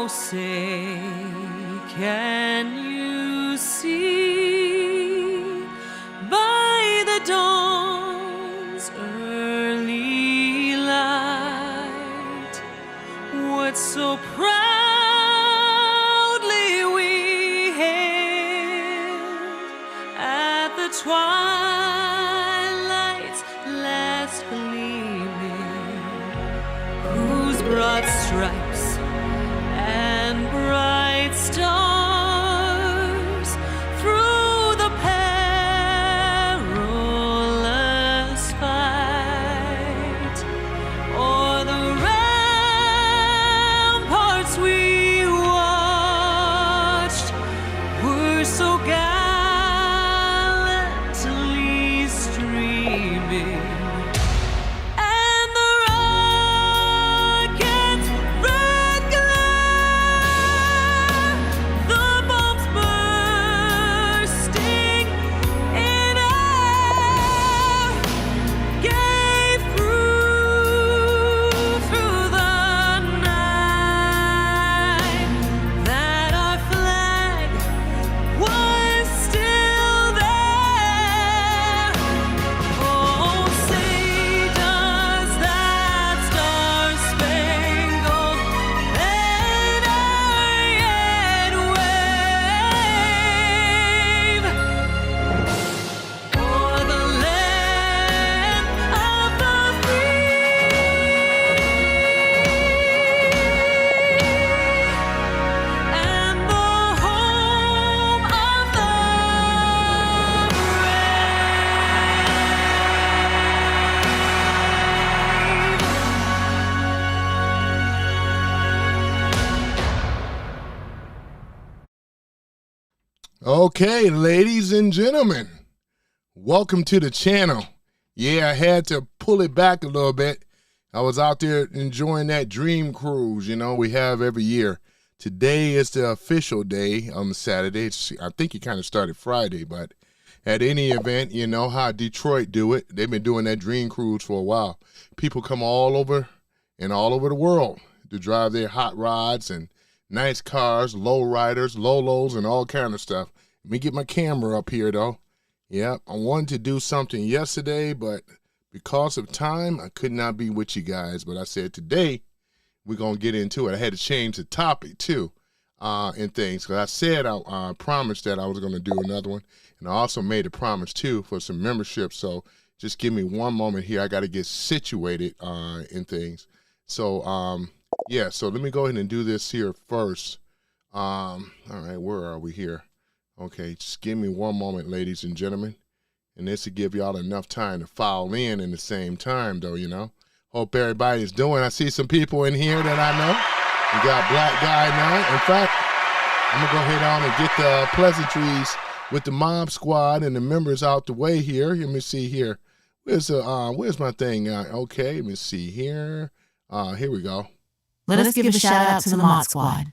say, can you see by the dawn's early light what so proudly we hailed at the twilight's last gleaming, whose broad stripes and bright stars through the perilous fight o'er the ramparts we watched were so gallantly streaming. Okay, ladies and gentlemen, welcome to the channel. Yeah, I had to pull it back a little bit. I was out there enjoying that dream cruise, we have every year. Today is the official day on Saturday. I think it kind of started Friday, but at any event, you know how Detroit do it. They've been doing that dream cruise for a while. People come all over the world to drive their hot rods and nice cars, low riders, Lolos, and all kind of stuff. Let me get my camera up here, though. Yep, I wanted to do something yesterday, but because of time, I could not be with you guys. But I said today, we're going to get into it. I had to change the topic, too, and things. Because I said I promised that I was going to do another one. And I also made a promise, too, for some membership. So just give me one moment here. I got to get situated in things. So, yeah, so let me go ahead and do this here first. All right, where are we here? Okay, just give me one moment, ladies and gentlemen. And this will give y'all enough time to file in the same time, though, Hope everybody's doing. I see some people in here that I know. We got Black Guy now. In fact, I'm going to go ahead on and get the pleasantries with the mob squad and the members out the way here. Let me see here. Where's my thing? Okay, let me see here. Here we go. Let us give a shout out to the Mod Squad.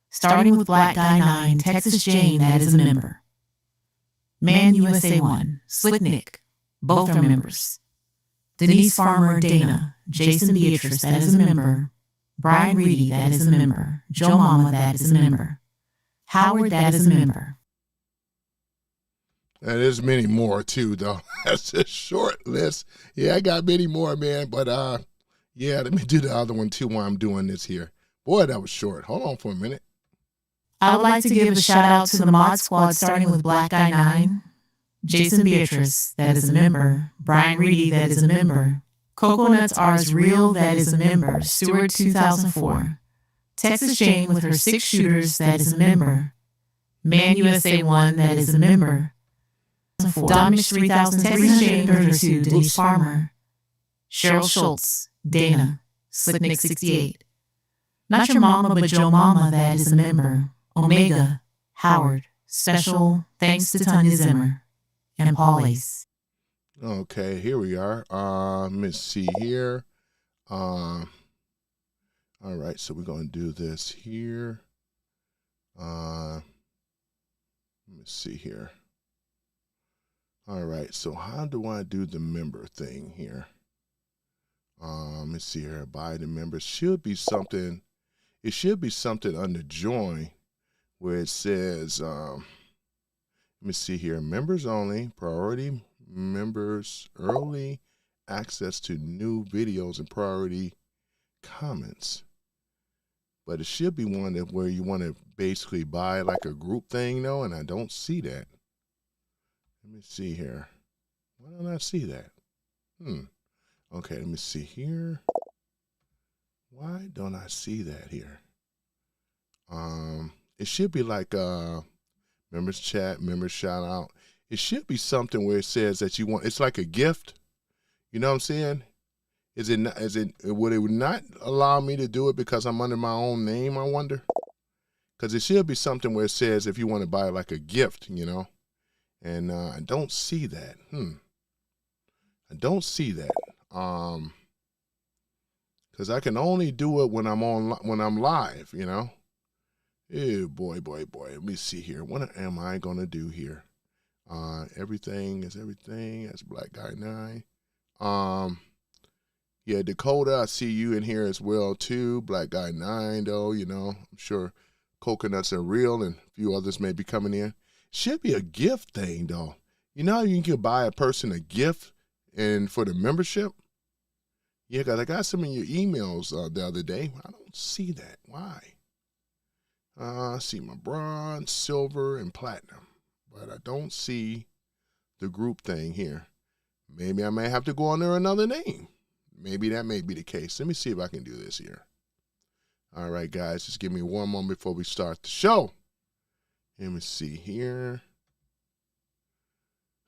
Starting with Black Guy 9, Texas Jane, that is a member. Man USA 1, Slick Nick, both are members. Denise Farmer, Dana, Jason Beatrice, that is a member. Brian Reedy, that is a member. Joe Mama, that is a member. Howard, that is a member. And there's many more too, though. That's a short list. Yeah, I got many more, man. But yeah, let me do the other one too while I'm doing this here. Boy, that was short. Hold on for a minute. I would like to give a shout out to the Mod Squad, starting with Black Guy 9, Jason Beatrice, that is a member. Brian Reedy, that is a member. Coconuts R's Real, that is a member. Stewart 2004. Texas Jane with her 6 shooters, that is a member. Man USA 1, that is a member. Domish 3000, Texas Jane 32, Denise Farmer. Cheryl Schultz, Dana, Slick Nick 68. Not Your Mama, but Joe Mama, that is a member. Omega, Howard, special thanks to Tanya Zimmer, and Paul Ace. Okay, here we are. Let me see here. All right, so we're going to do this here. Let me see here. All right, so how do I do the member thing here? Let me see here. Buy the members should be something. it should be something under join where it says, let me see here, members only, priority members, early access to new videos and priority comments. But it should be one that where you want to basically buy like a group thing, though, and I don't see that. Let me see here. Why don't I see that? Okay, let me see here. Why don't I see that here? It should be like members chat, members shout out. It should be something where it says that you want. It's like a gift. You know what I'm saying? Is it? Would it not allow me to do it because I'm under my own name? I wonder. Because it should be something where it says if you want to buy like a gift, you know. And I don't see that. I don't see that. Because I can only do it when I'm live, you know. Oh boy. Let me see here. What am I gonna do here? Everything is everything. That's Black Guy 9. Yeah, Dakota, I see you in here as well too. Black Guy 9, though, you know. I'm sure Coconuts Are Real and a few others may be coming in. Should be a gift thing, though. You know, you can buy a person a gift and for the membership. Yeah, because I got some of your emails the other day. I don't see that. Why? I see my bronze, silver, and platinum, but I don't see the group thing here. Maybe I may have to go under another name. Maybe that may be the case. Let me see if I can do this here. All right, guys, just give me one moment before we start the show. Let me see here.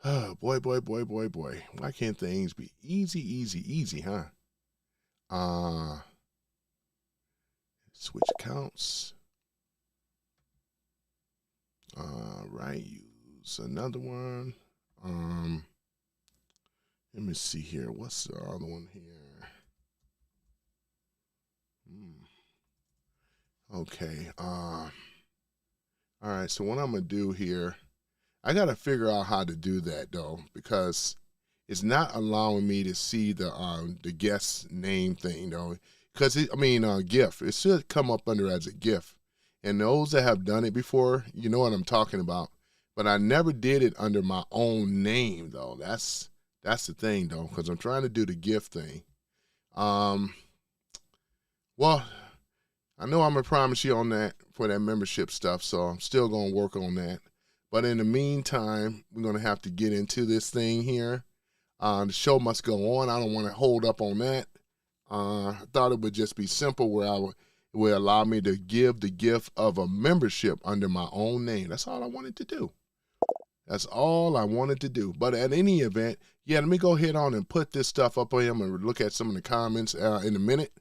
Oh, boy. Why can't things be easy, huh? Switch accounts. Right, use another one. Let me see here. What's the other one here? Okay. All right, so what I'm going to do here, I got to figure out how to do that, though, because it's not allowing me to see the guest name thing, though. Because, GIF. It should come up under as a GIF. And those that have done it before, you know what I'm talking about. But I never did it under my own name, though. That's the thing, though, because I'm trying to do the gift thing. Well, I know I'm going to promise you on that for that membership stuff, so I'm still going to work on that. But in the meantime, we're going to have to get into this thing here. The show must go on. I don't want to hold up on that. I thought it would just be simple where it would allow me to give the gift of a membership under my own name. That's all I wanted to do. That's all I wanted to do. But at any event, yeah, let me go ahead on and put this stuff up on him and look at some of the comments in a minute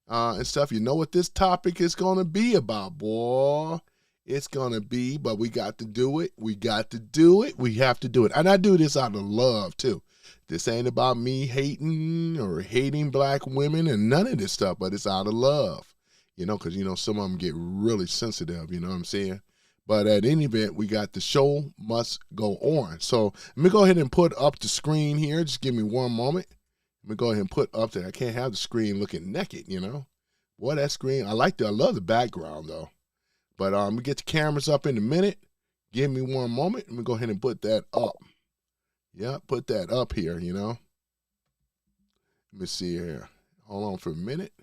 and stuff. You know what this topic is going to be about, boy. It's going to be, but we got to do it. We got to do it. We have to do it. And I do this out of love, too. This ain't about me hating black women and none of this stuff, but it's out of love, you know, because, you know, some of them get really sensitive, you know what I'm saying? But at any event, we got the show must go on. So let me go ahead and put up the screen here. Just give me one moment. Let me go ahead and put up there. I can't have the screen looking naked, you know. Boy, that screen, I love the background, though. But I'm going to get the cameras up in a minute. Give me one moment. Let me go ahead and put that up. Yeah, put that up here, you know. Let me see here. Hold on for a minute.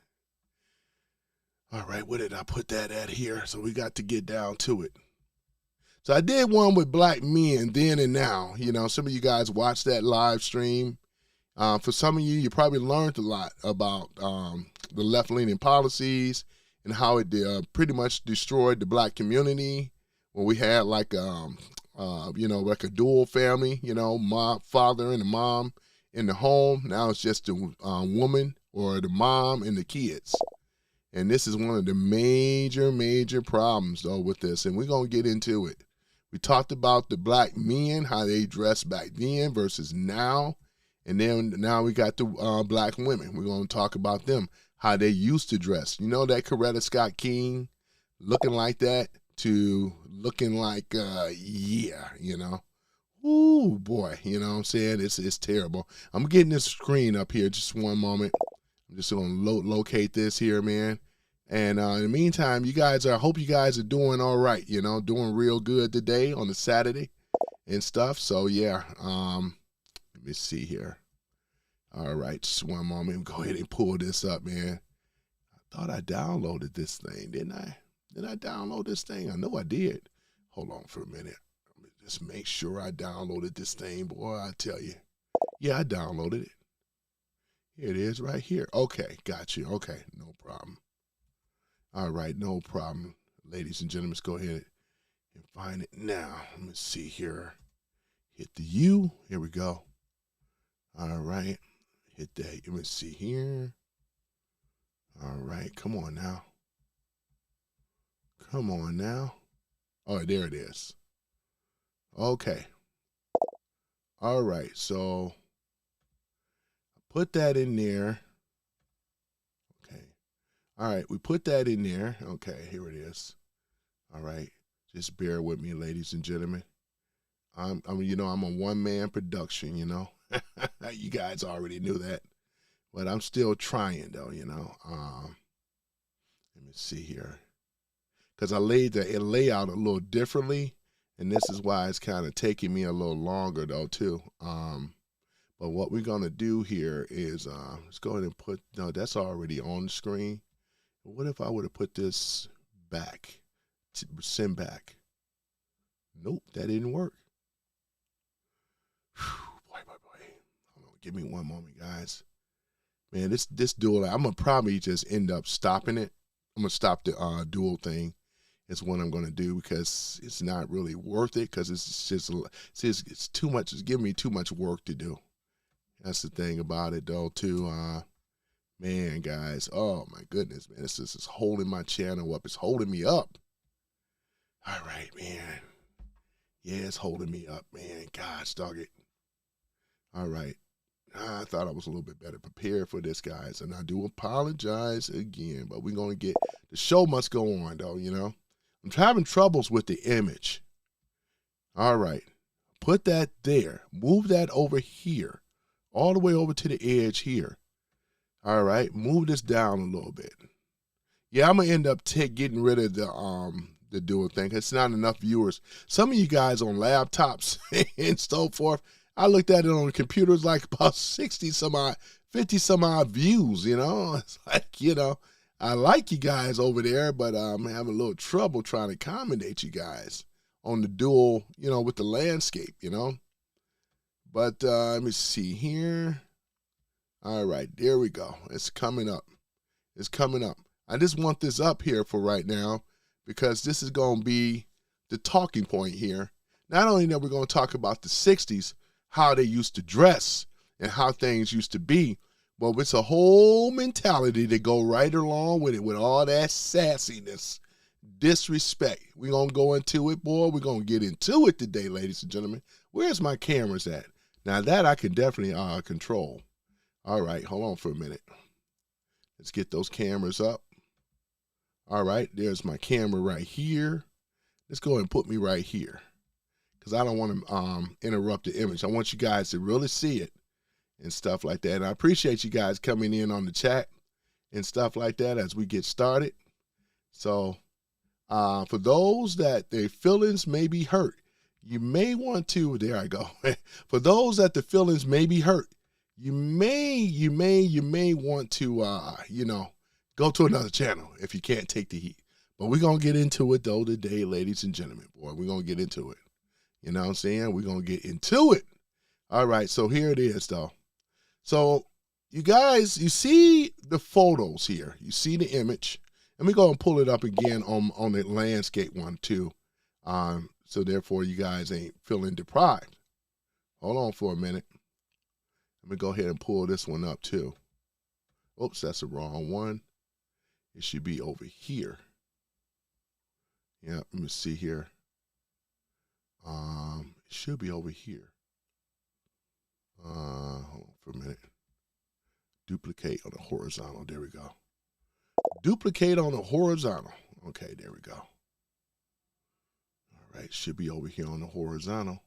All right, where did I put that at here? So we got to get down to it. So I did one with black men then and now. You know, some of you guys watched that live stream. For some of you probably learned a lot about the left-leaning policies and how it pretty much destroyed the black community when we had like like a dual family, you know, father and the mom in the home. Now it's just the woman or the mom and the kids. And this is one of the major problems, though, with this. And we're going to get into it. We talked about the black men, how they dressed back then versus now. And then now we got the black women. We're going to talk about them, how they used to dress. You know that Coretta Scott King looking like that to looking like, you know. Ooh, boy, you know what I'm saying? It's terrible. I'm getting this screen up here just one moment. I'm just going to locate this here, man. And in the meantime, I hope you guys are doing all right, doing real good today on the Saturday and stuff. So yeah, let me see here. All right, just one moment. Go ahead and pull this up, man. I thought I downloaded this thing, didn't I? Did I download this thing? I know I did. Hold on for a minute. Let me just make sure I downloaded this thing, boy. I tell you. Yeah, I downloaded it. Here it is right here. Okay, got you. Okay, no problem. All right, no problem. Ladies and gentlemen, let's go ahead and find it now. Let me see here. Hit the U. Here we go. All right. Hit that. Let me see here. All right, come on now. Come on now. Oh, there it is. Okay. All right, so put that in there. Okay. All right, we put that in there. Okay, here it is. All right, just bear with me, ladies and gentlemen. I'm a one-man production, You guys already knew that, but I'm still trying, though, Let me see here. Because I laid the layout a little differently, and this is why it's kind of taking me a little longer, though, too. But what we're going to do here is let's go ahead and put, no, that's already on the screen. What if I would have put this back, send back? Nope, that didn't work. Boy. Hold on, give me one moment, guys. Man, this dual, I'm going to probably just end up stopping it. I'm going to stop the dual thing. Is what I'm going to do because it's not really worth it because it's too much. It's giving me too much work to do. That's the thing about it, though, too. Man, guys, oh, my goodness, man. This is holding my channel up. It's holding me up. All right, man. Yeah, it's holding me up, man. Gosh, dog it. All right. I thought I was a little bit better prepared for this, guys, and I do apologize again, but we're going to get – the show must go on, though, I'm having troubles with the image. All right. Put that there. Move that over here. All the way over to the edge here. All right. Move this down a little bit. Yeah, I'm going to end up getting rid of the dual thing. It's not enough viewers. Some of you guys on laptops and so forth, I looked at it on the computer, it's like about 50 some odd views, It's like, I like you guys over there, but I'm having a little trouble trying to accommodate you guys on the dual, with the landscape, But let me see here. All right, there we go. It's coming up. It's coming up. I just want this up here for right now because this is going to be the talking point here. Not only that we're going to talk about the 60s, how they used to dress and how things used to be, but it's a whole mentality to go right along with it, with all that sassiness, disrespect. We're going to go into it, boy. We're going to get into it today, ladies and gentlemen. Where's my cameras at? Now, that I can definitely control. All right, hold on for a minute. Let's get those cameras up. All right, there's my camera right here. Let's go ahead and put me right here because I don't want to interrupt the image. I want you guys to really see it and stuff like that. And I appreciate you guys coming in on the chat and stuff like that as we get started. So for those that their feelings may be hurt, you may want to, there I go. For those that the feelings may be hurt, you may want to, go to another channel if you can't take the heat. But we're going to get into it, though, today, ladies and gentlemen. Boy, we're going to get into it. You know what I'm saying? We're going to get into it. All right, so here it is, though. So you guys, you see the photos here. You see the image. And we're going to pull it up again on the landscape one, too. So, therefore, you guys ain't feeling deprived. Hold on for a minute. Let me go ahead and pull this one up, too. Oops, that's the wrong one. It should be over here. Yeah, let me see here. It should be over here. Hold on for a minute. Duplicate on the horizontal. There we go. Duplicate on the horizontal. Okay, there we go. All right, should be over here on the horizontal.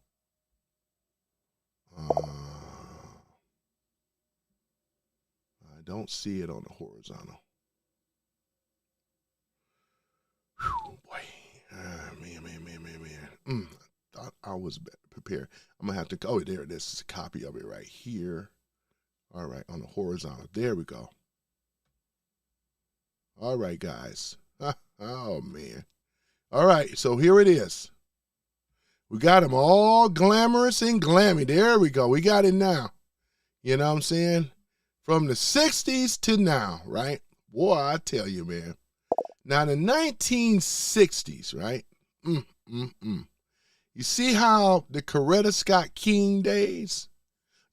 I don't see it on the horizontal. Thought I was prepared. I'm going to have to go. Oh, there it is. It's a copy of it right here. All right, on the horizontal. There we go. All right, guys. Oh, man. All right, so here it is. We got them all glamorous and glammy. There we go. We got it now. You know what I'm saying? From the 60s to now, right? Boy, I tell you, man. Now, the 1960s, right? You see how the Coretta Scott King days?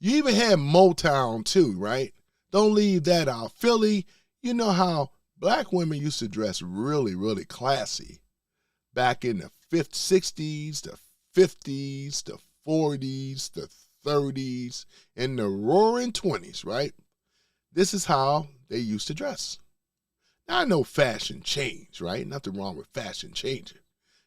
You even had Motown, too, right? Don't leave that out. Philly, you know how black women used to dress really, really classy back in the 60s, the 50s, the 40s, the 30s, and the roaring 20s, right? This is how they used to dress. Now, I know fashion changed, right? Nothing wrong with fashion changing.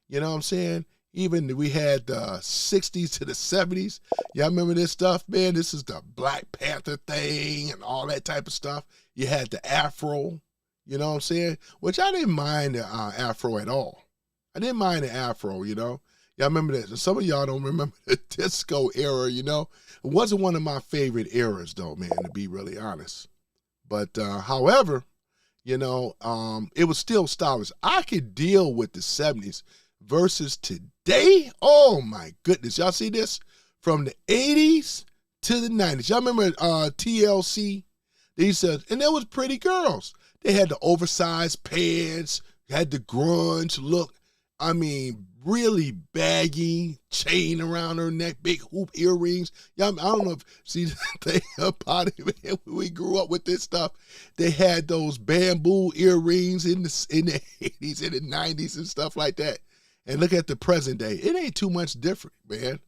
You know what I'm saying? Even we had the 60s to the 70s. Y'all remember this stuff, man? This is the Black Panther thing and all that type of stuff. You had the Afro, you know what I'm saying? Which I didn't mind the Afro at all. I didn't mind the Afro, you know? Y'all remember that? Some of y'all don't remember the disco era, you know? It wasn't one of my favorite eras, though, man, to be really honest. But, however, you know, it was still stylish. I could deal with the 70s versus today. Oh, my goodness. Y'all see this? From the 80s to the 90s. Y'all remember TLC? They said, and there was pretty girls. They had the oversized pants, had the grunge look. I mean, really baggy, chain around her neck, big hoop earrings. Y'all, I don't know if, see the thing about it, man, when we grew up with this stuff, they had those bamboo earrings in the 80s and the 90s and stuff like that. And look at the present day. It ain't too much different, man.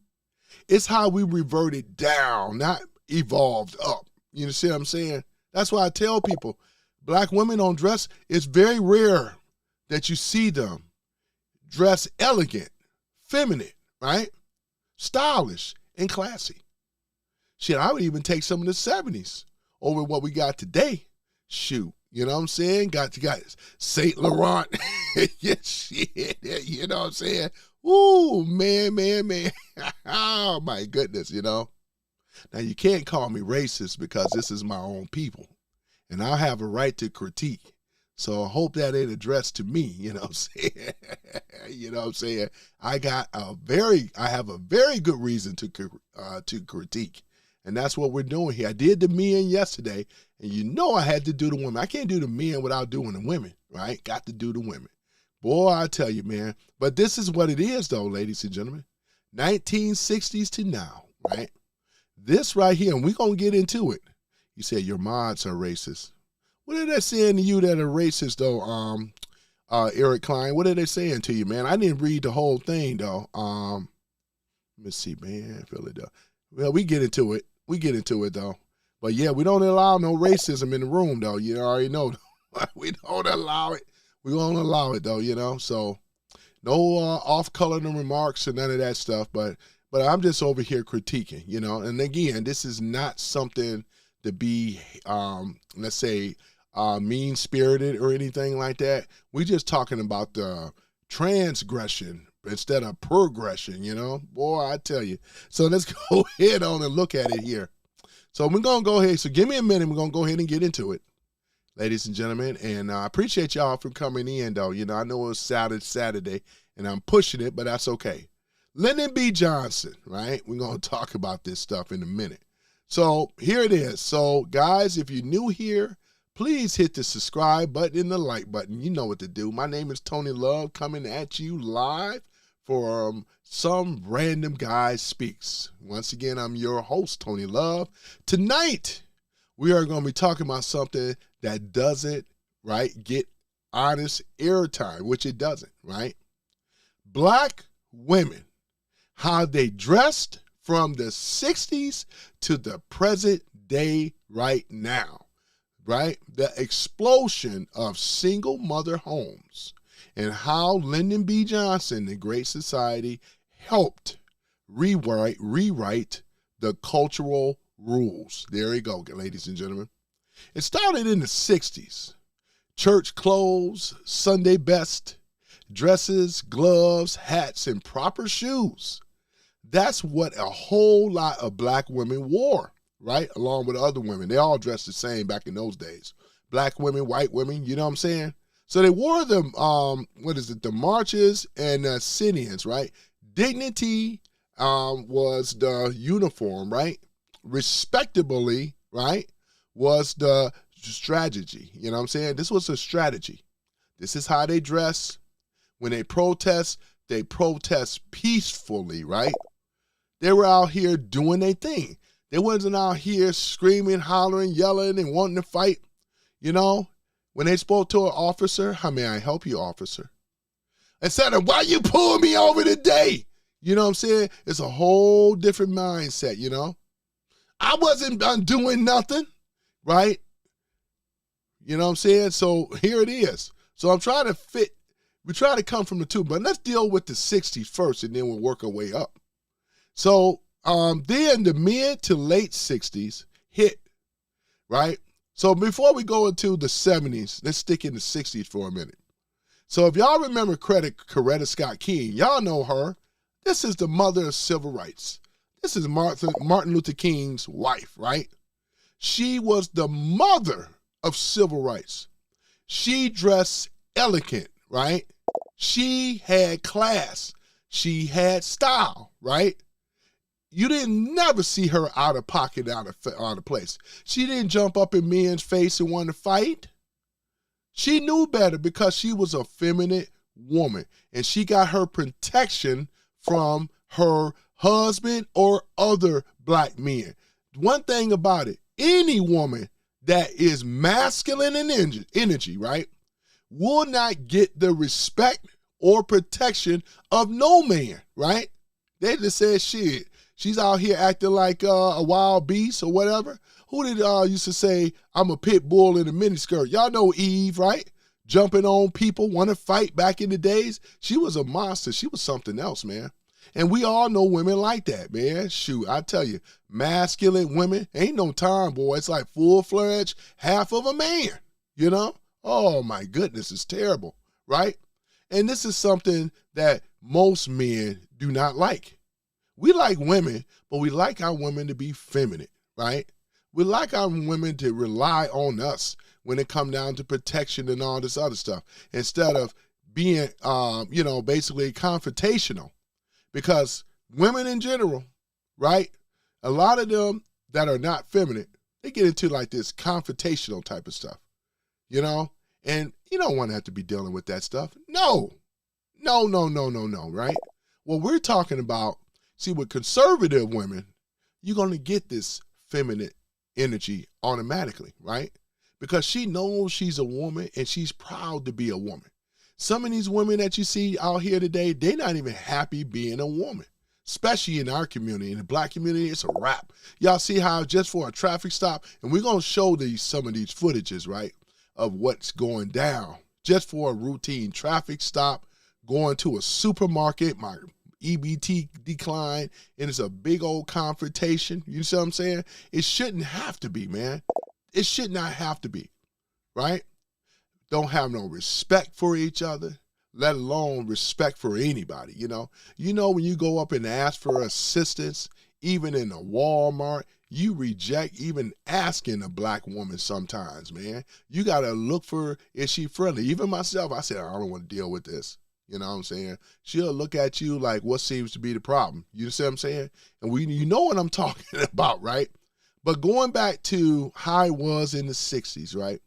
It's how we reverted down, not evolved up. You see what I'm saying? That's why I tell people, black women don't dress. It's very rare that you see them dress elegant, feminine, right? Stylish and classy. Shit, I would even take some of the 70s over what we got today. Shoot, you know what I'm saying? Got Saint Laurent. Yeah, shit, you know what I'm saying? Ooh, man. Oh, my goodness, you know? Now, you can't call me racist because this is my own people, and I have a right to critique. So I hope that ain't addressed to me, you know what I'm saying? You know what I'm saying? I have a very good reason to critique. And that's what we're doing here. I did the men yesterday, and you know I had to do the women. I can't do the men without doing the women, right? Got to do the women. Boy, I tell you, man. But this is what it is, though, ladies and gentlemen. 1960s to now, right? This right here, and we're going to get into it. You said your mods are racist. What are they saying to you that are racist, though, Eric Klein? What are they saying to you, man? I didn't read the whole thing, though. Let me see, man. Philadelphia. Well, we get into it. Though. But, yeah, we don't allow no racism in the room, though. You already know. We don't allow it. We won't allow it, though, you know. So, no off-coloring remarks or none of that stuff. But I'm just over here critiquing, you know. And, again, this is not something to be, let's say, mean-spirited or anything like that. We're just talking about the transgression instead of progression, you know? Boy, I tell you. So let's go ahead on and look at it here. So we're going to go ahead. So give me a minute. We're going to go ahead and get into it, ladies and gentlemen. And I appreciate y'all for coming in, though. You know, I know it was Saturday, and I'm pushing it, but that's okay. Lyndon B. Johnson, right? We're going to talk about this stuff in a minute. So here it is. So, guys, if you're new here, please hit the subscribe button and the like button. You know what to do. My name is Tony Love, coming at you live from Some Random Guy Speaks. Once again, I'm your host, Tony Love. Tonight, we are going to be talking about something that doesn't, right, get honest airtime, which it doesn't, right? Black women, how they dressed from the 60s to the present day right now, right? The explosion of single mother homes and how Lyndon B. Johnson, the Great Society, helped rewrite the cultural rules. There you go, ladies and gentlemen. It started in the 60s. Church clothes, Sunday best, dresses, gloves, hats, and proper shoes. That's what a whole lot of black women wore, right? Along with other women. They all dressed the same back in those days. Black women, white women, you know what I'm saying? So they wore the, the marches and sit-ins, right? Dignity was the uniform, right? Respectably, right, was the strategy. You know what I'm saying? This was a strategy. This is how they dress. When they protest peacefully, right? They were out here doing their thing. They wasn't out here screaming, hollering, yelling, and wanting to fight. You know, when they spoke to an officer, how may I help you, officer? Instead of, why you pulling me over today? You know what I'm saying? It's a whole different mindset, you know? I wasn't doing nothing, right? You know what I'm saying? So here it is. So I'm trying to we try to come from the two, but let's deal with the 60s first, and then we'll work our way up. So then the mid to late 60s hit, right? So before we go into the 70s, let's stick in the 60s for a minute. So if y'all remember Coretta Scott King, y'all know her. This is the mother of civil rights. This is Martin Luther King's wife, right? She was the mother of civil rights. She dressed elegant, right? She had class. She had style, right? You didn't never see her out of pocket, out of place. She didn't jump up in men's face and want to fight. She knew better because she was a feminine woman, and she got her protection from her husband or other black men. One thing about it, any woman that is masculine in energy, right, will not get the respect or protection of no man, right? They just said, shit, she's out here acting like a wild beast or whatever. Who did used to say, I'm a pit bull in a miniskirt? Y'all know Eve, right? Jumping on people, want to fight back in the days. She was a monster. She was something else, man. And we all know women like that, man. Shoot, I tell you, masculine women, ain't no time, boy. It's like full-fledged half of a man, you know? Oh, my goodness, it's terrible, right? And this is something that most men do not like. We like women, but we like our women to be feminine, right? We like our women to rely on us when it come down to protection and all this other stuff, instead of being, basically confrontational. Because women in general, right, a lot of them that are not feminine, they get into like this confrontational type of stuff, you know? And you don't want to have to be dealing with that stuff. No, right? What we're talking about, see, with conservative women, you're going to get this feminine energy automatically, right? Because she knows she's a woman and she's proud to be a woman. Some of these women that you see out here today, they're not even happy being a woman, especially in our community. In the black community, it's a wrap. Y'all see how just for a traffic stop, and we're going to show some of these footages, right, of what's going down just for a routine traffic stop, going to a supermarket, my EBT decline, and it's a big old confrontation. You see what I'm saying? It shouldn't have to be, man. It should not have to be, right? Don't have no respect for each other, let alone respect for anybody, you know? You know, when you go up and ask for assistance, even in a Walmart, you reject even asking a black woman sometimes, man. You got to look for, is she friendly? Even myself, I said, I don't want to deal with this. You know what I'm saying? She'll look at you like, what seems to be the problem? You see what I'm saying? And you know what I'm talking about, right? But going back to how it was in the 60s, right?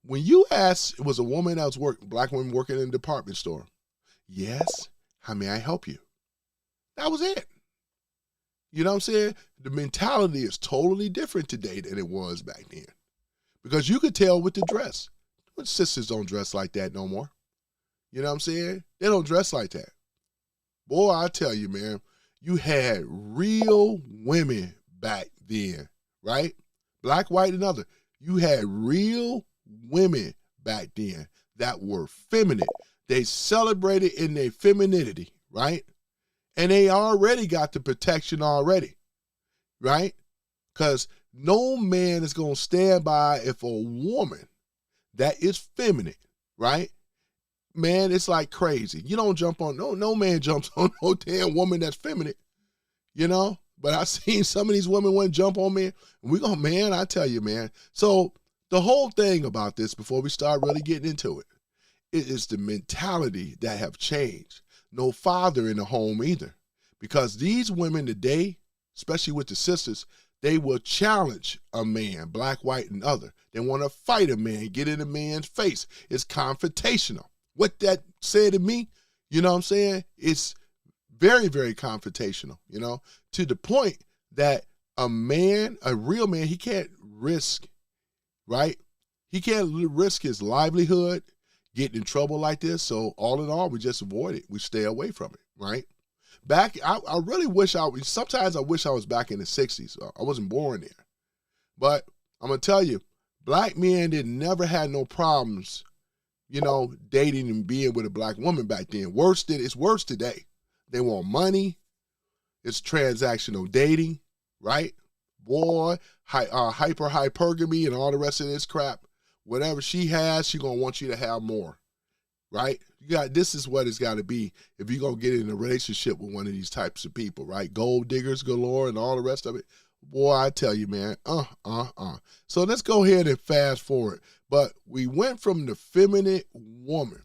When you asked, it was a woman that was black woman working in a department store. Yes, how may I help you? That was it. You know what I'm saying? The mentality is totally different today than it was back then. Because you could tell with the dress. But sisters don't dress like that no more. You know what I'm saying? They don't dress like that. Boy, I tell you, man, you had real women back then, right? Black, white, and other. You had real women back then that were feminine. They celebrated in their femininity, right? And they already got the protection already, right? Because no man is going to stand by if a woman that is feminine, right, man, it's like crazy. You don't jump on, no man jumps on no damn woman that's feminine, you know? But I seen some of these women want to jump on me. And we go, man, I tell you, man. So the whole thing about this, before we start really getting into it is the mentality that have changed. No father in the home either. Because these women today, especially with the sisters, they will challenge a man, black, white, and other. They want to fight a man, get in a man's face. It's confrontational. What that said to me, you know what I'm saying? It's very, very confrontational, you know, to the point that a man, a real man, he can't risk, right? He can't risk his livelihood, getting in trouble like this. So all in all, we just avoid it. We stay away from it, right? I really wish sometimes I wish I was back in the 60s. I wasn't born there. But I'm going to tell you, black men never had no problems, you know, dating and being with a black woman back then. It's worse today. They want money. It's transactional dating, right? Boy, hypergamy and all the rest of this crap. Whatever she has, she going to want you to have more, right? This is what it's got to be if you're going to get in a relationship with one of these types of people, right? Gold diggers galore and all the rest of it. Boy, I tell you, man, So let's go ahead and fast forward. But we went from the feminine woman.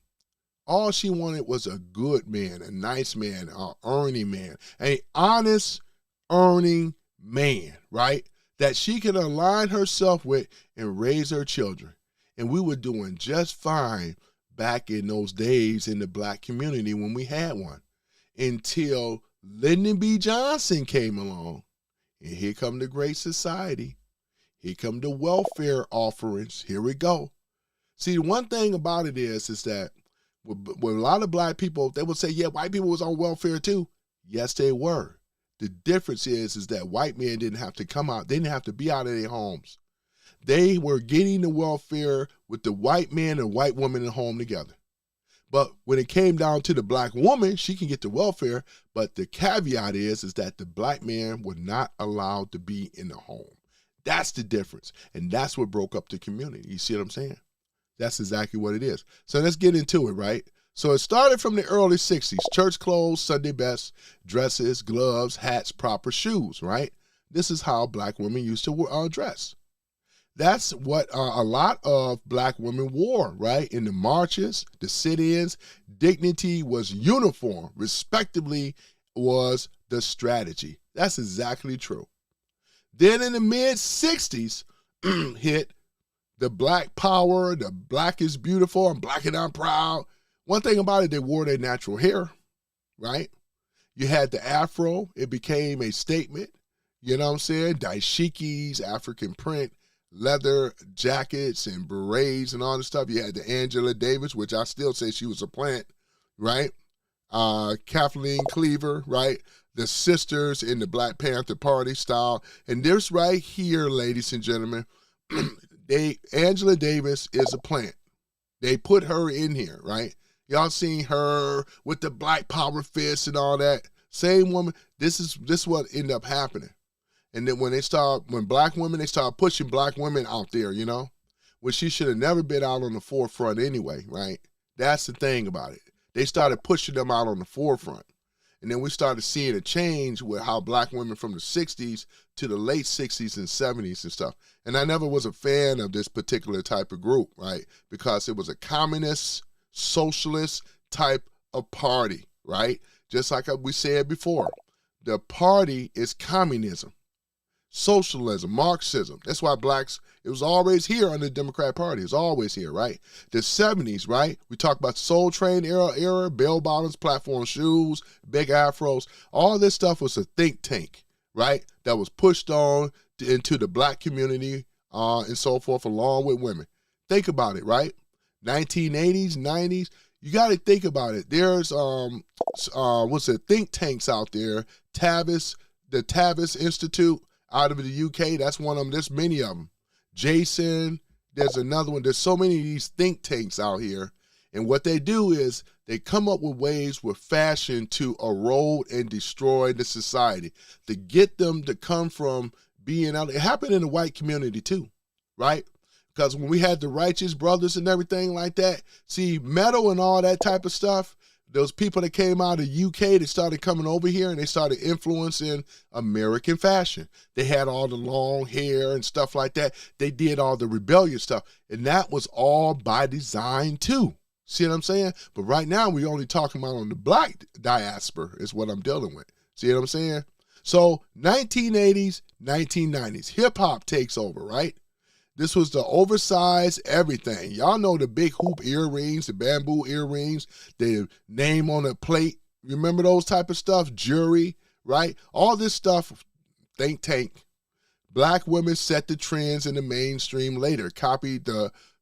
All she wanted was a good man, a nice man, an earning man, an honest earning man, right? That she can align herself with and raise her children. And we were doing just fine back in those days in the black community when we had one, until Lyndon B. Johnson came along. And here come the Great Society. Here come the welfare offerings. Here we go. See, one thing about it is that with a lot of black people, they would say, yeah, white people was on welfare too. Yes, they were. The difference is that white men didn't have to come out. They didn't have to be out of their homes. They were getting the welfare with the white man and white woman at home together. But when it came down to the black woman, she can get the welfare, but the caveat is that the black man was not allowed to be in the home. That's the difference, and that's what broke up the community. You see what I'm saying? That's exactly what it is. So let's get into it, right? So it started from the early 60s. Church clothes, Sunday best, dresses, gloves, hats, proper shoes, right? This is how black women used to dress. That's what a lot of black women wore, right? In the marches, the sit-ins, dignity was uniform. Respectably was the strategy. That's exactly true. Then in the mid-60s, hit the black power, the black is beautiful, I'm black and I'm proud. One thing about it, they wore their natural hair, right? You had the afro. It became a statement. You know what I'm saying? Dashikis, African print, leather jackets and berets and all this stuff. You had the Angela Davis, which I still say she was a plant, right? Kathleen Cleaver, right? The sisters in the Black Panther Party style. And this right here, ladies and gentlemen, Angela Davis is a plant. They put her in here, right? Y'all seen her with the black power fist and all that. Same woman. This is what ended up happening. And then when black women, they start pushing black women out there, you know, when she should have never been out on the forefront anyway, right? That's the thing about it. They started pushing them out on the forefront. And then we started seeing a change with how black women from the 60s to the late 60s and 70s and stuff. And I never was a fan of this particular type of group, right? Because it was a communist, socialist type of party, right? Just like we said before, the party is communism, socialism, Marxism. That's why blacks, it was always here under the Democratic Party. It's always here, right? The 70s, right? We talk about Soul Train era, bell bottoms, platform shoes, big afros. All this stuff was a think tank, right? That was pushed on into the black community and so forth, along with women. Think about it, right? 1980s, 90s. You got to think about it. There's think tanks out there. The Tavis Institute out of the UK. That's one of them. There's many of them. Jason, there's another one. There's so many of these think tanks out here. And what they do is they come up with ways with fashion to erode and destroy the society, to get them to come from being out. It happened in the white community too, right? Because when we had the righteous brothers and everything like that, see, metal and all that type of stuff, those people that came out of UK, they started coming over here and they started influencing American fashion. They had all the long hair and stuff like that. They did all the rebellious stuff. And that was all by design too. See what I'm saying? But right now, we're only talking about on the black diaspora is what I'm dealing with. See what I'm saying? So 1980s, 1990s, hip hop takes over, right? This was the oversized everything. Y'all know the big hoop earrings, the bamboo earrings, the name on the plate. Remember those type of stuff? Jewelry, right? All this stuff, think tank. Black women set the trends in the mainstream later, copied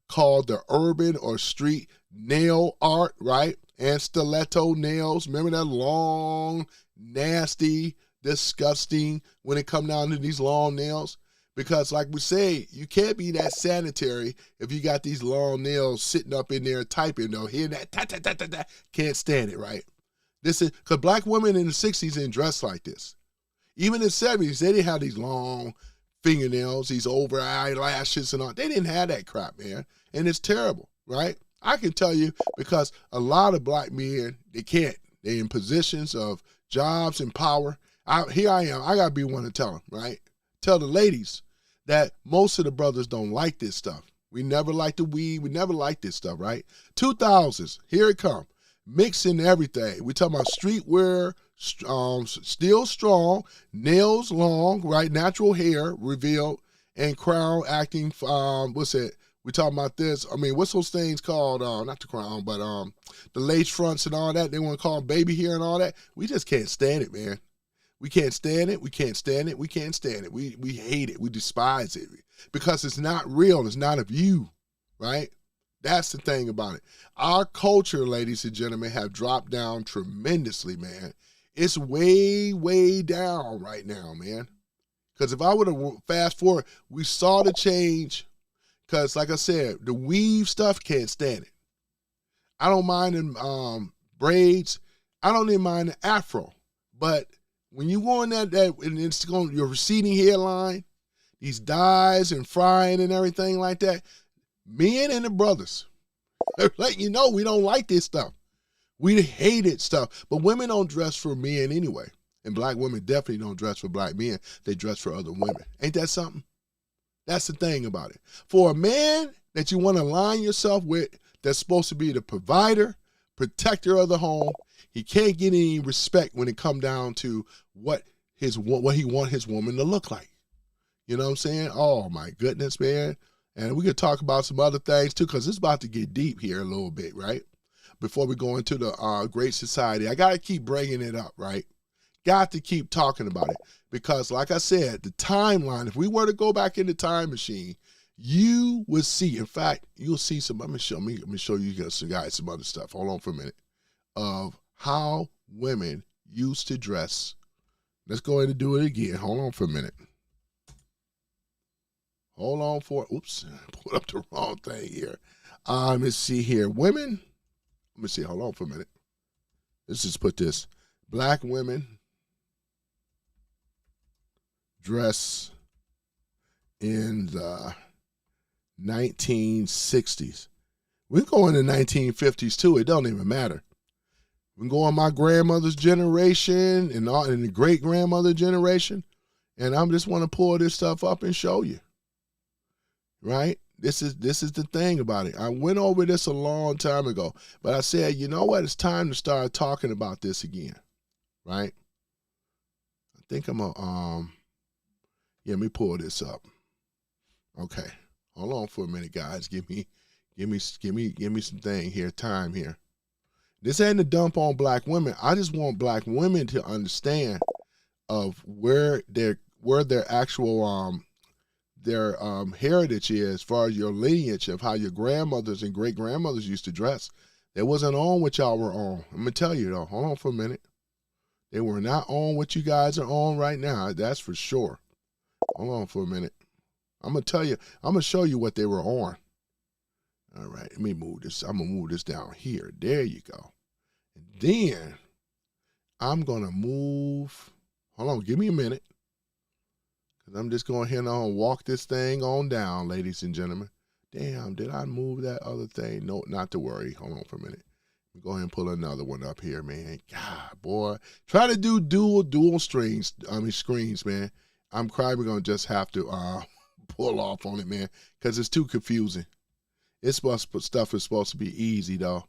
called the urban or street nail art, right? And stiletto nails. Remember that long, nasty, disgusting when it come down to these long nails? Because like we say, you can't be that sanitary if you got these long nails sitting up in there typing, though, hearing that, ta-ta-ta-ta-ta, can't stand it, right? This is, because black women in the 60s didn't dress like this. Even in the 70s, they didn't have these long fingernails, these over eyelashes and all. They didn't have that crap, man. And it's terrible, right? I can tell you because a lot of black men, they can't. They're in positions of jobs and power. Here I am. I got to be one to tell them, right? Tell the ladies that most of the brothers don't like this stuff. We never liked the weed. We never liked this stuff, right? 2000s, here it come. Mixing everything. We talking about streetwear, still strong, nails long, right? Natural hair revealed, and crown acting, what's it? We talking about this. I mean, what's those things called? Not the crown, but the lace fronts and all that. They want to call them baby hair and all that. We just can't stand it, man. We can't stand it. We can't stand it. We can't stand it. We hate it. We despise it because it's not real. It's not of you, right? That's the thing about it. Our culture, ladies and gentlemen, have dropped down tremendously, man. It's way, way down right now, man. Because if I would have fast forward, we saw the change. Because like I said, the weave stuff, can't stand it. I don't mind them braids. I don't even mind the afro. But when you go in that and it's going your receding hairline, these dyes and frying and everything like that, men and the brothers, letting you know we don't like this stuff. We hated stuff. But women don't dress for men anyway. And black women definitely don't dress for black men. They dress for other women. Ain't that something? That's the thing about it. For a man that you want to align yourself with, that's supposed to be the provider, protector of the home, he can't get any respect when it come down to what he want his woman to look like. You know what I'm saying? Oh my goodness, man. And we could talk about some other things too, because it's about to get deep here a little bit, right? Before we go into the Great Society, I got to keep bringing it up, right? Got to keep talking about it. Because like I said, the timeline, if we were to go back in the time machine, you would see, in fact, you'll see some, let me show you guys some other stuff. Hold on for a minute. Of how women used to dress. Let's go ahead and do it again. Hold on for a minute. Hold on for, oops, put up the wrong thing here. Let's see here. Women, let me see, hold on for a minute. Let's just put this. Black women dress in the 1960s. We go in the 1950s too. It don't even matter. We can go on my grandmother's generation and the great grandmother generation, and I just want to pull this stuff up and show you. Right? This is the thing about it. I went over this a long time ago, but I said, you know what? It's time to start talking about this again. Right? I think I'm gonna let me pull this up. Okay. Hold on for a minute, guys. Give me some thing here, time here. This ain't a dump on black women. I just want black women to understand of where their actual heritage is, as far as your lineage of how your grandmothers and great grandmothers used to dress. They wasn't on what y'all were on. I'm gonna tell you though. Hold on for a minute. They were not on what you guys are on right now. That's for sure. Hold on for a minute. I'm gonna tell you. I'm gonna show you what they were on. All right, let me move this. I'm gonna move this down here. There you go. And then I'm gonna move. Hold on, give me a minute. Cause I'm just going here and walk this thing on down, ladies and gentlemen. Damn, did I move that other thing? No, not to worry. Hold on for a minute. Go ahead and pull another one up here, man. God, boy. Try to do dual screens, man. I'm probably going to just have to pull off on it, man, because it's too confusing. Stuff is supposed to be easy, though.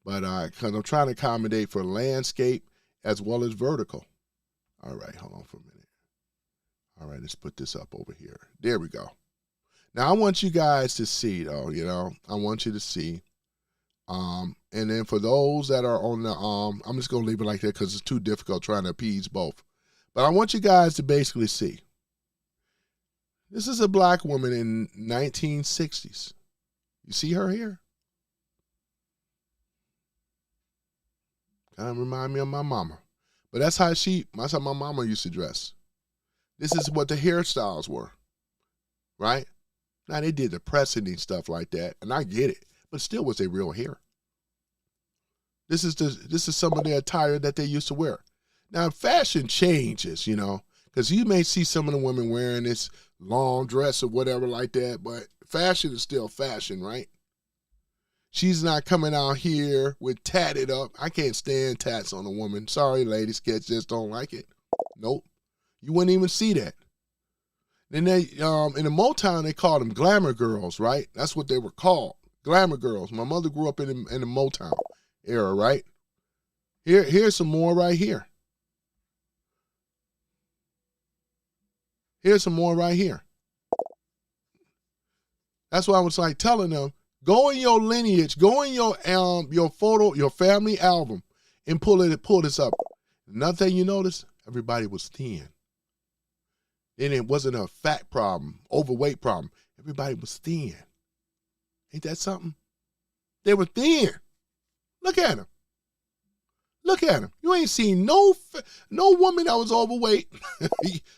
But because I'm trying to accommodate for landscape as well as vertical. All right, hold on for a minute. All right, let's put this up over here. There we go. Now, I want you guys to see, though, I want you to see. And then for those that are on the, I'm just going to leave it like that because it's too difficult trying to appease both. But I want you guys to basically see. This is a black woman in 1960s. You see her here? Kind of remind me of my mama. But that's how my mama used to dress. This is what the hairstyles were, right? Now, they did the pressing and stuff like that, and I get it, but still was their real hair. This is some of the attire that they used to wear. Now, fashion changes, because you may see some of the women wearing this long dress or whatever like that, but fashion is still fashion, right? She's not coming out here with tatted up. I can't stand tats on a woman. Sorry, ladies, kids just don't like it. Nope. You wouldn't even see that. Then they, in the Motown, they called them glamour girls, right? That's what they were called, glamour girls. My mother grew up in the Motown era, right? Here's some more right here. Here's some more right here. That's why I was like telling them, go in your lineage, go in your photo, your family album, and pull this up. Another thing you notice, everybody was thin. And it wasn't a fat problem, overweight problem. Everybody was thin. Ain't that something? They were thin. Look at them. Look at them. You ain't seen no woman that was overweight.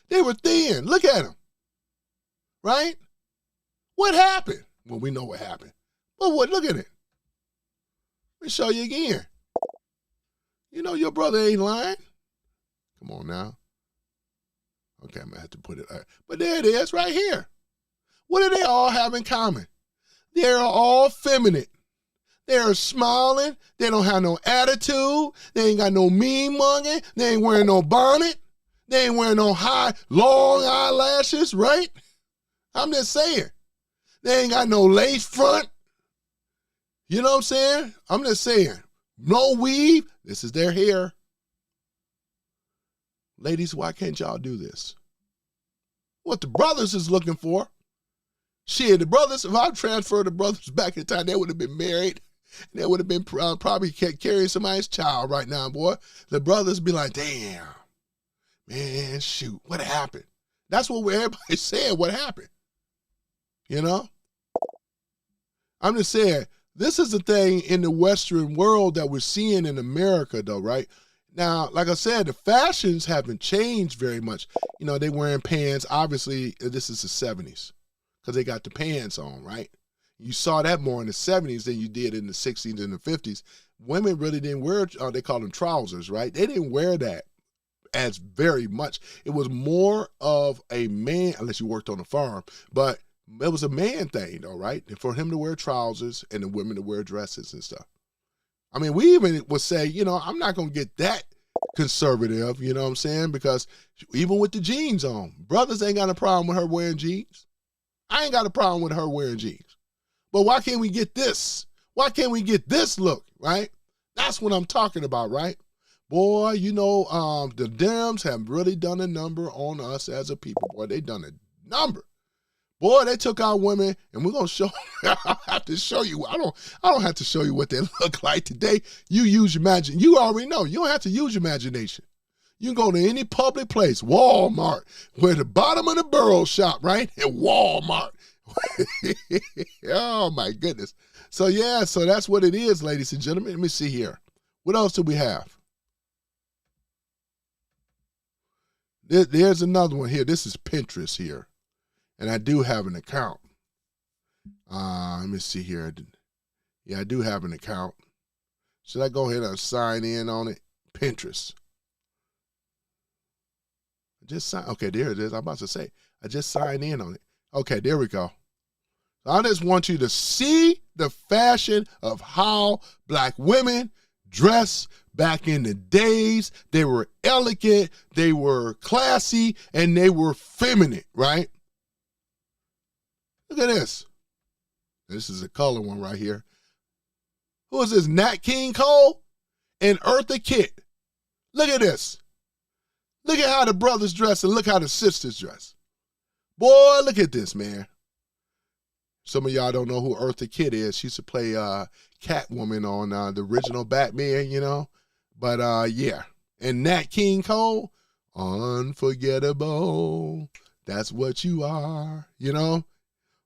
They were thin. Look at them. Right? What happened? Well, we know what happened. But what? Look at it. Let me show you again. Your brother ain't lying. Come on now. Okay, I'm going to have to put it there. But there it is right here. What do they all have in common? They're all feminine. They're smiling. They don't have no attitude. They ain't got no mean mugging. They ain't wearing no bonnet. They ain't wearing no long eyelashes, right? I'm just saying. They ain't got no lace front. You know what I'm saying? I'm just saying. No weave. This is their hair. Ladies, why can't y'all do this? What the brothers is looking for. Shit, the brothers, if I transferred the brothers back in time, they would have been married. They would have been probably carrying somebody's child right now, boy. The brothers be like, damn, man, shoot, what happened? That's what everybody's saying, what happened? I'm just saying, this is the thing in the Western world that we're seeing in America, though, right? Now, like I said, the fashions haven't changed very much. They wearing pants. Obviously, this is the 70s because they got the pants on, right? You saw that more in the 70s than you did in the 60s and the 50s. Women really didn't wear, they call them trousers, right? They didn't wear that as very much. It was more of a man, unless you worked on a farm, but it was a man thing, though, right? And for him to wear trousers and the women to wear dresses and stuff. I mean, we even would say, I'm not going to get that conservative, you know what I'm saying? Because even with the jeans on, brothers ain't got a problem with her wearing jeans. I ain't got a problem with her wearing jeans. But why can't we get this? Why can't we get this look, right? That's what I'm talking about, right? Boy, the Dems have really done a number on us as a people. Boy, they done a number. Boy, they took our women, and we're gonna show. I have to show you. I don't have to show you what they look like today. You use your imagination. You already know. You don't have to use your imagination. You can go to any public place, Walmart, where the bottom of the barrel shop, right? At Walmart. Oh my goodness. So that's what it is, ladies and gentlemen. Let me see here. What else do we have? There's another one here. This is Pinterest here. And I do have an account. Let me see here. Yeah, I do have an account. Should I go ahead and sign in on it? Pinterest. Okay, there it is. I'm about to say. I just signed in on it. Okay, there we go. I just want you to see the fashion of how black women dress back in the days. They were elegant, they were classy, and they were feminine, right? Look at this. This is a color one right here. Who is this? Nat King Cole and Eartha Kitt. Look at this. Look at how the brothers dress and look how the sisters dress. Boy, look at this, man. Some of y'all don't know who Eartha Kitt is. She used to play Catwoman on the original Batman, you know. But, yeah. And Nat King Cole, unforgettable. That's what you are, you know.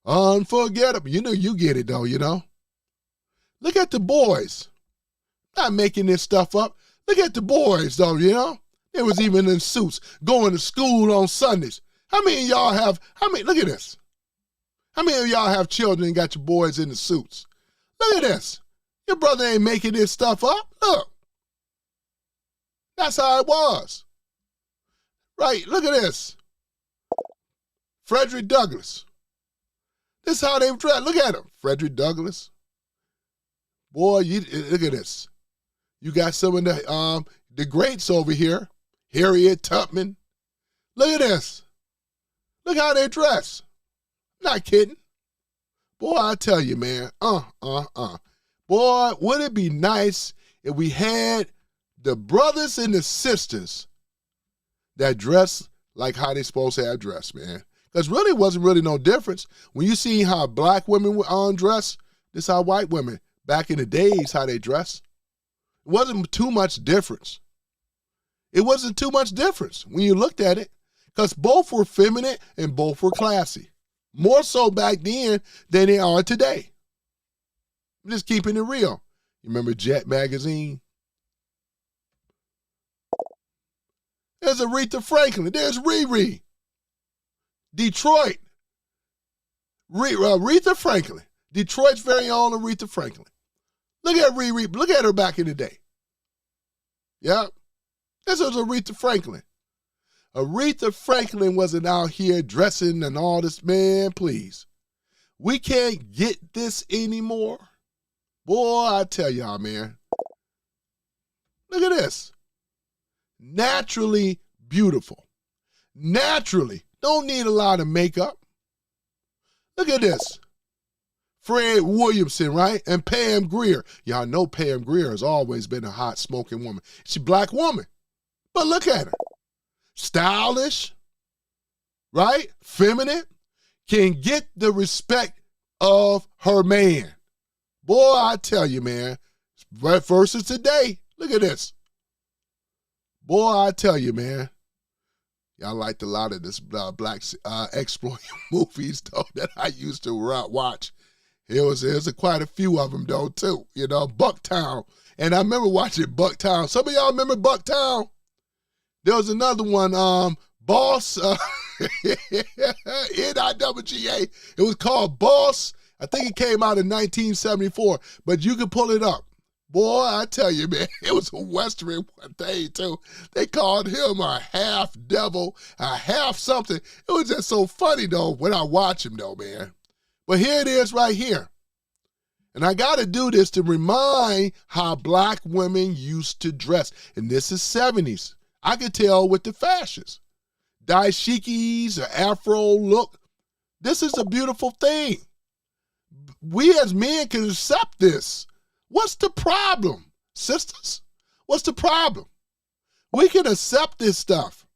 Unforgettable. You know you get it, though, you know. Look at the boys. Not making this stuff up. Look at the boys, though, you know. They was even in suits going to school on Sundays. How many of y'all have, look at this. How many of y'all have children and got your boys in the suits? Look at this. Your brother ain't making this stuff up. Look. That's how it was. Right, look at this. Frederick Douglass. This is how they dress. Look at him. Frederick Douglass. Boy, look at this. You got some of the greats over here. Harriet Tubman. Look at this. Look how they dress. Not kidding. Boy, I tell you, man. Boy, would it be nice if we had the brothers and the sisters that dress like how they supposed to have dressed, man. Because really wasn't really no difference. When you see how black women dress, this is how white women, back in the days, how they dress. It wasn't too much difference. It wasn't too much difference when you looked at it. Because both were feminine and both were classy. More so back then than they are today. I'm just keeping it real. You remember Jet magazine? There's Aretha Franklin. There's Riri. Detroit. Aretha Franklin. Detroit's very own Aretha Franklin. Look at Riri. Look at her back in the day. Yep. This was Aretha Franklin. Aretha Franklin wasn't out here dressing and all this. Man, please. We can't get this anymore. Boy, I tell y'all, man. Look at this. Naturally beautiful. Naturally. Don't need a lot of makeup. Look at this. Fred Williamson, right? And Pam Grier. Y'all know Pam Grier has always been a hot smoking woman. She's a black woman. But look at her. Stylish, right? Feminine, can get the respect of her man. Boy, I tell you, man, versus today, look at this. Boy, I tell you, man, y'all liked a lot of this black exploiting movies, though, that I used to watch. There's quite a few of them, though, too. You know, Bucktown. And I remember watching Bucktown. Some of y'all remember Bucktown? There was another one, Boss, N-I-W-G-A. It was called Boss. I think it came out in 1974, but you can pull it up. Boy, I tell you, man, it was a Western thing, too. They called him a half devil, a half something. It was just so funny, though, when I watch him, though, man. But here it is right here. And I got to do this to remind how black women used to dress. And this is 70s. I could tell with the fashions. Dashikis, an afro look. This is a beautiful thing. We as men can accept this. What's the problem, sisters? What's the problem? We can accept this stuff.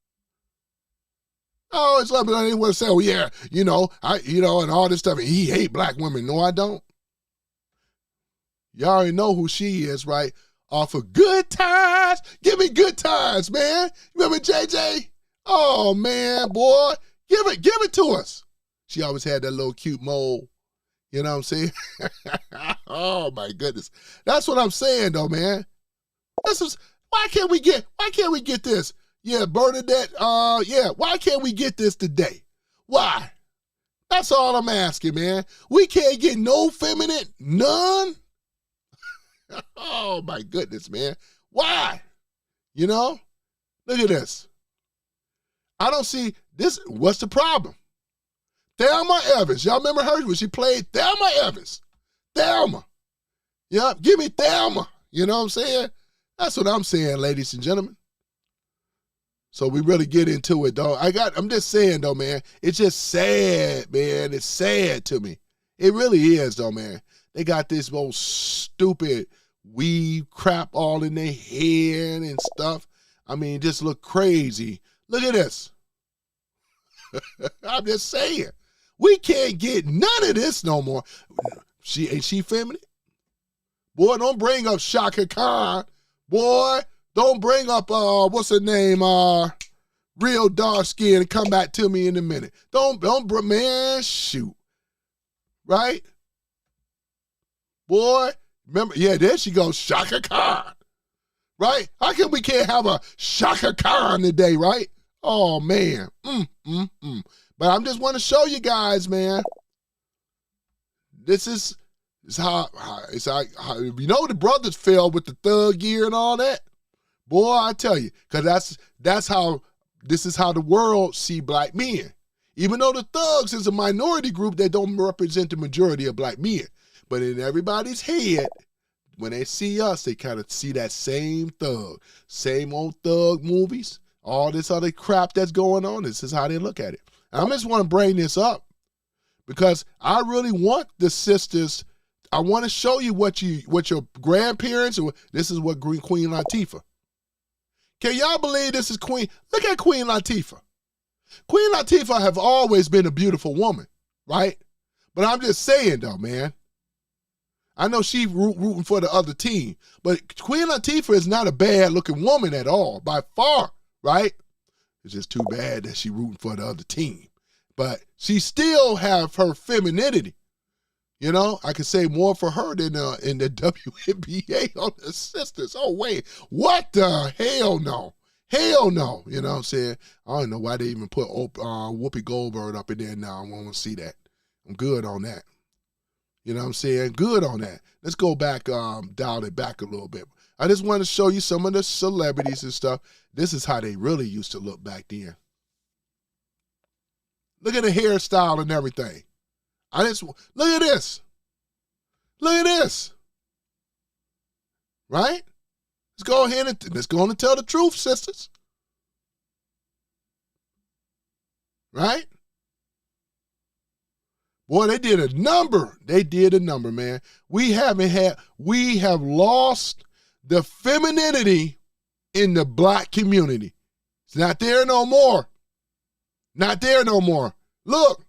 Oh, it's like anyone say, oh yeah, and all this stuff. And he hate black women. No, I don't. You already know who she is, right? Off of Good Times. Give me Good Times, man. Remember JJ? Oh, man, boy. Give it to us. She always had that little cute mole. You know what I'm saying? Oh, my goodness. That's what I'm saying, though, man. Why can't we get this? Yeah, Bernadette, why can't we get this today? Why? That's all I'm asking, man. We can't get no feminine, none? Oh, my goodness, man. Why? Look at this. I don't see this. What's the problem? Thelma Evans. Y'all remember her when she played Thelma Evans? Thelma. Yep, give me Thelma. You know what I'm saying? That's what I'm saying, ladies and gentlemen. So we really get into it, though. I'm just saying, though, man, it's just sad, man. It's sad to me. It really is, though, man. They got this most stupid weave crap all in their head and stuff. I mean, just look crazy. Look at this. I'm just saying. We can't get none of this no more. Ain't she feminine? Boy, don't bring up Shaka Khan. Boy, don't bring up, what's her name? Real dark skin and come back to me in a minute. Don't, man, shoot. Right? Boy, remember, yeah, there she goes, Shaka Khan. Right? How come we can't have a Shaka Khan today, right? Oh, man. But I just want to show you guys, man. This is how you know the brothers fell with the thug gear and all that. Boy, I tell you, because this is how the world see black men. Even though the thugs is a minority group that don't represent the majority of black men. But in everybody's head, when they see us, they kind of see that same thug, same old thug movies, all this other crap that's going on. This is how they look at it. I just want to bring this up because I really want the sisters. I want to show you what your grandparents, this is what Queen Latifah. Can y'all believe this is Queen? Look at Queen Latifah. Queen Latifah have always been a beautiful woman, right? But I'm just saying though, man. I know she rooting for the other team, but Queen Latifah is not a bad looking woman at all, by far, right? It's just too bad that she rooting for the other team. But she still have her femininity. You know, I could say more for her than in the WNBA on the sisters. Oh, wait, what the hell no? Hell no. You know what I'm saying? I don't know why they even put Whoopi Goldberg up in there now. I want to see that. I'm good on that. You know what I'm saying? Good on that. Let's go back, dial it back a little bit. I just want to show you some of the celebrities and stuff. This is how they really used to look back then. Look at the hairstyle and everything. Look at this. Look at this. Right? Let's go ahead and let's go on and tell the truth, sisters. Right? Boy, they did a number. They did a number, man. We have lost the femininity in the black community. It's not there no more. Not there no more. Look.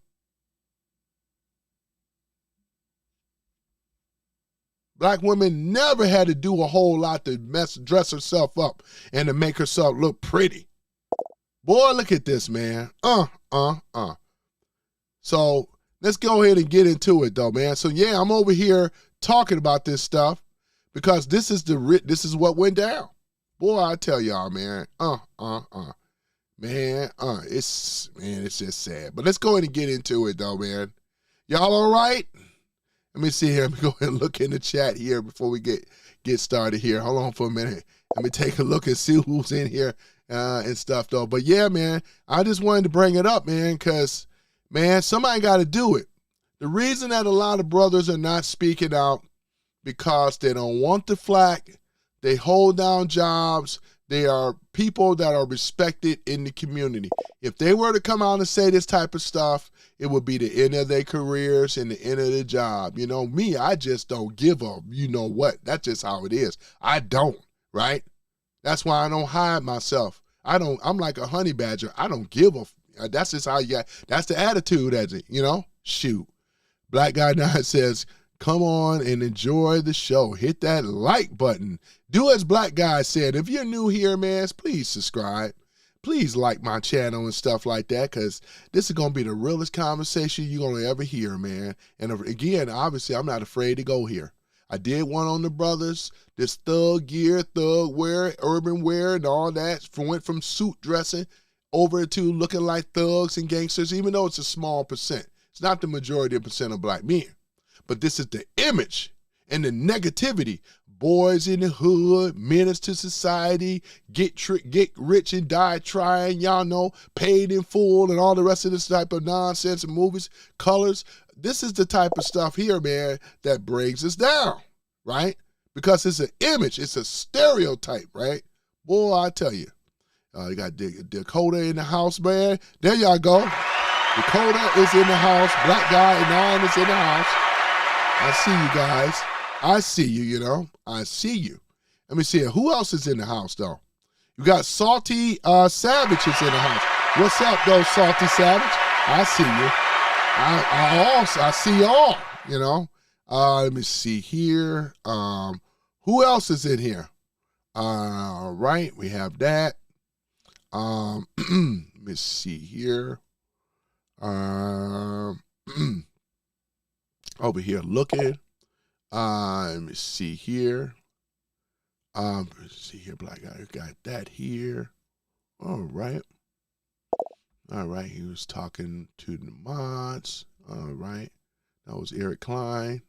Black women never had to do a whole lot to dress herself up and to make herself look pretty. Boy, look at this, man. So let's go ahead and get into it, though, man. So yeah, I'm over here talking about this stuff because this is what went down. Boy, I tell y'all, man. It's just sad. But let's go ahead and get into it, though, man. Y'all all right? Let me see here. Let me go ahead and look in the chat here before we get started here. Hold on for a minute. Let me take a look and see who's in here and stuff, though. But yeah, man, I just wanted to bring it up, man, because, man, somebody got to do it. The reason that a lot of brothers are not speaking out because they don't want the flack. They hold down jobs. They are people that are respected in the community. If they were to come out and say this type of stuff, it would be the end of their careers and the end of their job. You know, me, I just don't give a, you know what. That's just how it is. I don't, right? That's why I don't hide myself. I'm like a honey badger. I don't give a, that's just how you got, that's the attitude as it, you know? Shoot. Black Guy 9 says, come on and enjoy the show. Hit that like button. Do as Black Guy said. If you're new here, man, please subscribe. Please like my channel and stuff like that, because this is going to be the realest conversation you're going to ever hear, man. And again, obviously, I'm not afraid to go here. I did one on the brothers, this thug gear, thug wear, urban wear, and all that. Went from suit dressing over to looking like thugs and gangsters, even though it's a small percent. It's not the majority of percent of black men. But this is the image. and the negativity. Boys in the hood, menace to society, get rich and die trying, y'all know, paid in full and all the rest of this type of nonsense and movies, colors. This is the type of stuff here, man, that brings us down, right? Because it's an image, it's a stereotype, right? Boy, I tell you. You got Dakota in the house, man. There y'all go. Dakota is in the house. Black guy and 9 is in the house. I see you guys. I see you, you know. I see you. Let me see. Who else is in the house, though? You got Salty Savage is in the house. What's up, though, Salty Savage? I see you. I see y'all, you know. Let me see here. Who else is in here? Right, we have that. Let me see here. Over here looking. Let me see here. Let's see here, black guy. Got that here. All right. All right. He was talking to the mods. All right. That was Eric Klein,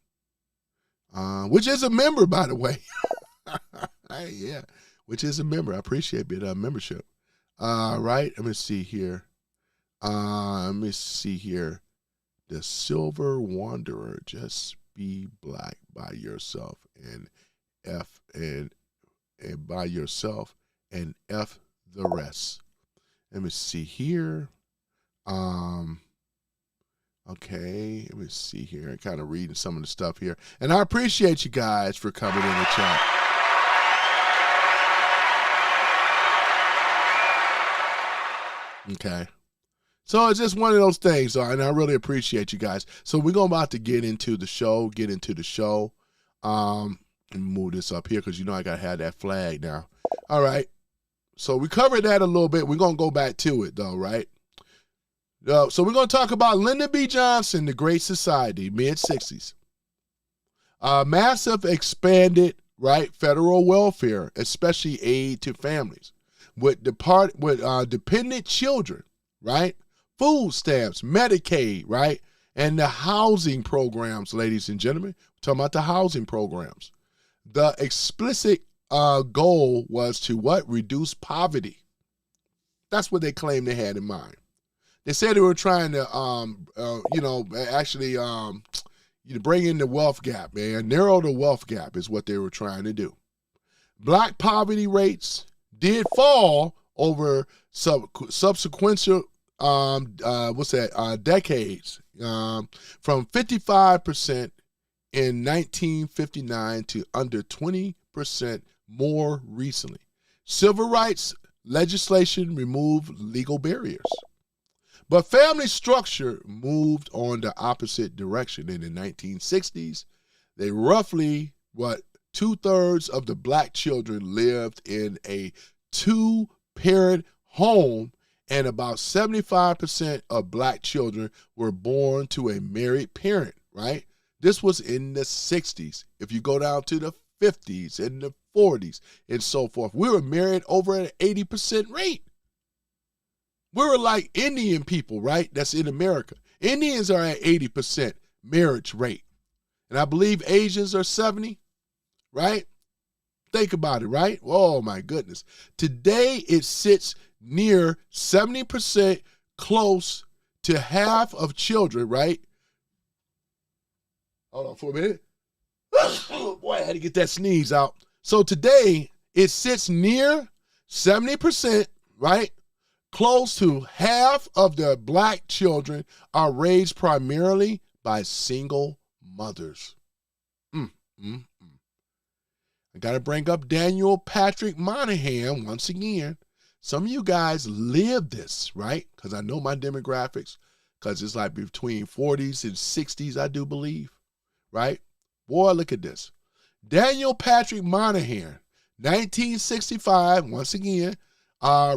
which is a member, by the way. Yeah, which is a member. I appreciate it. Membership. Right. Let me see here. The Silver Wanderer. Just be black by yourself and by yourself and F the rest. Let me see here. Okay, let me see here. I'm kind of reading some of the stuff here. And I appreciate you guys for coming in the chat. Okay. So it's just one of those things, and I really appreciate you guys. So we're about to get into the show, and move this up here because you know I got to have that flag now. All right. So we covered that a little bit. We're going to go back to it, though, right? So we're going to talk about Lyndon B. Johnson, the Great Society, mid-60s. Massive expanded, right, federal welfare, especially aid to families with dependent children, right? Food stamps, Medicaid, right? And the housing programs, ladies and gentlemen. We're talking about the housing programs. The explicit goal was to what? Reduce poverty. That's what they claimed they had in mind. They said they were trying to, bring in the wealth gap, man. Narrow the wealth gap is what they were trying to do. Black poverty rates did fall over subsequent decades, from 55% in 1959 to under 20% more recently. Civil rights legislation removed legal barriers. But family structure moved on the opposite direction. In the 1960s, they roughly, 2/3 of the black children lived in a 2-parent home, and about 75% of black children were born to a married parent, right? This was in the 60s. If you go down to the 50s and the 40s and so forth, we were married over an 80% rate. We were like Indian people, right? That's in America. Indians are at 80% marriage rate. And I believe Asians are 70, right? Think about it, right? Oh, my goodness. Today, it sits near 70%, close to half of children, right? Hold on for a minute. Boy, I had to get that sneeze out. So today, it sits near 70%, right? Close to half of the black children are raised primarily by single mothers. I got to bring up Daniel Patrick Moynihan once again. Some of you guys live this, right? Because I know my demographics, because it's like between 40s and 60s, I do believe, right? Boy, look at this. Daniel Patrick Moynihan, 1965, once again,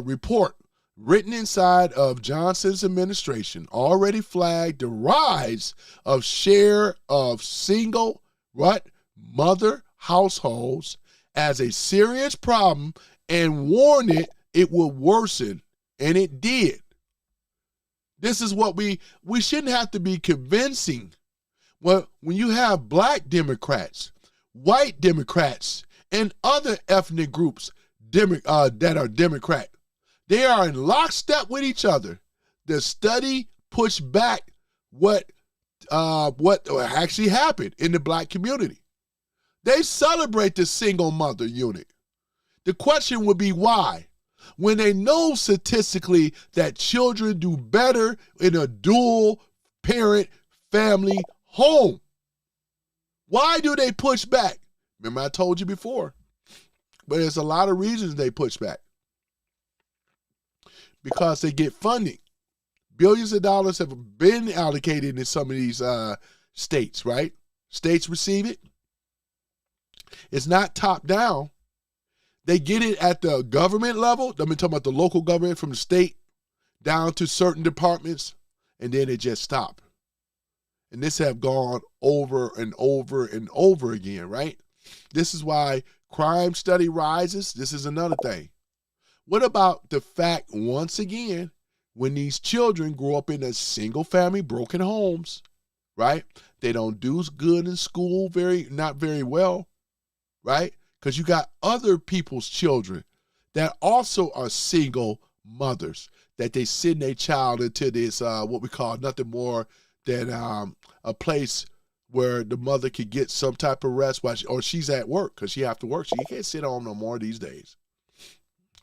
report written inside of Johnson's administration already flagged the rise of share of single, mother households as a serious problem and warned it would worsen, and it did. This is what we shouldn't have to be convincing. Well, when you have black Democrats, white Democrats and other ethnic groups that are Democrat. They are in lockstep with each other. The study pushed back what actually happened in the black community. They celebrate the single mother unit. The question would be why? When they know statistically that children do better in a dual parent family home. Why do they push back? Remember I told you before, but there's a lot of reasons they push back. Because they get funding. Billions of dollars have been allocated in some of these states, right? States receive it. It's not top down. They get it at the government level. I'm talking about the local government from the state down to certain departments, and then they just stop. And this have gone over and over and over again, right? This is why crime study rises. This is another thing. What about the fact, once again, when these children grow up in a single family, broken homes, right? They don't do good in school, not very well, right? Because you got other people's children that also are single mothers, that they send their child into this, what we call nothing more than a place where the mother could get some type of rest or she's at work because she have to work. She can't sit home no more these days.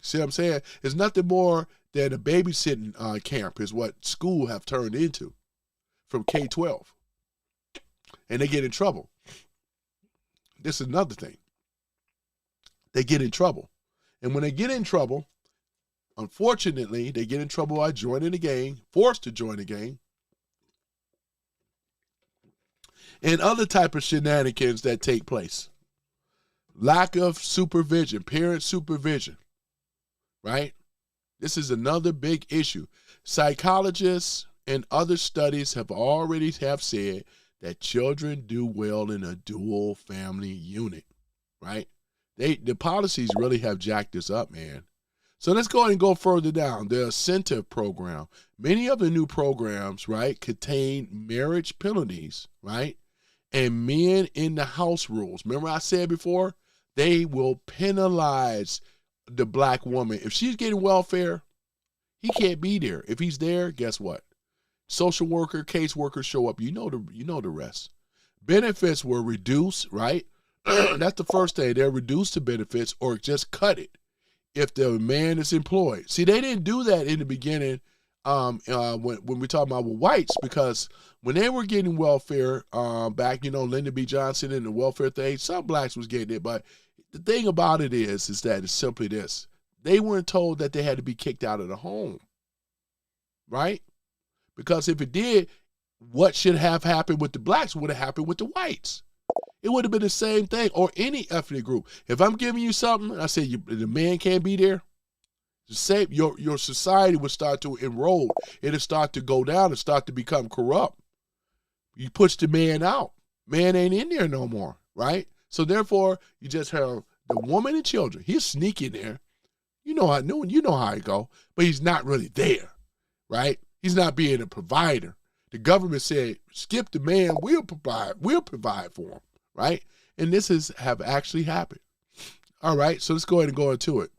See what I'm saying? It's nothing more than a babysitting camp is what school have turned into from K-12. And they get in trouble. This is another thing. They get in trouble. And when they get in trouble, unfortunately, they get in trouble by joining the gang, forced to join the gang, and other type of shenanigans that take place. Lack of supervision, parent supervision, right? This is another big issue. Psychologists and other studies have already said that children do well in a dual family unit, right? The policies really have jacked this up, man. So let's go ahead and go further down. The incentive program. Many of the new programs, right, contain marriage penalties, right? And men in the house rules. Remember I said before, they will penalize the black woman. If she's getting welfare, he can't be there. If he's there, guess what? Social worker, caseworker show up. You know the rest. Benefits were reduced, right? That's the first thing. They're reduced to benefits or just cut it if the man is employed. See, they didn't do that in the beginning when we talk about whites, because when they were getting welfare back, Lyndon B. Johnson and the welfare thing, some blacks was getting it. But the thing about it is that it's simply this. They weren't told that they had to be kicked out of the home, right? Because if it did, what should have happened with the blacks would have happened with the whites. It would have been the same thing, or any ethnic group. If I'm giving you something, I say the man can't be there, the same, your society would start to erode. It'll start to go down and start to become corrupt. You push the man out. Man ain't in there no more, right? So therefore, you just have the woman and children. He's sneaking there. You know how it go, but he's not really there, right? He's not being a provider. The government said, skip the man, we'll provide for him, right? And this have actually happened. All right, so let's go ahead and go into it.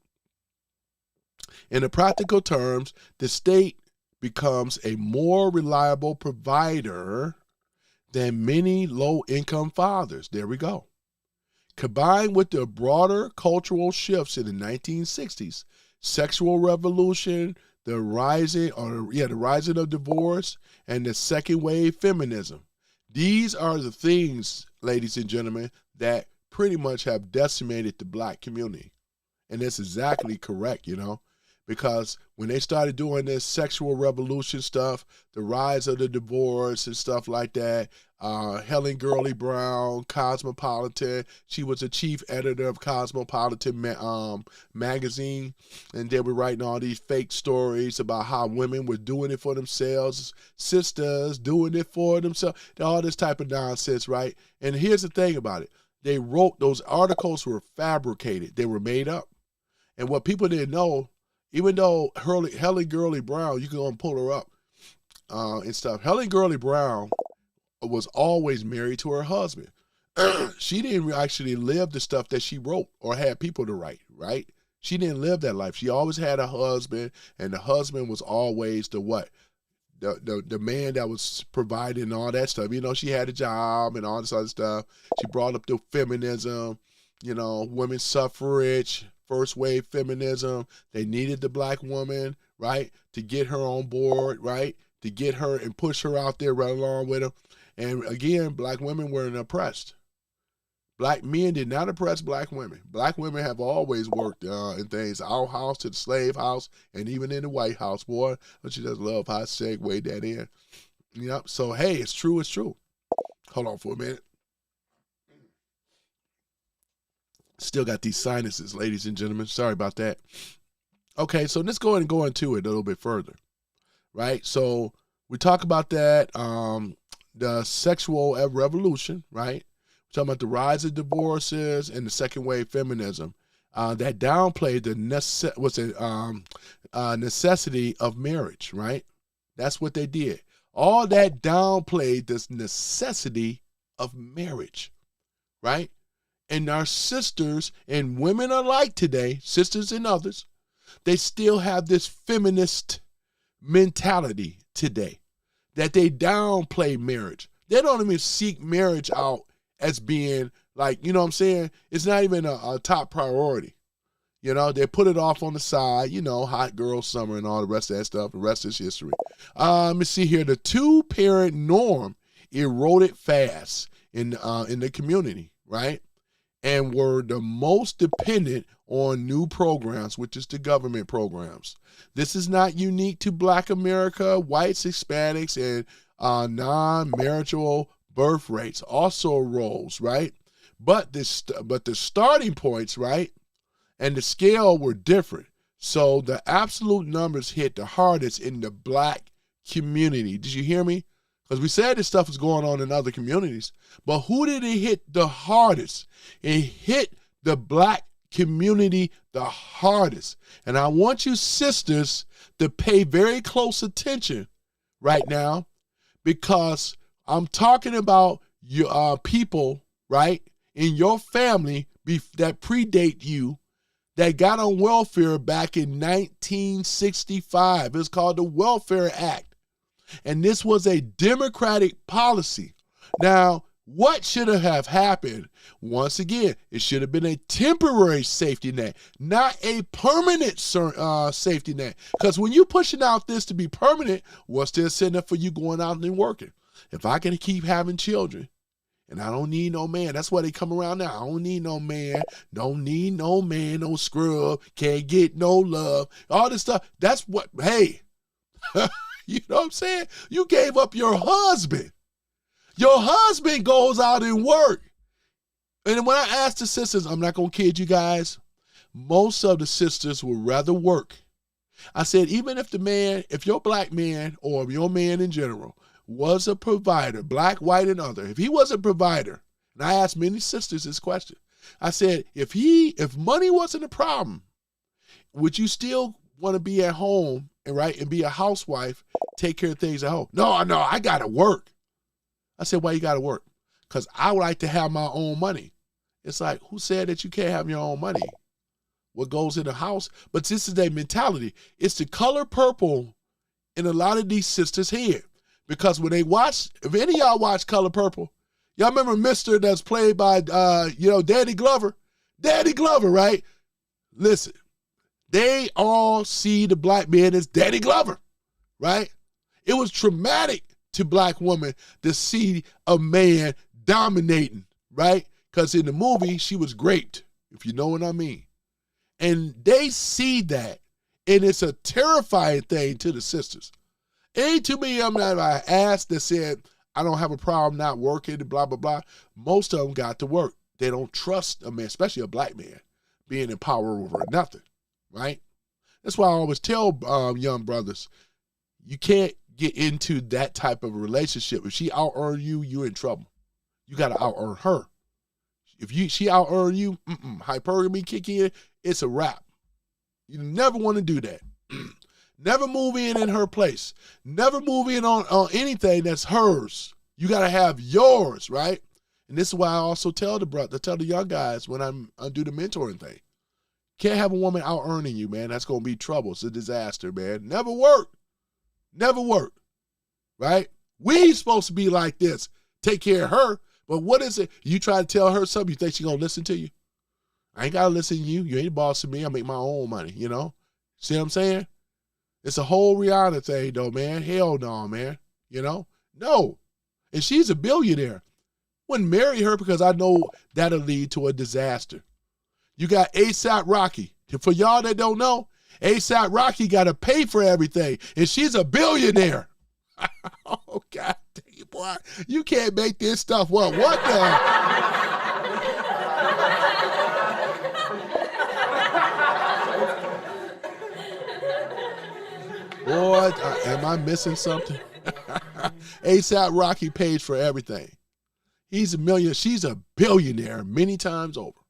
In the practical terms, the state becomes a more reliable provider than many low-income fathers. There we go. Combined with the broader cultural shifts in the 1960s, sexual revolution, the rising of divorce, and the second wave feminism. These are the things, ladies and gentlemen, that pretty much have decimated the black community. And that's exactly correct, because when they started doing this sexual revolution stuff, the rise of the divorce and stuff like that, Helen Gurley Brown, Cosmopolitan, she was the chief editor of Cosmopolitan magazine, and they were writing all these fake stories about how women were doing it for themselves, sisters doing it for themselves, all this type of nonsense, right? And here's the thing about it. They wrote, those articles were fabricated. They were made up. And what people didn't know, even though Helen Gurley Brown, you can go and pull her up and stuff. Helen Gurley Brown was always married to her husband. she didn't actually live the stuff that she wrote or had people to write, right? She didn't live that life. She always had a husband, and the husband was always the what? The man that was providing all that stuff. You know, she had a job and all this other stuff. She brought up the feminism, you know, women's suffrage, first wave feminism. They needed the black woman, right, to get her on board, right, to get her and push her out there right along with them. And again, black women weren't oppressed. Black men did not oppress black women. Black women have always worked in things, our house to the slave house, and even in the White House. Boy, don't you just love how I segue that in? Yep. So, hey, it's true. It's true. Hold on for a minute. Still got these sinuses, ladies and gentlemen. Sorry about that. Okay, so let's go ahead and go into it a little bit further, right? So we talk about that, the sexual revolution, right? Talking about the rise of divorces and the second wave feminism that downplayed the necessity of marriage, right? That's what they did. All that downplayed this necessity of marriage, right? And our sisters and women alike today, sisters and others, they still have this feminist mentality today that they downplay marriage. They don't even seek marriage out as being like, you know what I'm saying? It's not even a top priority. You know, they put it off on the side, you know, hot girl summer and all the rest of that stuff. The rest is history. Let me see here. The two-parent norm eroded fast in the community, right? And were the most dependent on new programs, which is the government programs. This is not unique to Black America. Whites, Hispanics, and non-marital birth rates also rose, right? But the starting points, right, and the scale were different. So the absolute numbers hit the hardest in the Black community. Did you hear me? Because we said this stuff was going on in other communities. But who did it hit the hardest? It hit the Black community the hardest. And I want you sisters to pay very close attention right now, because I'm talking about your people, right, in your family that predate you, that got on welfare back in 1965. It's called the Welfare Act. And this was a Democratic policy. Now, what should have happened? Once again, it should have been a temporary safety net, not a permanent safety net. Because when you're pushing out this to be permanent, what's the incentive for you going out and working? If I can keep having children, and I don't need no man, that's why they come around now. I don't need no man, no scrub, can't get no love, all this stuff. That's what, hey, you know what I'm saying? You gave up your husband. Your husband goes out and work. And when I asked the sisters, I'm not going to kid you guys, most of the sisters would rather work. I said, even if the man, if your Black man or your man in general was a provider, Black, white, and other, if he was a provider, and I asked many sisters this question, I said, if money wasn't a problem, would you still want to be at home and be a housewife, take care of things at home? No, I got to work. I said, why you got to work? Because I would like to have my own money. It's like, who said that you can't have your own money? What goes in the house? But this is their mentality. It's the color purple in a lot of these sisters' head. Because when they watch, if any of y'all watch Color Purple, y'all remember Mr. that's played by, Danny Glover? Danny Glover, right? Listen, they all see the Black man as Danny Glover, right? It was traumatic to Black women to see a man dominating, right? Because in the movie, she was raped, if you know what I mean. And they see that, and it's a terrifying thing to the sisters. Ain't too many of them that I asked that said, I don't have a problem not working, blah, blah, blah. Most of them got to work. They don't trust a man, especially a Black man, being in power over nothing, right? That's why I always tell young brothers, you can't get into that type of a relationship. If she out-earn you, you're in trouble. You got to out-earn her. If she out-earn you, hypergamy kick in, it's a wrap. You never want to do that. Never move in her place. Never move in on anything that's hers. You got to have yours, right? And this is why I also tell the young guys when I do the mentoring thing. Can't have a woman out earning you, man. That's going to be trouble. It's a disaster, man. Never work. Never work. Right? We supposed to be like this. Take care of her. But what is it? You try to tell her something, you think she's going to listen to you? I ain't got to listen to you. You ain't bossing me. I make my own money, you know? See what I'm saying? It's a whole Rihanna thing, though, man. Hell no, man. You know? No. And she's a billionaire. Wouldn't marry her because I know that'll lead to a disaster. You got A$AP Rocky. For y'all that don't know, A$AP Rocky got to pay for everything, and she's a billionaire. Oh, God dang it, boy. You can't make this stuff up. What the? Boy, am I missing something? A$AP Rocky pays for everything. He's a millionaire. She's a billionaire many times over,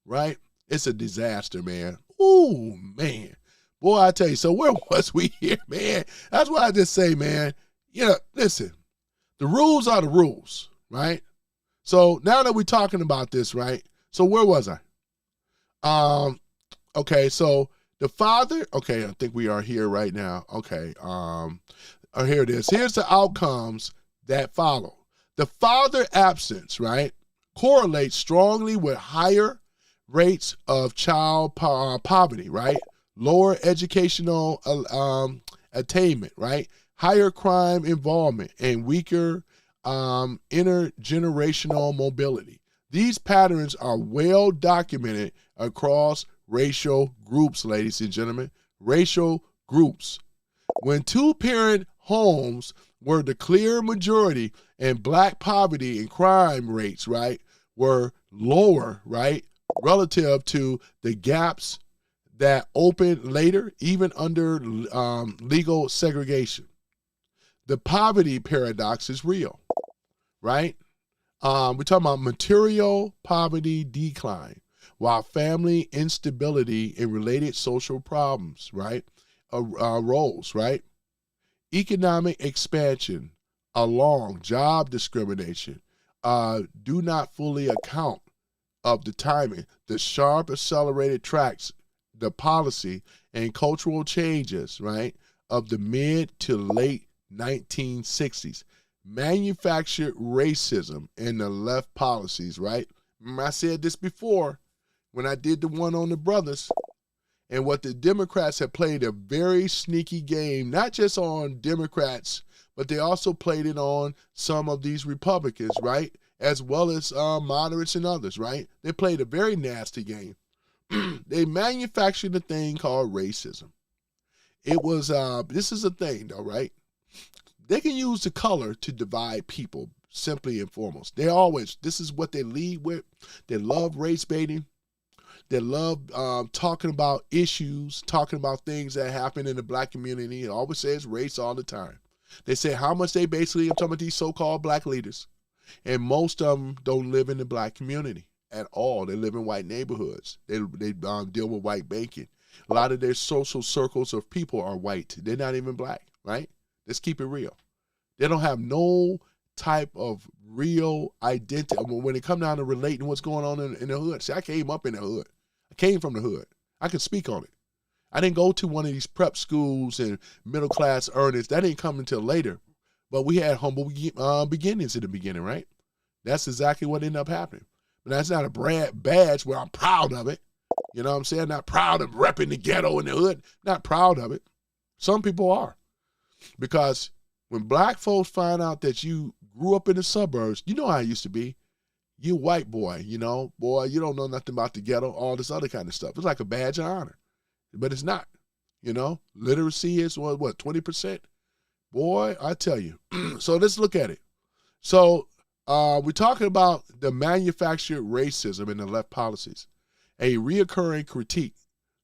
right? It's a disaster, man. Ooh, man. Boy, I tell you, so where was we here, man? That's why I just say, man, listen, the rules are the rules, right? So now that we're talking about this, right? So where was I? Okay, so the father, okay, I think we are here right now. Okay, here it is. Here's the outcomes that follow. The father absence, right, correlates strongly with higher rates of child poverty, right? Lower educational attainment, right? Higher crime involvement and weaker intergenerational mobility. These patterns are well documented across racial groups, ladies and gentlemen. Racial groups. When two-parent homes were the clear majority and black poverty and crime rates, right, were lower, right, relative to the gaps that opened later, even under legal segregation. The poverty paradox is real, right? We're talking about material poverty decline, while family instability and related social problems, right, arose, right? Economic expansion along job discrimination do not fully account of the timing, the sharp accelerated tracks, the policy and cultural changes, right, of the mid to late 1960s. Manufactured racism in the left policies, right? Remember I said this before when I did the one on the brothers, and what the Democrats have played a very sneaky game, not just on Democrats, but they also played it on some of these Republicans, right? As well as moderates and others, right? They played a very nasty game. They manufactured a thing called racism. It was, this is a thing though, right? They can use the color to divide people, simply and foremost. This is what they lead with. They love race baiting. They love talking about issues, talking about things that happen in the black community. It always says race all the time. They say how much they basically, I'm talking about these so-called black leaders, and most of them don't live in the black community at all. They live in white neighborhoods. They deal with white banking. A lot of their social circles of people are white. They're not even black, right? Let's keep it real. They don't have no type of real identity when it comes down to relating what's going on in the hood. See, I came up in the hood. I came from the hood. I can speak on it. I didn't go to one of these prep schools and middle class earners. That didn't come until later. But we had humble beginnings in the beginning, right? That's exactly what ended up happening. But that's not a badge where I'm proud of it. You know what I'm saying? Not proud of repping the ghetto in the hood. Not proud of it. Some people are. Because when black folks find out that you grew up in the suburbs, you know how it used to be. You white boy, you know, boy, you don't know nothing about the ghetto, all this other kind of stuff. It's like a badge of honor. But it's not, you know. Literacy is, what, 20%? Boy, I tell you. So let's look at it. So we're talking about the manufactured racism in the left policies, a reoccurring critique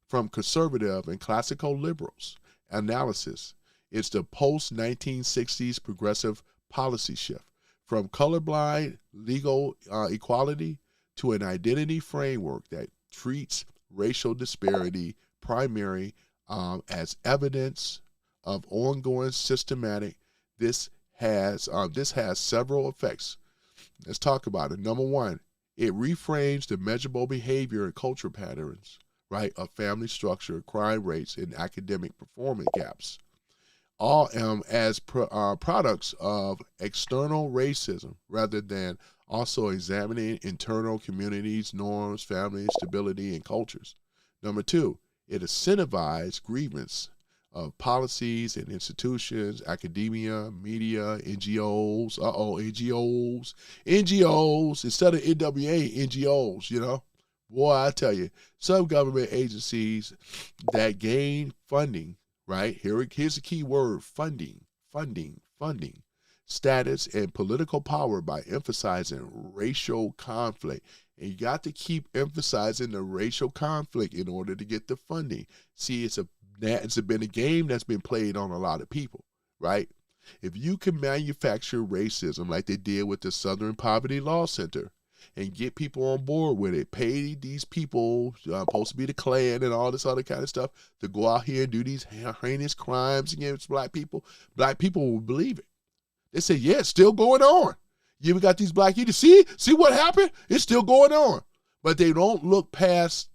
from conservative and classical liberals analysis. It's the post-1960s progressive policy shift from colorblind legal equality to an identity framework that treats racial disparity primary as evidence of ongoing systematic. This has several effects. Let's talk about it. Number one, it reframes the measurable behavior and culture patterns, right, of family structure, crime rates, and academic performance gaps, all as products of external racism rather than also examining internal communities, norms, families, stability, and cultures. Number two, it incentivizes grievance of policies and institutions, academia, media, NGOs, NGOs, instead of NWA, NGOs, you know? Boy, I tell you, some government agencies that gain funding, right? Here's the key word, funding, status and political power by emphasizing racial conflict. And you got to keep emphasizing the racial conflict in order to get the funding. See, it's been a game that's been played on a lot of people, right? If you can manufacture racism like they did with the Southern Poverty Law Center and get people on board with it, pay these people, supposed to be the Klan and all this other kind of stuff, to go out here and do these heinous crimes against black people will believe it. They say, yeah, it's still going on. You even got these black eaters. See what happened? It's still going on. But they don't look past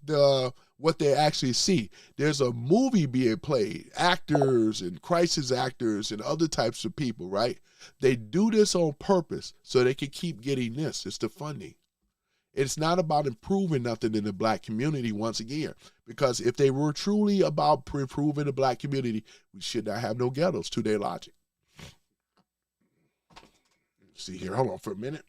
what they actually see. There's a movie being played, actors and crisis actors and other types of people, right? They do this on purpose so they can keep getting this. It's the funding. It's not about improving nothing in the black community once again, because if they were truly about improving the black community, we should not have no ghettos to their logic. Let's see here, hold on for a minute.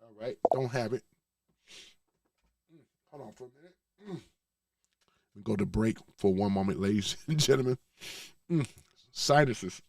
All right, don't have it. Hold on for a minute. We go to break for one moment, ladies and gentlemen. Sinuses.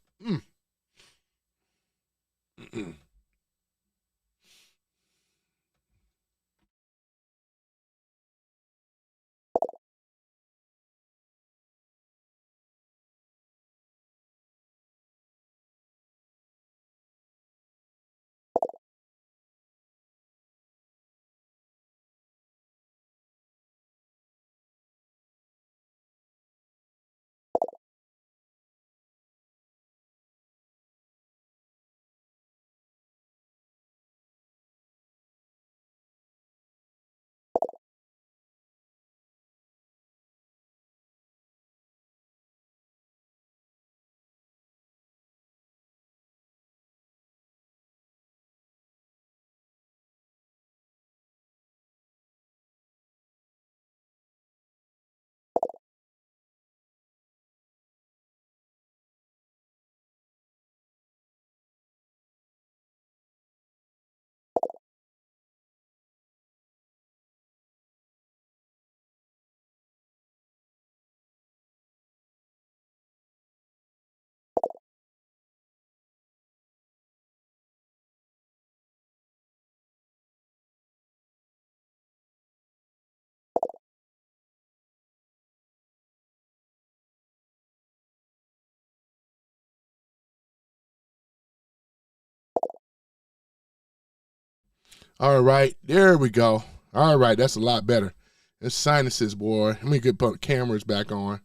All right, there we go. All right, that's a lot better. It's sinuses, boy. Let me put the cameras back on.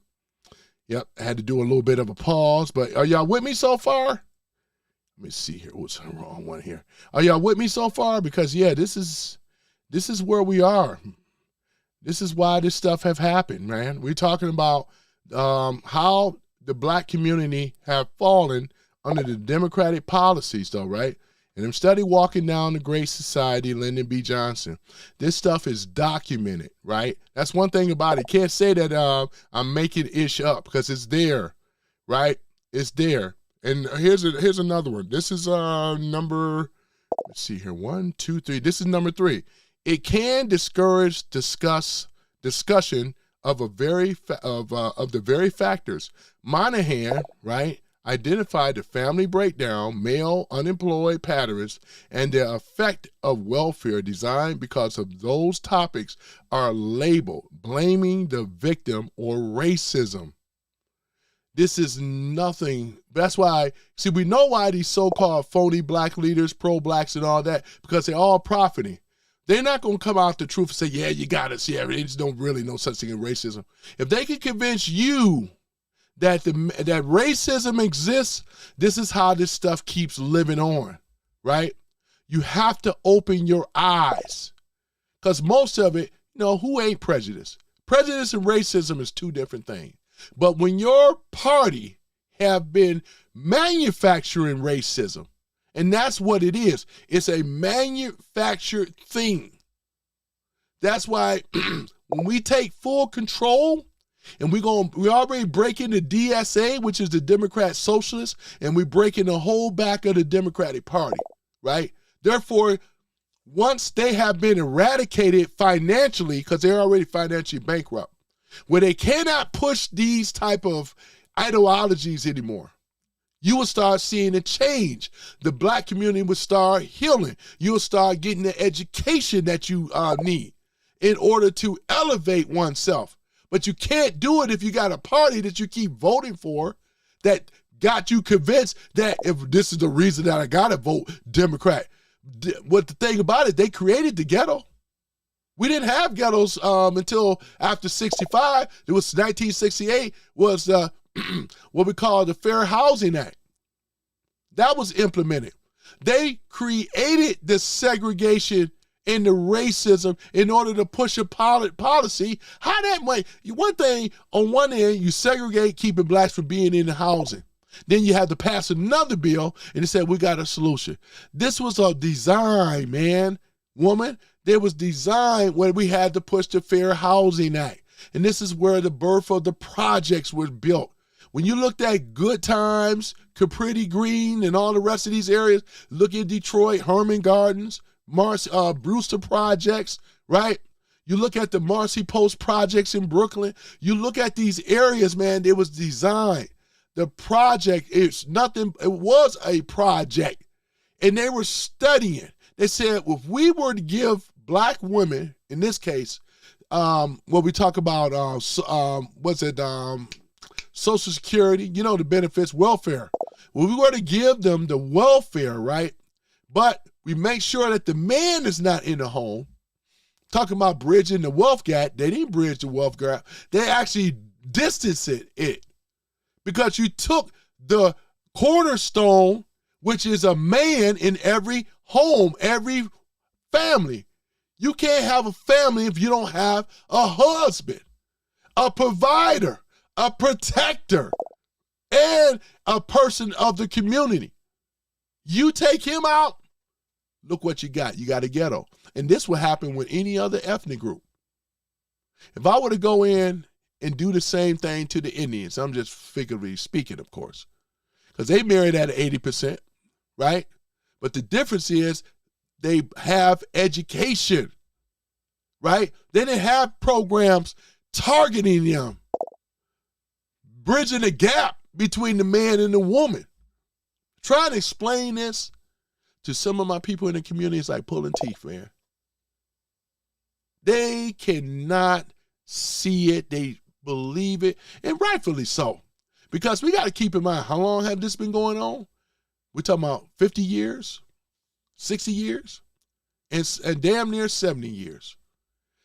Yep, I had to do a little bit of a pause, but are y'all with me so far? Let me see here. What's the wrong one here? Are y'all with me so far? Because yeah, this is where we are. This is why this stuff have happened, man. We're talking about how the black community have fallen under the Democratic policies, though, right? And I'm study walking down the Great Society, Lyndon B. Johnson. This stuff is documented, right? That's one thing about it. Can't say that I'm making ish up, because it's there, right? It's there. And here's another one. This is number, let's see here, 1, 2, 3. This is number 3. It can discourage discussion of the very factors. Moynihan, right, identified the family breakdown, male unemployed patterns, and the effect of welfare design because of those topics are labeled blaming the victim or racism. This is nothing. That's why, see, we know why these so-called phony black leaders, pro-blacks and all that, because they're all profiting. They're not going to come out the truth and say, yeah, you got us. Yeah, they just don't really know such thing as racism. If they can convince you that racism exists, this is how this stuff keeps living on, right? You have to open your eyes, because most of it, who ain't prejudiced? Prejudice and racism is two different things. But when your party have been manufacturing racism, and that's what it is, it's a manufactured thing. That's why when we take full control, and we already breaking the DSA, which is the Democrat Socialists, and we breaking the whole back of the Democratic Party, right? Therefore, once they have been eradicated financially, because they're already financially bankrupt, where they cannot push these type of ideologies anymore, you will start seeing a change. The black community will start healing. You'll start getting the education that you need in order to elevate oneself. But you can't do it if you got a party that you keep voting for that got you convinced that if this is the reason that I got to vote Democrat. What the thing about it, they created the ghetto. We didn't have ghettos until after 65. It was 1968 was what we call the Fair Housing Act. That was implemented. They created the segregation and the racism in order to push a policy. How that might, one thing, on one end, you segregate, keeping blacks from being in the housing. Then you had to pass another bill, and it said, we got a solution. This was a design, man, woman. There was design where we had to push the Fair Housing Act. And this is where the birth of the projects was built. When you looked at Good Times, Capri Green, and all the rest of these areas, look at Detroit, Herman Gardens, Brewster Projects, right? You look at the Marcy Post projects in Brooklyn. You look at these areas, man, it was designed. The project is nothing, it was a project. And they were studying. They said, if we were to give black women, in this case, what we talk about, Social Security, the benefits, welfare. Well, we were to give them the welfare, right? But we make sure that the man is not in the home. Talking about bridging the wealth gap, they didn't bridge the wealth gap. They actually distanced it. Because you took the cornerstone, which is a man in every home, every family. You can't have a family if you don't have a husband, a provider, a protector, and a person of the community. You take him out, look what you got. You got a ghetto. And this will happen with any other ethnic group. If I were to go in and do the same thing to the Indians, I'm just figuratively speaking, of course, because they married at 80%, right? But the difference is they have education, right? They didn't have programs targeting them, bridging the gap between the man and the woman. Trying to explain this to some of my people in the community is like pulling teeth, man. They cannot see it. They believe it, and rightfully so. Because we got to keep in mind, how long have this been going on? We're talking about 50 years, 60 years, and damn near 70 years.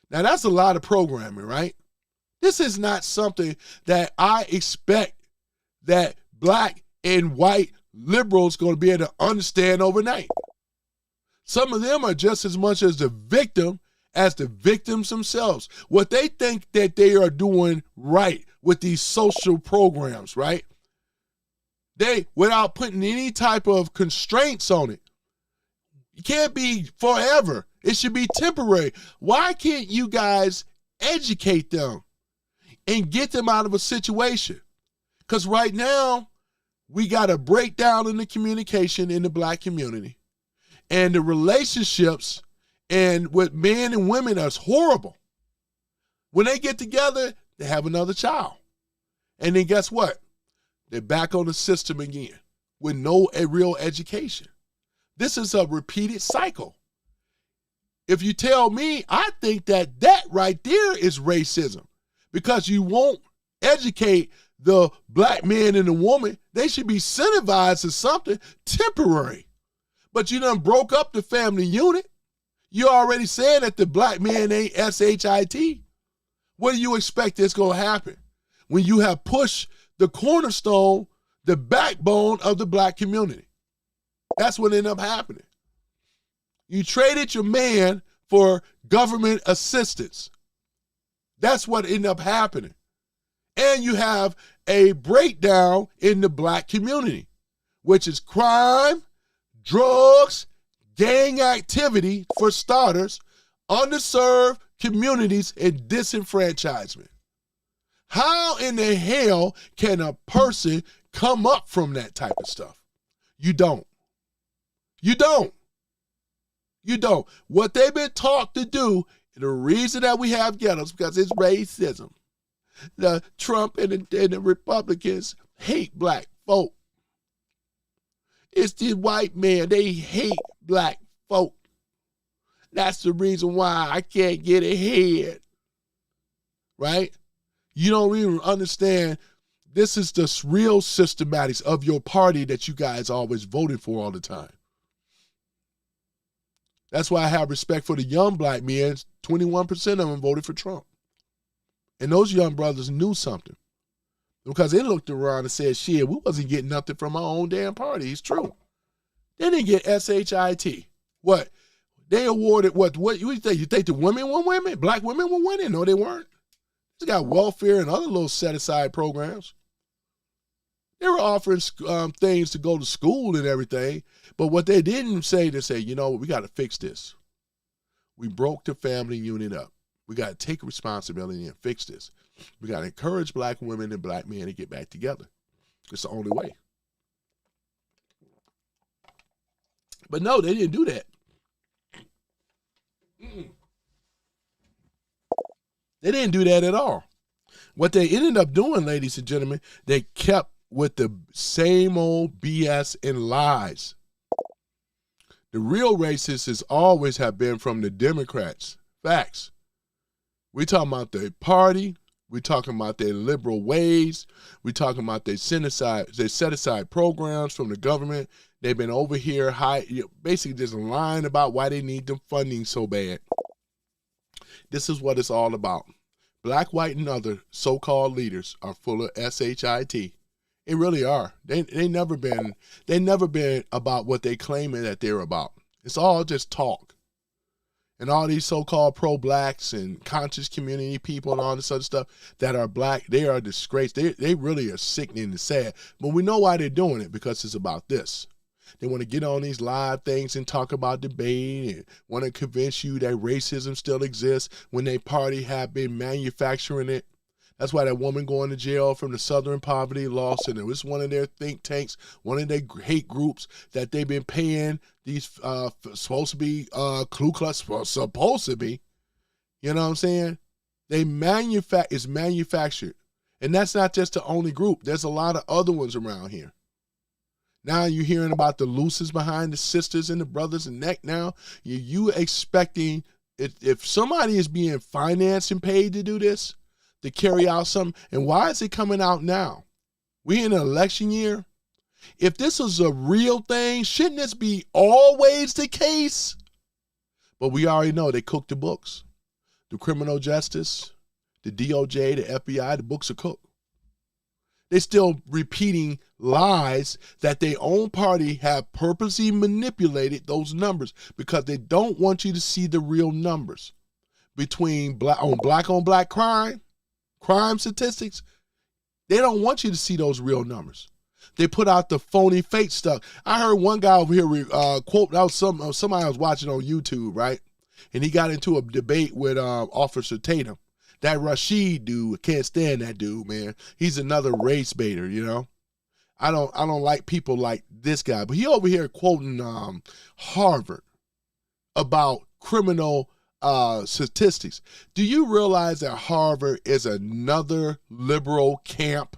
Now, that's a lot of programming, right? This is not something that I expect that black and white liberals going to be able to understand overnight. Some of them are just as much as the victim as the victims themselves. What they think that they are doing right with these social programs, right? They, without putting any type of constraints on it, it can't be forever. It should be temporary. Why can't you guys educate them and get them out of a situation? Because right now, we got a breakdown in the communication in the black community. And the relationships and with men and women is horrible. When they get together, they have another child. And then guess what? They're back on the system again with no real education. This is a repeated cycle. If you tell me, I think that right there is racism, because you won't educate the black man and the woman. They should be incentivized to something temporary. But you done broke up the family unit. You already said that the black man ain't SHIT. What do you expect is going to happen when you have pushed the cornerstone, the backbone of the black community. That's what ended up happening. You traded your man for government assistance. That's what ended up happening. And you have a breakdown in the black community, which is crime, drugs, gang activity for starters, underserved communities, and disenfranchisement. How in the hell can a person come up from that type of stuff? You don't. You don't. You don't. What they've been taught to do, the reason that we have ghettos, because it's racism. The Trump and the Republicans hate black folk. It's the white man. They hate black folk. That's the reason why I can't get ahead. Right? You don't even understand. This is the real systematics of your party that you guys always voted for all the time. That's why I have respect for the young black men. 21% of them voted for Trump. And those young brothers knew something. Because they looked around and said, shit, we wasn't getting nothing from our own damn party. It's true. They didn't get SHIT. What? They awarded what you think? You think the women were women? Black women were winning? No, they weren't. They got welfare and other little set-aside programs. They were offering things to go to school and everything. But what they didn't say, they say, you know, we got to fix this. We broke the family unit up. We got to take responsibility and fix this. We got to encourage black women and black men to get back together. It's the only way. But no, they didn't do that. They didn't do that at all. What they ended up doing, ladies and gentlemen, they kept with the same old BS and lies. The real racists has always have been from the Democrats. Facts. We talking about their party. We talking about their liberal ways. We talking about their set aside programs from the government. They've been over here basically just lying about why they need the funding so bad. This is what it's all about. Black, white, and other so-called leaders are full of SHIT. They really are. They never been about what they claiming that they're about. It's all just talk. And all these so-called pro-blacks and conscious community people and all this other stuff that are black, they are a disgrace. They really are sickening and sad. But we know why they're doing it, because it's about this. They want to get on these live things and talk about debate and want to convince you that racism still exists when they party have been manufacturing it. That's why that woman going to jail from the Southern Poverty Law Center, it was one of their think tanks, one of their hate groups that they've been paying these supposed to be Ku Klux, supposed to be. You know what I'm saying? It's manufactured. And that's not just the only group. There's a lot of other ones around here. Now you're hearing about the looses behind the sisters and the brothers and that now. You expecting, if somebody is being financed and paid to do this, to carry out something, and why is it coming out now? We in an election year. If this is a real thing, shouldn't this be always the case? But we already know they cooked the books. The criminal justice, the DOJ, the FBI, the books are cooked. They're still repeating lies that their own party have purposely manipulated those numbers because they don't want you to see the real numbers between black on black crime statistics. They don't want you to see those real numbers. They put out the phony fake stuff. I heard one guy over here quote, that was somebody I was watching on YouTube, right? And he got into a debate with Officer Tatum. That Rashid dude, can't stand that dude, man. He's another race baiter, you know. I don't like people like this guy, but he over here quoting Harvard about criminal statistics. Do you realize that Harvard is another liberal camp?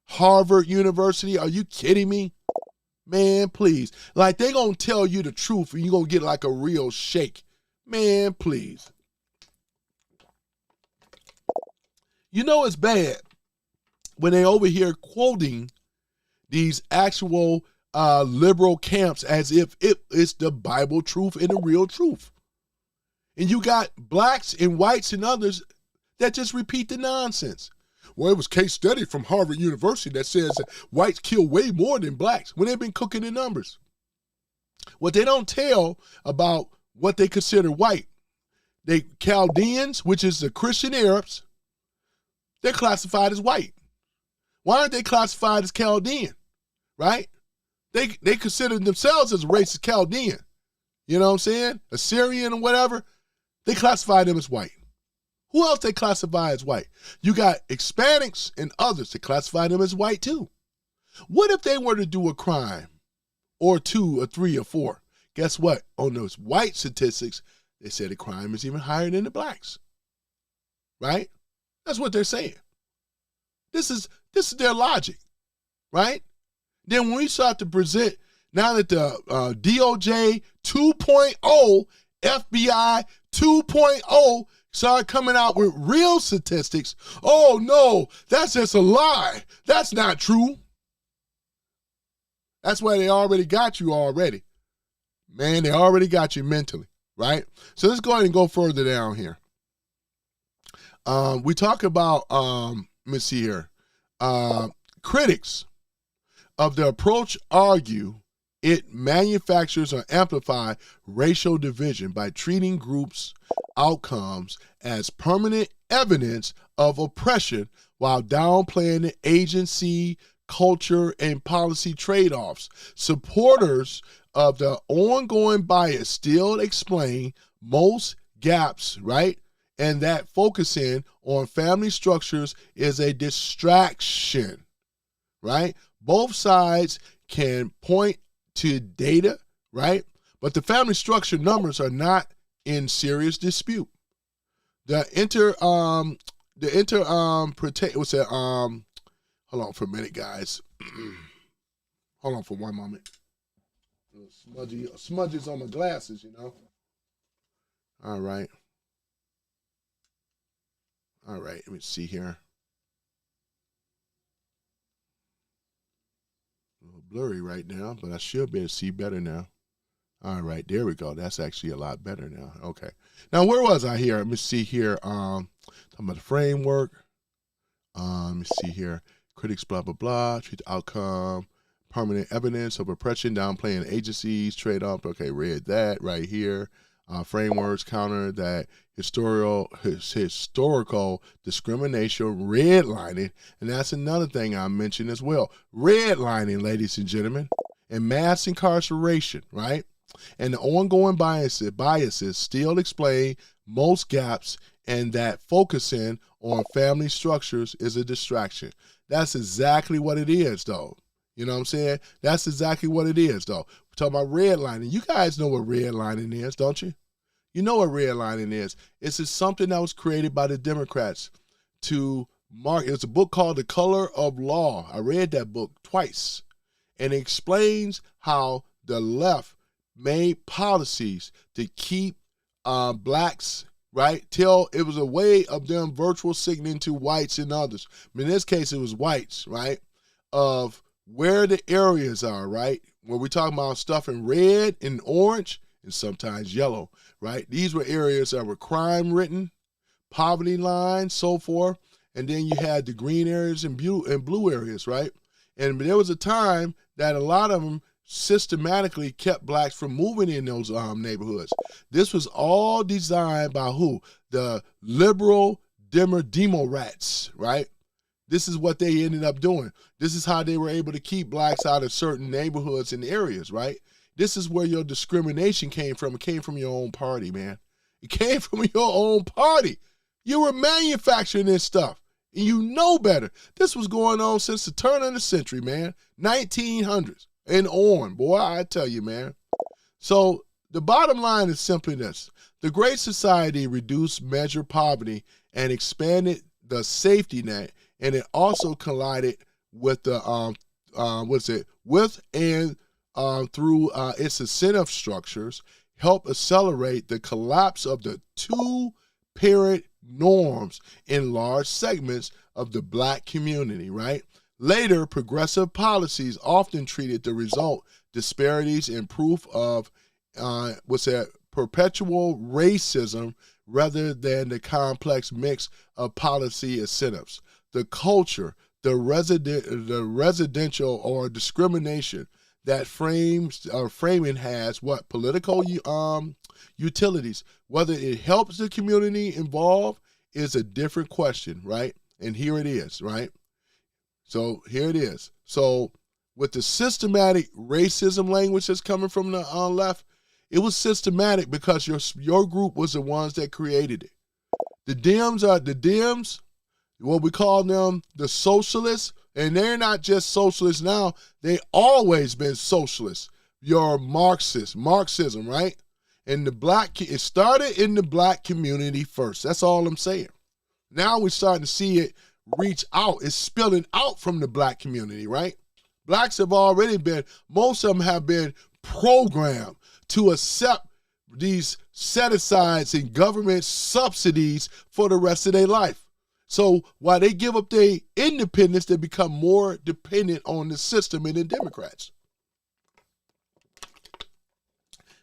Harvard University? Are you kidding me? Man, please. Like, they gonna tell you the truth and you're gonna get like a real shake. Man, please. You know it's bad when they over here quoting these actual liberal camps as if it's the Bible truth and the real truth. And you got blacks and whites and others that just repeat the nonsense. Well, it was case study from Harvard University that says that whites kill way more than blacks when they've been cooking the numbers. What they don't tell about what they consider white, they Chaldeans, which is the Christian Arabs, they're classified as white. Why aren't they classified as Chaldean, right? They consider themselves as a racist Chaldean. You know what I'm saying? Assyrian or whatever. They classify them as white. Who else they classify as white? You got Hispanics and others that classify them as white too. What if they were to do a crime or 2 or 3 or 4? Guess what? On those white statistics, they say the crime is even higher than the blacks. Right? That's what they're saying. This is their logic. Right? Then when we start to present, now that the DOJ 2.0, FBI 2.0 started coming out with real statistics, oh no, that's just a lie. That's not true. That's why they already got you already. Man, they already got you mentally, right? So let's go ahead and go further down here. We talk about, let me see here. Critics of the approach argue it manufactures or amplifies racial division by treating groups' outcomes as permanent evidence of oppression while downplaying the agency, culture, and policy trade-offs. Supporters of the ongoing bias still explain most gaps, right? And that focusing on family structures is a distraction, right? Both sides can point to data, right? But the family structure numbers are not in serious dispute. Hold on for a minute, guys. Hold on for one moment. Smudges on my glasses, you know. All right, let me see here. A little blurry right now, but I should be able to see better now. All right, there we go. That's actually a lot better now. Okay. Now, where was I here? Let me see here. Talking about the framework. Let me see here. Critics, blah, blah, blah. Treat the outcome. Permanent evidence of oppression, downplaying agencies, trade-off. Okay, read that right here. Frameworks counter that historical discrimination, redlining, and that's another thing I mentioned as well. Redlining, ladies and gentlemen, and mass incarceration, right? And the ongoing biases still explain most gaps, and that focusing on family structures is a distraction. That's exactly what it is, though. You know what I'm saying? That's exactly what it is, though. We're talking about redlining. You guys know what redlining is, don't you? You know what redlining is. It's just something that was created by the Democrats to mark. It's a book called The Color of Law. I read that book twice. And it explains how the left made policies to keep blacks, right? Till it was a way of them virtual signaling to whites and others. In this case, it was whites, right? Of where the areas are, right? When we're talking about stuff in red and orange and sometimes yellow, right? These were areas that were crime-ridden, poverty lines, so forth. And then you had the green areas and blue areas, right? And there was a time that a lot of them systematically kept blacks from moving in those neighborhoods. This was all designed by who? The liberal Democrats, right? This is what they ended up doing. This is how they were able to keep blacks out of certain neighborhoods and areas, right? This is where your discrimination came from. It came from your own party, man. It came from your own party. You were manufacturing this stuff, and you know better. This was going on since the turn of the century, man. 1900s and on, boy, I tell you, man. So the bottom line is simply this. The Great Society reduced measured poverty and expanded the safety net, and it also collided with the through its incentive structures, help accelerate the collapse of the two-parent norms in large segments of the black community, right? Later, progressive policies often treated the result disparities in proof of perpetual racism rather than the complex mix of policy incentives. the culture, the residential or discrimination that framing has what political utilities. Whether it helps the community involved is a different question, right? And here it is, right? So here it is. So with the systematic racism language that's coming from the left, it was systematic because your group was the ones that created it. The Dems, what we call them, the socialists, and they're not just socialists now, they always been socialists. Your Marxism, right? And it started in the black community first. That's all I'm saying. Now we're starting to see it reach out. It's spilling out from the black community, right? Blacks have already most of them have been programmed to accept these set-asides and government subsidies for the rest of their life. So while they give up their independence, they become more dependent on the system and the Democrats.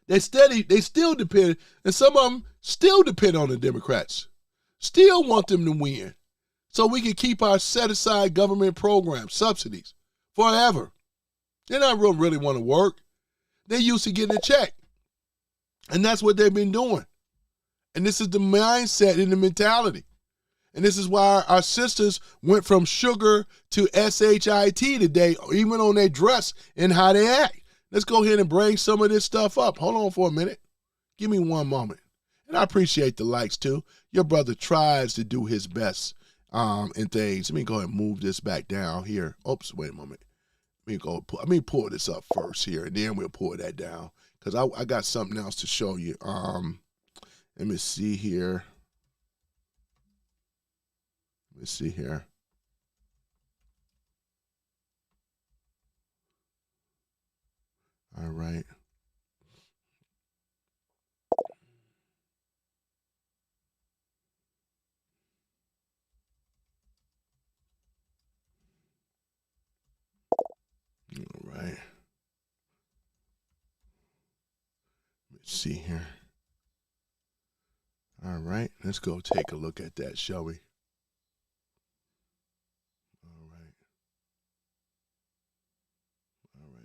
They still depend, and some of them still depend on the Democrats. Still want them to win. So we can keep our set-aside government programs, subsidies, forever. They don't really want to work. They're used to getting a check. And that's what they've been doing. And this is the mindset and the mentality. And this is why our sisters went from sugar to SHIT today, even on their dress and how they act. Let's go ahead and bring some of this stuff up. Hold on for a minute. Give me one moment. And I appreciate the likes too. Your brother tries to do his best in things. Let me go ahead and move this back down here. Oops, wait a moment. Let me pull this up first here, and then we'll pull that down because I got something else to show you. Let me see here. All right. All right. Let's see here. All right. Let's go take a look at that, shall we? All right.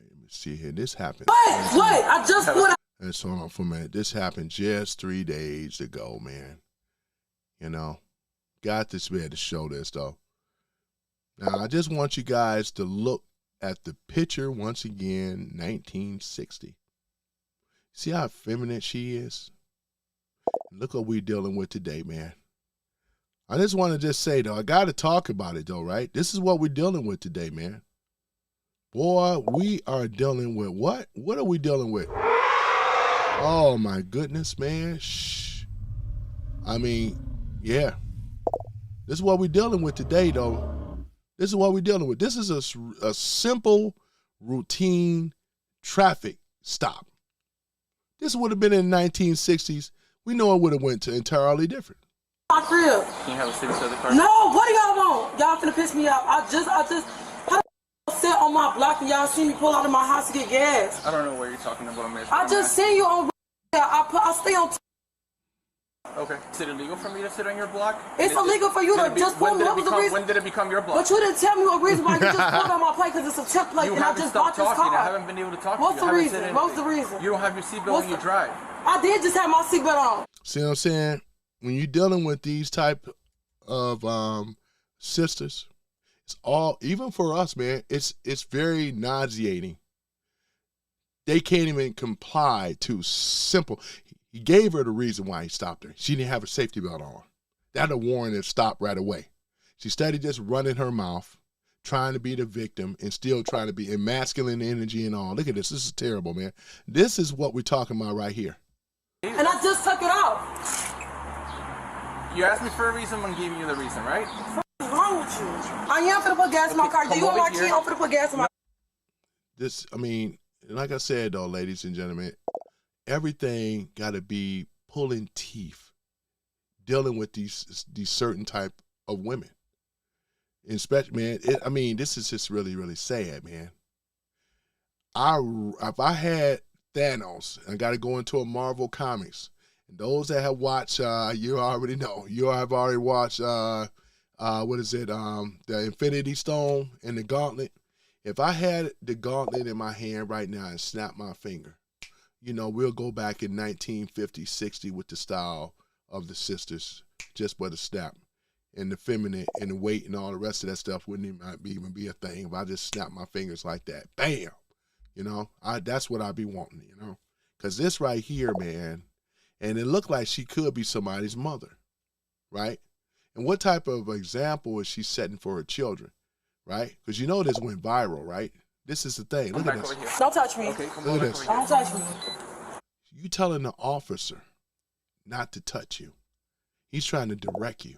Let me see here. This happened. Wait. I just put out. Let's hold on for a minute. This happened just 3 days ago, man. You know, got to be able to show this, though. Now, I just want you guys to look at the picture once again, 1960. See how feminine she is? Look what we're dealing with today, man. I just want to say, though, I got to talk about it, though, right? This is what we're dealing with today, man. Boy, we are dealing with what? What are we dealing with? Oh, my goodness, man. Shh. I mean, yeah. This is what we're dealing with today, though. This is what we're dealing with. This is a simple, routine traffic stop. This would have been in the 1960s. We know it would have went to entirely different. My crib. Can you have a seat beside the car? No, what do y'all want? Y'all finna piss me off. I just how the sit on my block and y'all see me pull out of my house to get gas. I don't know what you're talking about, miss. I just seen you on. I stay on. Okay. Is it illegal for me to sit on your block? It's illegal for you to just pull me. What was the reason? When did it become your block? But you didn't tell me what reason why you just pulled on my plate because it's a tip plate and I just bought this car. I haven't been able to talk What's to you. the reason? What's the reason? You don't have your seatbelt when you drive. I did just have my seatbelt on. See what I'm saying? When you're dealing with these type of sisters, it's all, even for us, man, it's very nauseating. They can't even comply to simple. He gave her the reason why he stopped her. She didn't have a safety belt on. That'd have warned her to stop right away. She started just running her mouth, trying to be the victim and still trying to be in masculine energy and all. Look at this. This is terrible, man. This is what we're talking about right here. And I just took it off. You asked me for a reason, I'm giving you the reason, right? What's wrong with you? I am finna put gas in my car. Do you want my key? I'm finna put gas in my This, I mean, like I said, though, ladies and gentlemen, everything got to be pulling teeth, dealing with these certain type of women. Especially, man, this is just really, really sad, man. If I had Thanos, I got to go into a Marvel Comics. And those that have watched, you already know. You have already watched what is it? The Infinity Stone and the Gauntlet. If I had the gauntlet in my hand right now and snap my finger, you know, we'll go back in 1950, 60 with the style of the sisters, just but a snap. And the feminine and the weight and all the rest of that stuff wouldn't even be a thing if I just snap my fingers like that. Bam! You know, that's what I'd be wanting, you know. Because this right here, man, and it looked like she could be somebody's mother, right? And what type of example is she setting for her children, right? Because you know this went viral, right? This is the thing. Look at this. Don't touch me. Okay, come Look on at this. Don't touch me. You telling the officer not to touch you. He's trying to direct you.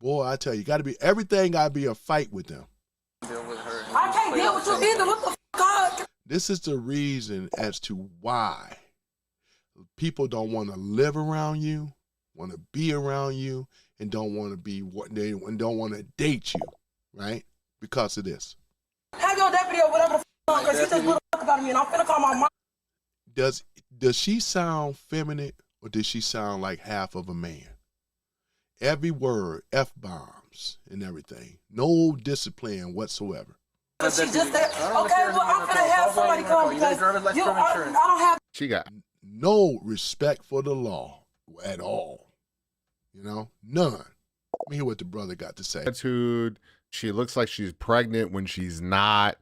Boy, I tell you, everything got to be a fight with them. Deal with her. I can't deal with you either. What the f***, God? This is the reason as to why people don't want to live around you, want to be around you, and don't want to date you, right? Because of this. Have your deputy or whatever the f***, because he just put a fuck about me, and I'm finna call my mom. Does she sound feminine, or does she sound like half of a man? Every word, F-bombs and everything. No discipline whatsoever. She just said, okay, well, I'm finna have somebody come because I don't have. She got No respect for the law at all. You know, none. Let me hear what the brother got to say. attitude. She looks like she's pregnant when she's not.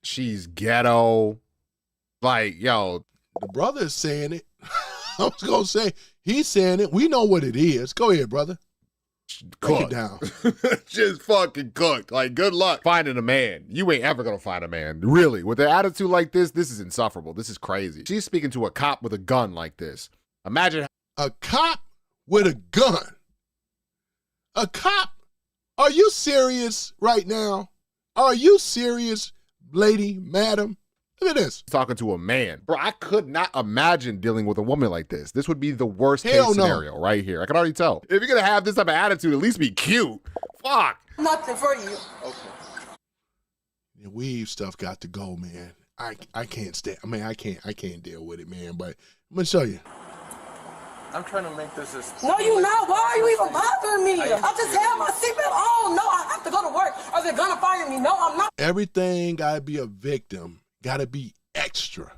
She's ghetto. Like, yo, The brother is saying it. I was going to say, he's saying it. We know what it is. Go ahead, brother. Break it cooked. down. Just fucking cooked. Like, good luck finding a man. You ain't ever gonna find a man. Really. With an attitude like this is insufferable. This is crazy. She's speaking to a cop with a gun like this. Imagine. A cop with a gun. A cop? Are you serious right now? Are you serious, lady, madam? Look at this. Talking to a man. Bro, I could not imagine dealing with a woman like this. This would be the worst Hell case no. scenario right here. I can already tell. If you're gonna have this type of attitude, at least be cute. Fuck. Nothing for you. Okay. The weave stuff got to go, man. I can't stand. I mean, I can't deal with it, man. But I'm gonna show you. I'm trying to make this as... No, you not. Why are you even bothering me? I just have my seatbelt on. No, I have to go to work. Are they gonna fire me? No, I'm not. Everything gotta be a victim. Gotta be extra.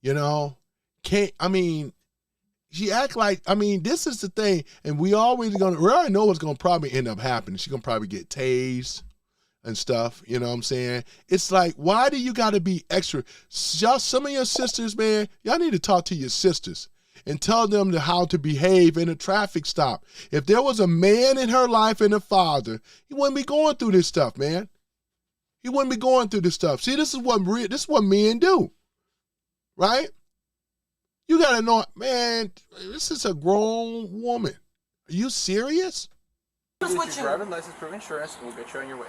You know? She act like, this is the thing, and we already know what's gonna probably end up happening. She's gonna probably get tased and stuff, you know what I'm saying? It's like, why do you gotta be extra? Some of your sisters, man, y'all need to talk to your sisters and tell them how to behave in a traffic stop. If there was a man in her life and a father, he wouldn't be going through this stuff, man. He wouldn't be going through this stuff. See, this is what men do, right? You gotta know, man, this is a grown woman. Are you serious? What's Use with your you? driving license, proof insurance, and we'll get you on your way.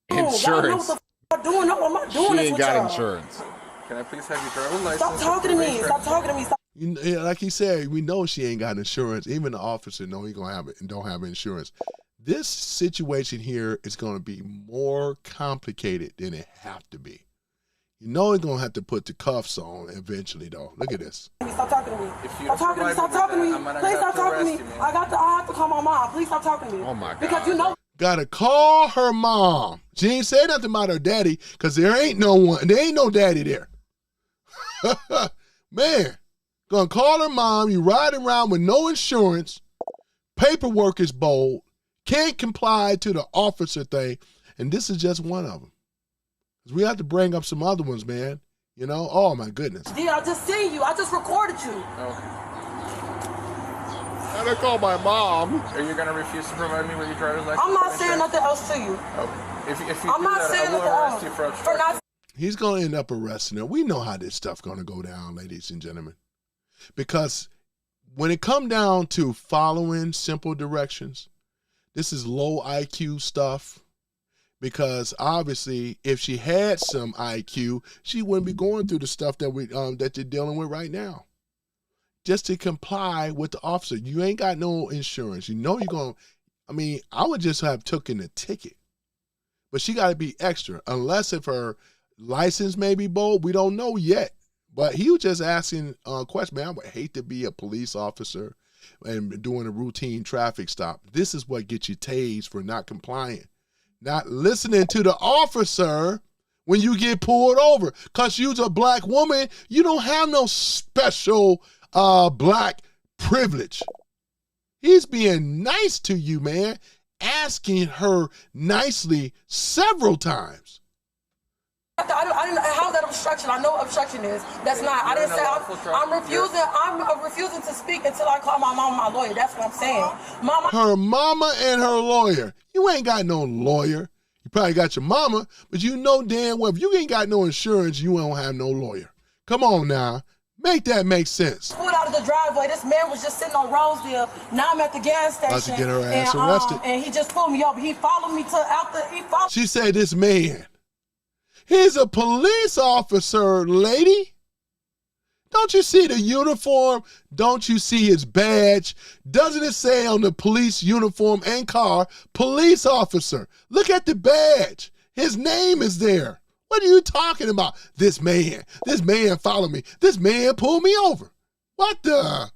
Y'all know Insurance. what the f- I'm doing. No, I'm not doing She this ain't with got y'all. insurance. Can I please have your driving license? Stop talking to proof of me. insurance? Stop talking to me. Stop. Like he said, we know she ain't got insurance. Even the officer know he gonna have it and don't have insurance. This situation here is gonna be more complicated than it have to be. You know he's gonna have to put the cuffs on eventually, though. Look at this. Stop talking to me. If you Stop talking to me. Stop don't talking to me. provide me with that, Please I'm stop gonna have talking to to me. arrest you, I have to call my mom. Please stop talking to me. Oh my God. Because you know. Gotta call her mom. She ain't say nothing about her daddy, because there ain't no daddy there. Man, gonna call her mom. You riding around with no insurance. Paperwork is bold. Can't comply to the officer thing. And this is just one of them. We have to bring up some other ones, man. You know? Oh, my goodness. Yeah, I just seen you. I just recorded you. Okay. I'm gonna call my mom. Are you gonna refuse to provide me with your driver's license? I'm not proof saying insurance? nothing else to you. Okay. If you I'm do not that, saying I will nothing arrest else. you for For obstruction. not. He's going to end up arresting her. We know how this stuff going to go down, ladies and gentlemen. Because when it come down to following simple directions, this is low IQ stuff. Because obviously, if she had some IQ, she wouldn't be going through the stuff that that you're dealing with right now. Just to comply with the officer. You ain't got no insurance. You know you're going to, I would just have taken a ticket. But she got to be extra. Unless if her license may be bold, we don't know yet. But he was just asking a question. Man, I would hate to be a police officer and doing a routine traffic stop. This is what gets you tased for not complying, not listening to the officer when you get pulled over. Because you're a black woman, you don't have no special black privilege. He's being nice to you, man, asking her nicely several times. I didn't, how's that obstruction? I know what obstruction is. That's not. I didn't say I'm refusing. I'm refusing to speak until I call my mama my lawyer. That's what I'm saying. Mama. Her mama and her lawyer. You ain't got no lawyer. You probably got your mama, but you know damn well if you ain't got no insurance, you don't have no lawyer. Come on now. Make that make sense. Pulled out of the driveway. This man was just sitting on Rosedale. Now I'm at the gas station. About to get her ass arrested. And he just pulled me over. He followed me to after he followed. She said this man. He's a police officer, lady. Don't you see the uniform? Don't you see his badge? Doesn't it say on the police uniform and car, police officer? Look at the badge. His name is there. What are you talking about? This man followed me. This man pulled me over. What the?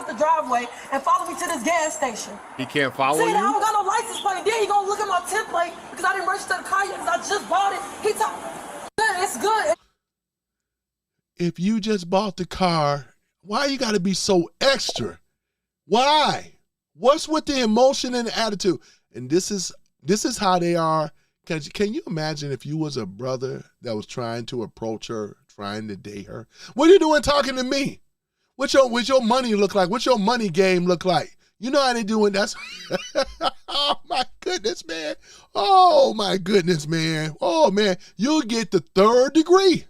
The driveway and follow me to this gas station. He can't follow See, you? I don't got no license plate. Then he gonna look at my tip plate because I didn't register the car yet because I just bought it. He talk, it's good. If you just bought the car, why you gotta be so extra? Why? What's with the emotion and the attitude? And this is how they are. Can you imagine if you was a brother that was trying to approach her, trying to date her? What are you doing talking to me? What's your money look like? What's your money game look like? You know how they doing that? Oh my goodness, man. Oh my goodness, man. Oh man, you'll get the 3rd degree.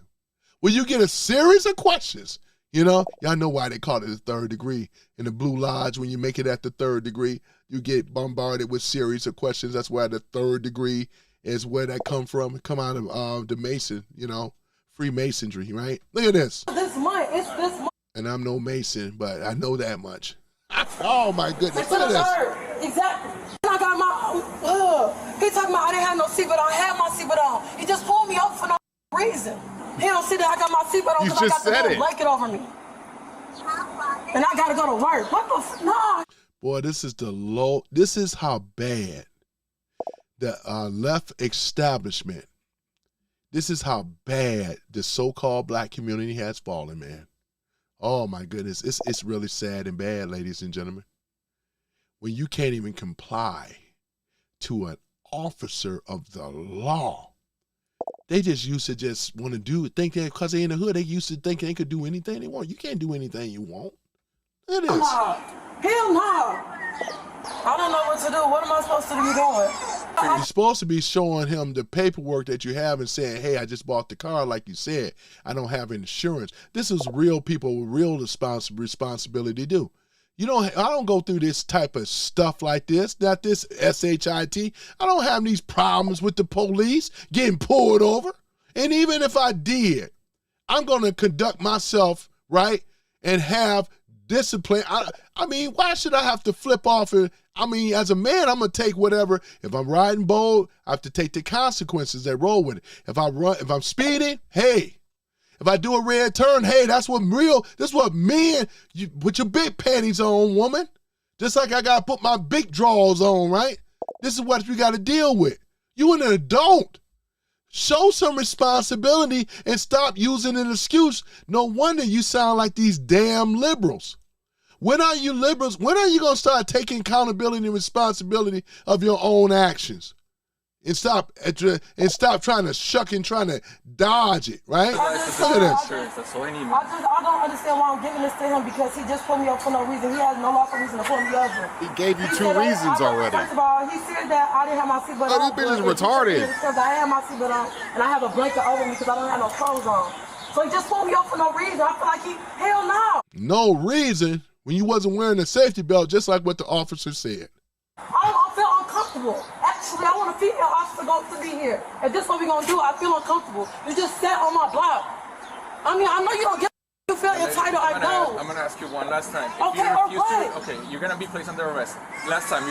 Well, you get a series of questions. You know, y'all know why they call it the 3rd degree. In the Blue Lodge, when you make it at the 3rd degree, you get bombarded with series of questions. That's why the 3rd degree is where that come from. It come out of the Mason, you know, Freemasonry, right? Look at this. This month, it's this month. And I'm no Mason, but I know that much. Oh my goodness, look at this. Exactly. I got my, he talking about I didn't have no seatbelt on. I had my seatbelt on. He just pulled me over for no reason. He don't see that I got my seatbelt on because I got the little blanket over me. And I gotta go to work. What the no. Boy, this is how bad the left establishment, this is how bad the so-called black community has fallen, man. Oh my goodness, it's really sad and bad, ladies and gentlemen. When you can't even comply to an officer of the law. They just used to just want to think that because they're in the hood, they used to think they could do anything they want. You can't do anything you want. Look at this. Hell no. I don't know what to do. What am I supposed to be doing? You're supposed to be showing him the paperwork that you have and saying, hey, I just bought the car like you said. I don't have insurance. This is real people with real responsibility to do. I don't go through this type of stuff like this, not this SHIT. I don't have these problems with the police getting pulled over. And even if I did, I'm going to conduct myself, right, and have discipline. I mean, why should I have to flip off? As a man, I'm going to take whatever. If I'm riding bold, I have to take the consequences that roll with it. If I'm speeding, hey. If I do a red turn, hey, that's what men, with your big panties on, woman. Just like I got to put my big drawers on, right? This is what we got to deal with. You an adult. Show some responsibility and stop using an excuse. No wonder you sound like these damn liberals. When are you liberals? When are you going to start taking accountability and responsibility of your own actions? And stop trying to shuck and trying to dodge it, right? Look at this. That's all I need. I don't understand why I'm giving this to him because he just put me up for no reason. He has no lawful reason to put me over. He gave you 2 reasons already. First of all, he said that I didn't have my seatbelt on. Oh, this bitch is retarded. Because I had my seatbelt on and I have a blanket over me because I don't have no clothes on. So he just pulled me up for no reason. I feel like hell no. No reason when you wasn't wearing a safety belt, just like what the officer said. I feel uncomfortable. Actually, I want a female officer to be here. If this is what we're going to do, I feel uncomfortable. You just sat on my block. I mean, I know you don't get you feel entitled. I know. I'm going to ask you one last time. Okay, all right. Okay, you're going to be placed under arrest. Last time, are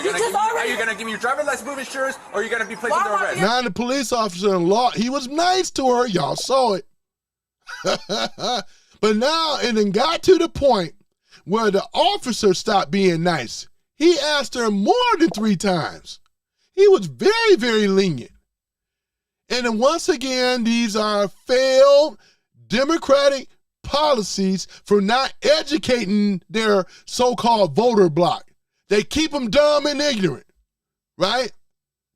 you going to give me your driver's license, proof insurance, or are you going to be placed under arrest? Now the police officer in law, he was nice to her. Y'all saw it. But now it done got to the point where the officer stopped being nice. He asked her more than 3 times. He was very, very lenient. And then once again, these are failed Democratic policies for not educating their so-called voter bloc. They keep them dumb and ignorant, right?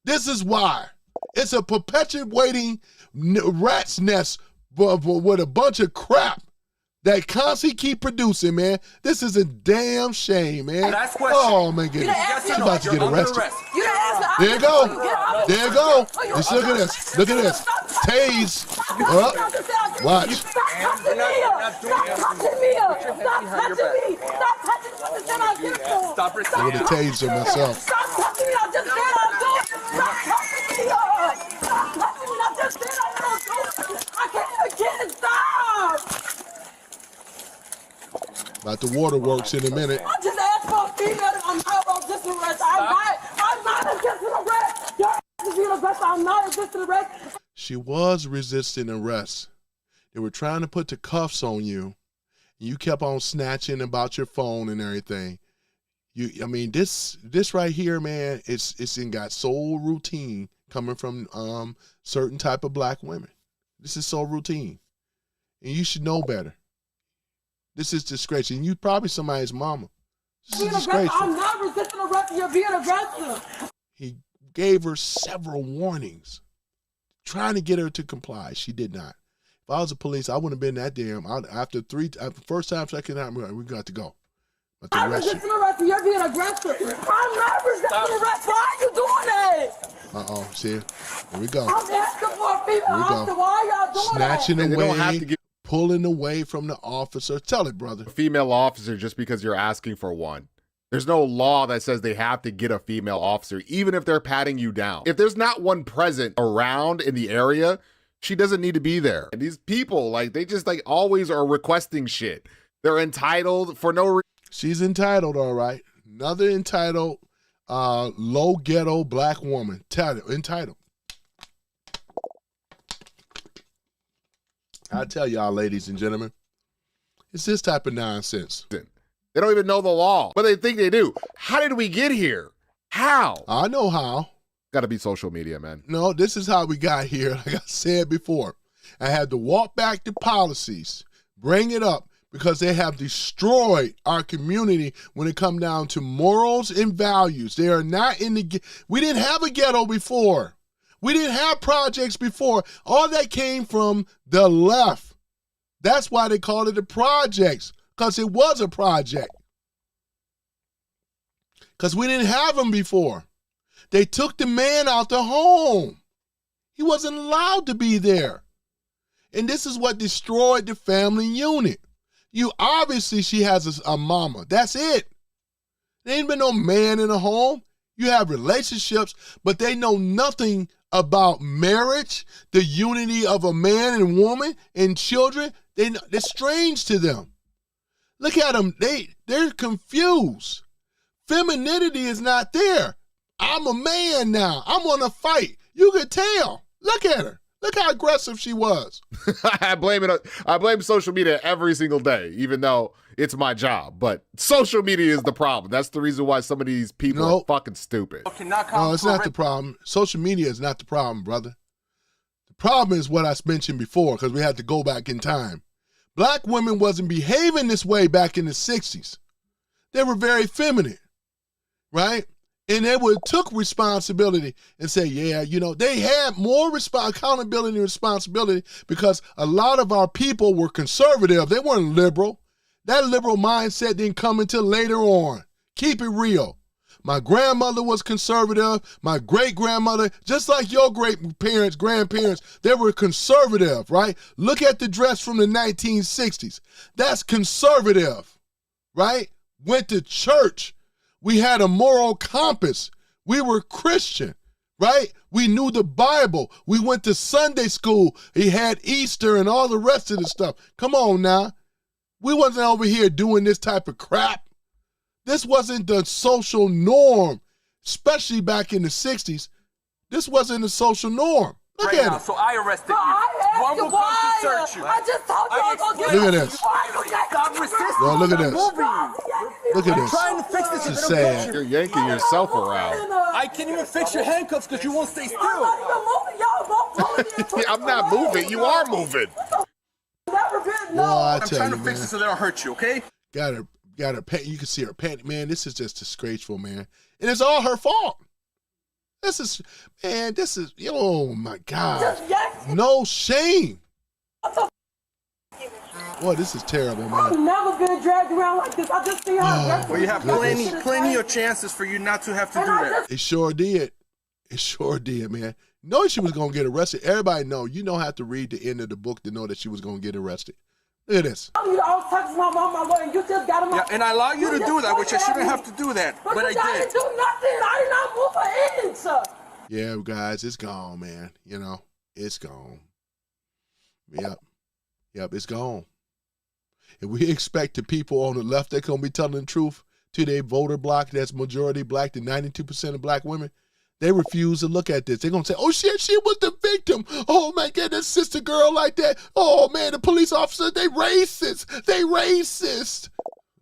This is why. It's a perpetuating rat's nest with a bunch of crap that constantly keep producing, man. This is a damn shame, man. Oh, my goodness. She's about to get arrested. There you go. There you go. Just look at this. Look at this. Tase. Watch. Stop touching me. Stop touching me. Stop touching me. Stop touching me. Stop I'm going to tase her myself. Stop touching me. I just said I'll do it. Stop touching me. Stop touching me. I just said I won't do it. I can't stop. About the waterworks in a minute. I just asked for a female. I'm not about resisting arrest. I'm not resisting arrest. Your ass is being aggressive. I'm not resisting arrest. She was resisting arrest. They were trying to put the cuffs on you. You kept on snatching about your phone and everything. I mean, this right here, man, it's got so routine coming from certain type of black women. This is so routine, and you should know better. This is disgraceful. And you probably somebody's mama. This is disgraceful. I'm not resisting arrest. You're being aggressive. He gave her several warnings, trying to get her to comply. She did not. If I was the police, I wouldn't have been that damn. After first time, second time, we got to go. I'm resisting arrest. You're being aggressive. I'm not resisting arrest. Why are you doing it? Uh-oh. See? Here we go. I'm asking for a female officer. Why are y'all doing Snatching that? away. They don't have to get pulling away from the officer. Tell it, brother. a female officer just because you're asking for one. There's no law that says they have to get a female officer, even if they're patting you down. If there's not one present around in the area, she doesn't need to be there. And these people, they just always are requesting shit. They're entitled for no reason. She's entitled, all right. Another entitled, low ghetto black woman. Entitled. I tell y'all, ladies and gentlemen, it's this type of nonsense. They don't even know the law, but they think they do. How did we get here? How? I know how. Gotta be social media, man. No, this is how we got here. Like I said before, I had to walk back the policies, bring it up, because they have destroyed our community when it comes down to morals and values. They are not in the, we didn't have a ghetto before. We didn't have projects before. All that came from the left. That's why they called it the projects, because it was a project. Because we didn't have them before. They took the man out the home. He wasn't allowed to be there. And this is what destroyed the family unit. Obviously, she has a mama. That's it. There ain't been no man in the home. You have relationships, but they know nothing about marriage, the unity of a man and woman and children. They're strange to them. Look at them. They're confused. Femininity is not there. I'm a man now. I'm on a fight. You could tell. Look at her. Look how aggressive she was. I blame social media every single day, even though it's my job. But social media is the problem. That's the reason why some of these people are fucking stupid. No, it's not the problem. Social media is not the problem, brother. The problem is what I mentioned before, because we had to go back in time. Black women wasn't behaving this way back in the 60s. They were very feminine, right? And they took responsibility and say, yeah, they had more accountability and responsibility because a lot of our people were conservative. They weren't liberal. That liberal mindset didn't come until later on. Keep it real. My grandmother was conservative. My great-grandmother, just like your great-parents, grandparents, they were conservative, right? Look at the dress from the 1960s. That's conservative, right? Went to church. We had a moral compass. We were Christian, right? We knew the Bible. We went to Sunday school. He had Easter and all the rest of the stuff. Come on now. We wasn't over here doing this type of crap. This wasn't the social norm, especially back in the 60s. This wasn't the social norm. Look at it. So I arrested you. I One will come to search you. I just told you I was going to Look at this. Yo, look at this. Look at this. I'm trying to fix this. This is If they don't get sad. You're yanking yourself around. I can't even fix your handcuffs because you won't stay still. I'm not even moving. Y'all both moving. I'm not moving. You are moving. Never been. No. Well, I I'm tell trying you, to fix man. this so they don't hurt you, okay? Got her pant. You can see her pant. Man, this is just disgraceful, man. And it's all her fault. This is, oh my God. No shame. Boy, this is terrible, man. I've never been dragged around like this. I just see her. Well, you have plenty of chances for you not to have to do that. It sure did. It sure did, man. Know she was going to get arrested. Everybody know. You don't have to read the end of the book to know that she was going to get arrested. Look at this. I was texting my mom, my lawyer, and you just got him. Yeah, and I allow you to do that, which I shouldn't have to do that, but I I did. didn't do nothing. I did not move an inch, sir. Yeah, guys, it's gone, man. You know, it's gone. Yep, it's gone. If we expect the people on the left they're going to be telling the truth to their voter bloc that's majority black, the 92% of black women, they refuse to look at this. They're going to say, oh, shit, she was the victim. Oh, my goodness, sister girl like that. Oh, man, the police officers, they racist. They racist.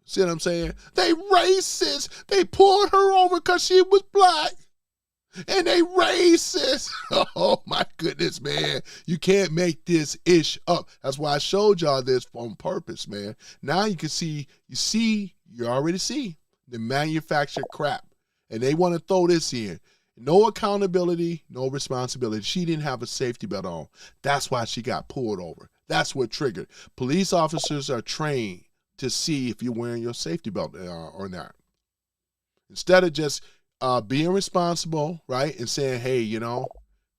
See what I'm saying? They racist. They pulled her over because she was black. And they racist. Oh, my goodness, man. You can't make this ish up. That's why I showed y'all this on purpose, man. Now you can see, you already see the manufactured crap. And they want to throw this in. No accountability, no responsibility. She didn't have a safety belt on. That's why she got pulled over. That's what triggered. Police officers are trained to see if you're wearing your safety belt or not. Instead of just being responsible, right, and saying, hey, you know,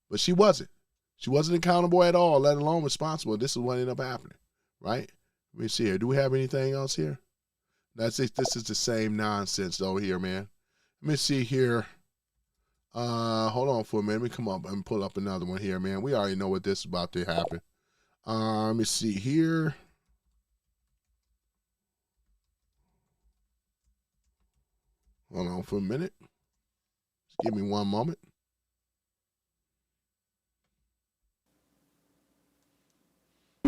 but she wasn't. She wasn't accountable at all, let alone responsible. This is what ended up happening, right? Let me see here. Do we have anything else here? That's it. This is the same nonsense over here, man. Let me see here. Hold on for a minute. Let me come up and pull up another one here, man. We already know what this is about to happen. Let me see here. Hold on for a minute. Just give me one moment.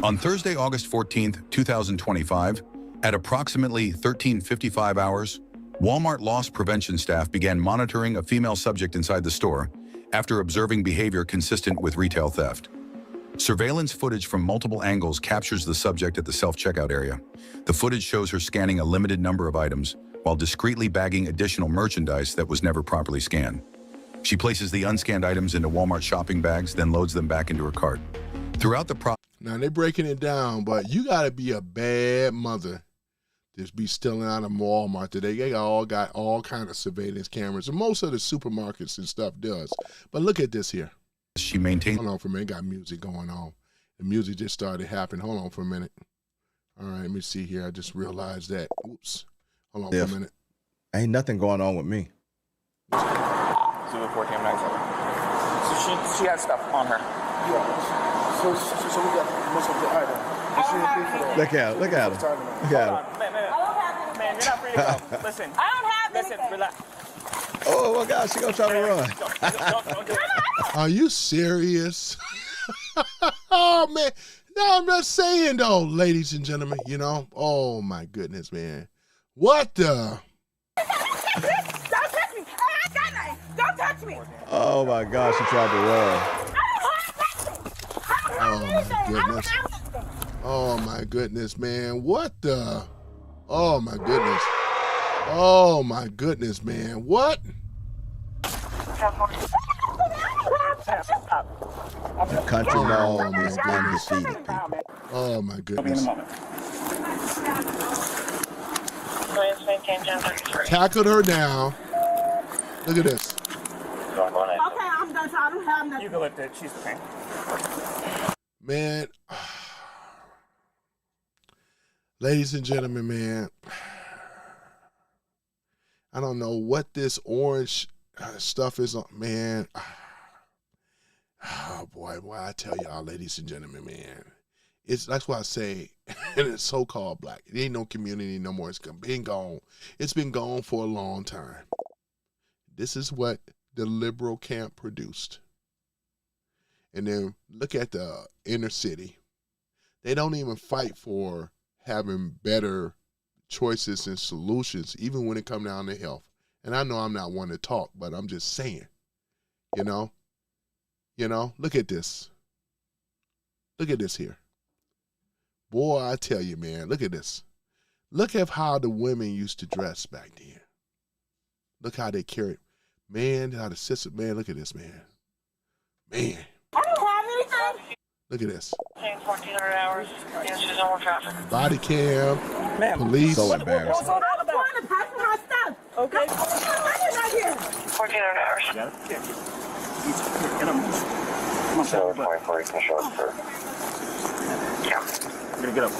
On Thursday, August 14th, 2025, at approximately 13:55 hours, Walmart loss prevention staff began monitoring a female subject inside the store after observing behavior consistent with retail theft. Surveillance footage from multiple angles captures the subject at the self-checkout area. The footage shows her scanning a limited number of items while discreetly bagging additional merchandise that was never properly scanned. She places the unscanned items into Walmart shopping bags, then loads them back into her cart. Throughout the process, now they're breaking it down, but you got to be a bad mother to be stealing out of Walmart today. They got all kind of surveillance cameras, and most of the supermarkets and stuff does. But look at this here. she maintains. Hold on for a minute. Got music going on. The music just started happening. Hold on for a minute. All right, let me see here. I just realized that. Oops. Hold on for a minute. Ain't nothing going on with me. 01497. So she has stuff on her. Yeah. So we got most of the item. Look at him. Look at him. Look at him. Man, you're not free to go. Listen. I don't have Listen, relax. Oh my gosh, she gonna try to run. Don't do it. Are you serious? Oh, man. No, I'm not saying, though, ladies and gentlemen, you know. Oh, my goodness, man. What the? Don't touch me. I got nothing. Don't touch me. Oh my gosh, she tried to run. Oh, my goodness. Oh, my goodness, man. What the? Oh, my goodness. Oh, my goodness, man. What? The country mall is my undefeated, people. Oh, my goodness. Tackled her down. Look at this. Okay, I'm done. So I don't have nothing. You can lift it. She's the pain. Man. Ladies and gentlemen, man. I don't know what this orange stuff is on, man. Oh boy, I tell y'all, ladies and gentlemen, man, that's why I say, and it's so-called black. It ain't no community no more. It's been gone. It's been gone for a long time. This is what the liberal camp produced. And then look at the inner city. They don't even fight for having better choices and solutions, even when it comes down to health. And I know I'm not one to talk, but I'm just saying, you know, look at this. Look at this here. Boy, I tell you, man, look at this. Look at how the women used to dress back then. Look how they carried. Man, how the sister, man, look at this, man. Man. I don't have anything. Look at this. 1,400 hours. Yes, there's no more traffic. Body cam, police. So embarrassing. I'm trying to pack my stuff. Okay. I'm not here. 1,400 hours. You got it? Yeah. Get up. So 24, you can show up for. Yeah. You're gonna get up.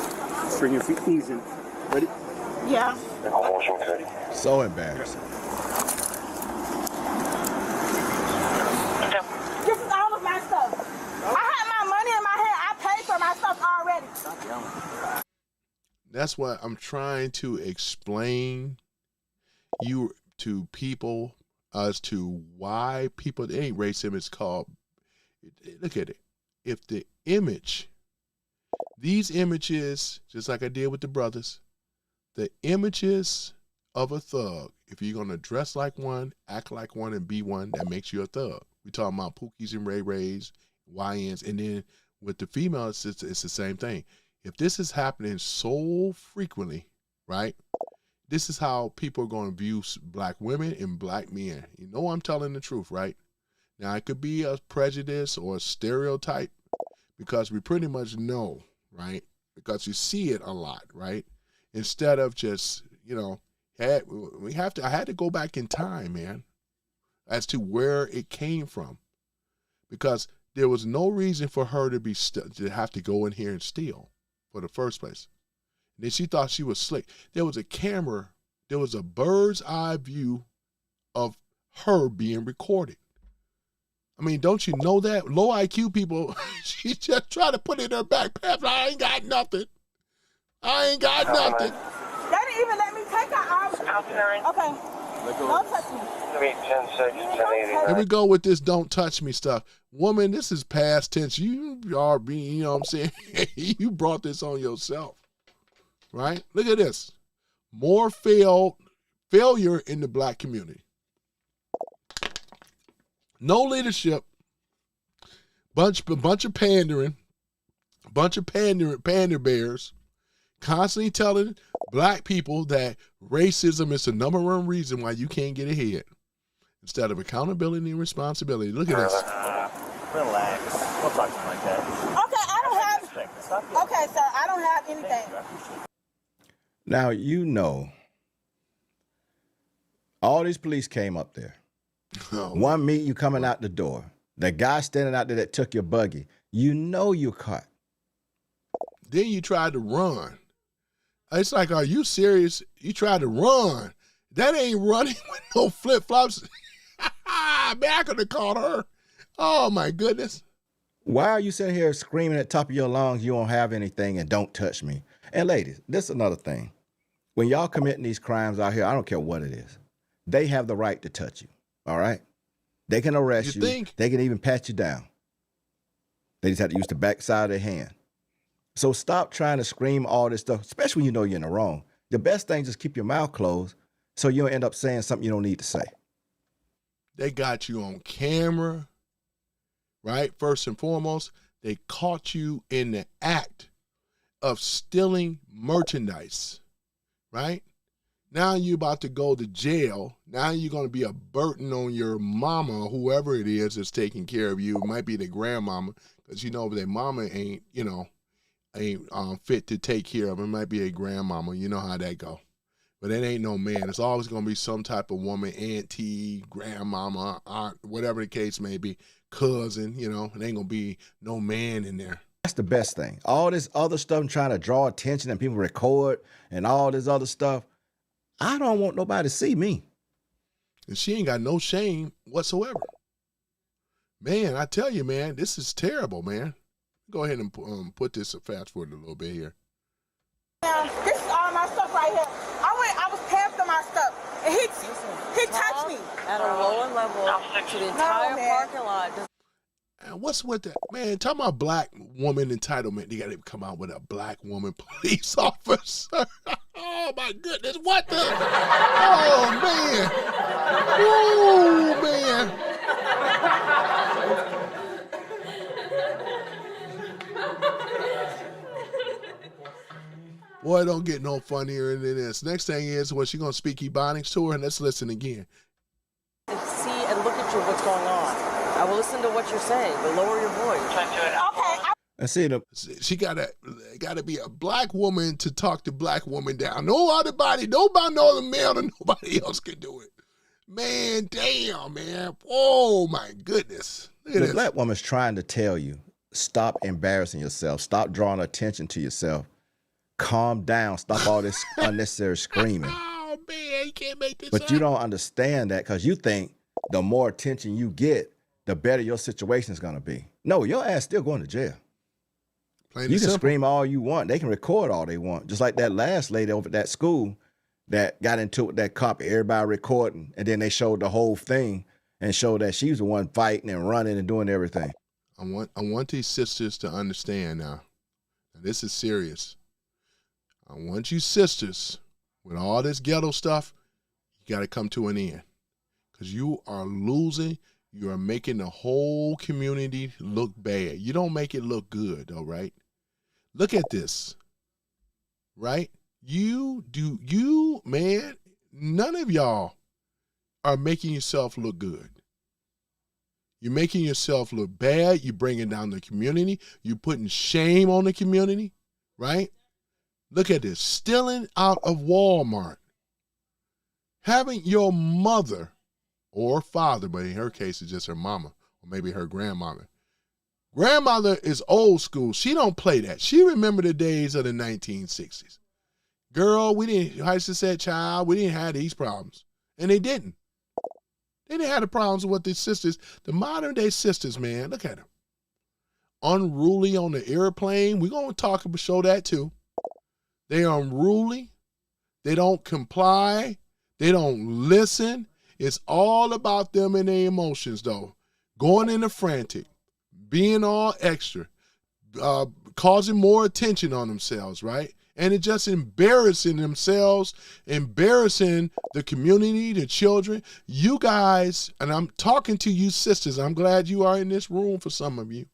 Bring your feet, knees in. Ready? Yeah. Motion good. So embarrassing. This is all of my stuff. I had my money in my hand. I paid for my stuff already. That's what I'm trying to explain you to people as to why people, it ain't racism, it's called, look at it. If the image, these images, just like I did with the brothers, the images of a thug, if you're going to dress like one, act like one, and be one, that makes you a thug. We talking about Pookies and Ray Rays, YNs, and then with the females, it's the same thing. If this is happening so frequently, right, this is how people are going to view black women and black men. You know I'm telling the truth, right? Now, it could be a prejudice or a stereotype because we pretty much know, right, because you see it a lot, right, instead of just, you know, I had to go back in time, man, as to where it came from, because there was no reason for her to to have to go in here and steal for the first place. And then she thought she was slick. There was a camera, there was a bird's eye view of her being recorded. I mean, don't you know that? Low IQ people, she just tried to put it in her backpack. I ain't got nothing. I ain't got nothing. They didn't even let me take out our. Okay. Don't touch me. 10-6, Here we go with this don't touch me stuff. Woman, this is past tense. You are being, you know what I'm saying? You brought this on yourself, right? Look at this. More failure in the black community. No leadership, bunch of pandering, pander bears, constantly telling black people that racism is the number one reason why you can't get ahead, instead of accountability and responsibility. Look at this. Relax. Don't talk to me like that. Okay, I don't have. Okay, sir, I don't have anything. Now, you know, all these police came up there. Oh. One meet you coming out the door. The guy standing out there that took your buggy. You know you're caught. Then you tried to run. It's like, are you serious? You tried to run. That ain't running with no flip-flops. Man, I could have caught her. Oh, my goodness. Why are you sitting here screaming at the top of your lungs, you don't have anything and don't touch me? And ladies, this is another thing. When y'all committing these crimes out here, I don't care what it is, they have the right to touch you, all right? They can arrest you. They can even pat you down. They just have to use the back side of their hand. So stop trying to scream all this stuff, especially when you know you're in the wrong. The best thing is just keep your mouth closed so you don't end up saying something you don't need to say. They got you on camera, right? First and foremost, they caught you in the act of stealing merchandise, right? Now you're about to go to jail. Now you're going to be a burden on your mama, whoever it is that's taking care of you. It might be the grandmama, because you know their mama ain't, you know, ain't fit to take care of them. It might be a grandmama. You know how that go. But it ain't no man. It's always going to be some type of woman, auntie, grandmama, aunt, whatever the case may be, cousin, you know. It ain't going to be no man in there. That's the best thing. All this other stuff trying to draw attention and people record and all this other stuff, I don't want nobody to see me. And she ain't got no shame whatsoever. Man, I tell you, man, this is terrible, man. Go ahead and put this fast forward a little bit here. This is all my stuff right here. I was paying for my stuff, and he touched me. At a lower level to the entire parking lot. And what's with that? Man, talking about black woman entitlement. They got to come out with a black woman police officer. Oh my goodness, what the? Oh man. Oh man. Boy, don't get no funnier than this. Next thing is, well, she gonna speak Ebonics to her, and let's listen again. See and look at you, what's going on. I will listen to what you're saying, but lower your voice. Okay. And see she gotta be a black woman to talk the black woman down. Nobody no other male and nobody else can do it. Man, damn, man. Oh my goodness. The black woman's trying to tell you, stop embarrassing yourself, stop drawing attention to yourself. Calm down, stop all this unnecessary screaming. Oh man, you can't make this But up. you don't understand that because you think the more attention you get, the better your situation is gonna be. No, your ass still going to jail. You can scream all you want. They can record all they want. Just like that last lady over at that school that got into it with that cop, everybody recording, and then they showed the whole thing and showed that she was the one fighting and running and doing everything. I want these sisters to understand now. This is serious. I want you sisters, with all this ghetto stuff, you got to come to an end. Because you are losing. You are making the whole community look bad. You don't make it look good, all right? Look at this, right? Man, none of y'all are making yourself look good. You're making yourself look bad. You're bringing down the community. You're putting shame on the community, right? Look at this, stealing out of Walmart. Having your mother or father, but in her case, it's just her mama or maybe her grandmother. Grandmother is old school. She don't play that. She remember the days of the 1960s. Girl, I used to say, child, we didn't have these problems. And they didn't. They didn't have the problems with the sisters. The modern day sisters, man, look at them. Unruly on the airplane. We're going to show that too. They are unruly. They don't comply. They don't listen. It's all about them and their emotions, though. Going into frantic, being all extra, causing more attention on themselves, right? And it just embarrassing themselves, embarrassing the community, the children. You guys, and I'm talking to you sisters, I'm glad you are in this room for some of you,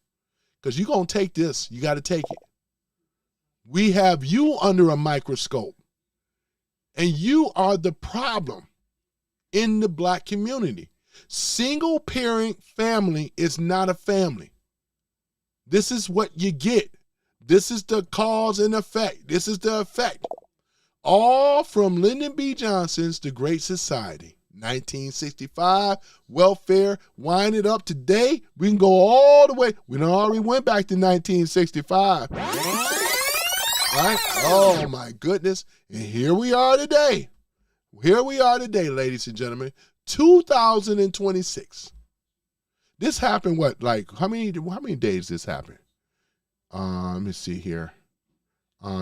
because you're going to take this. You got to take it. We have you under a microscope, and you are the problem in the black community. Single parent family is not a family. This is what you get. This is the cause and effect. This is the effect. All from Lyndon B. Johnson's The Great Society, 1965, welfare, wind it up today. We can go all the way. We done already went back to 1965. Right? Oh my goodness. And here we are today. Here we are today, ladies and gentlemen. 2026. This happened how many days this happened? Let me see here.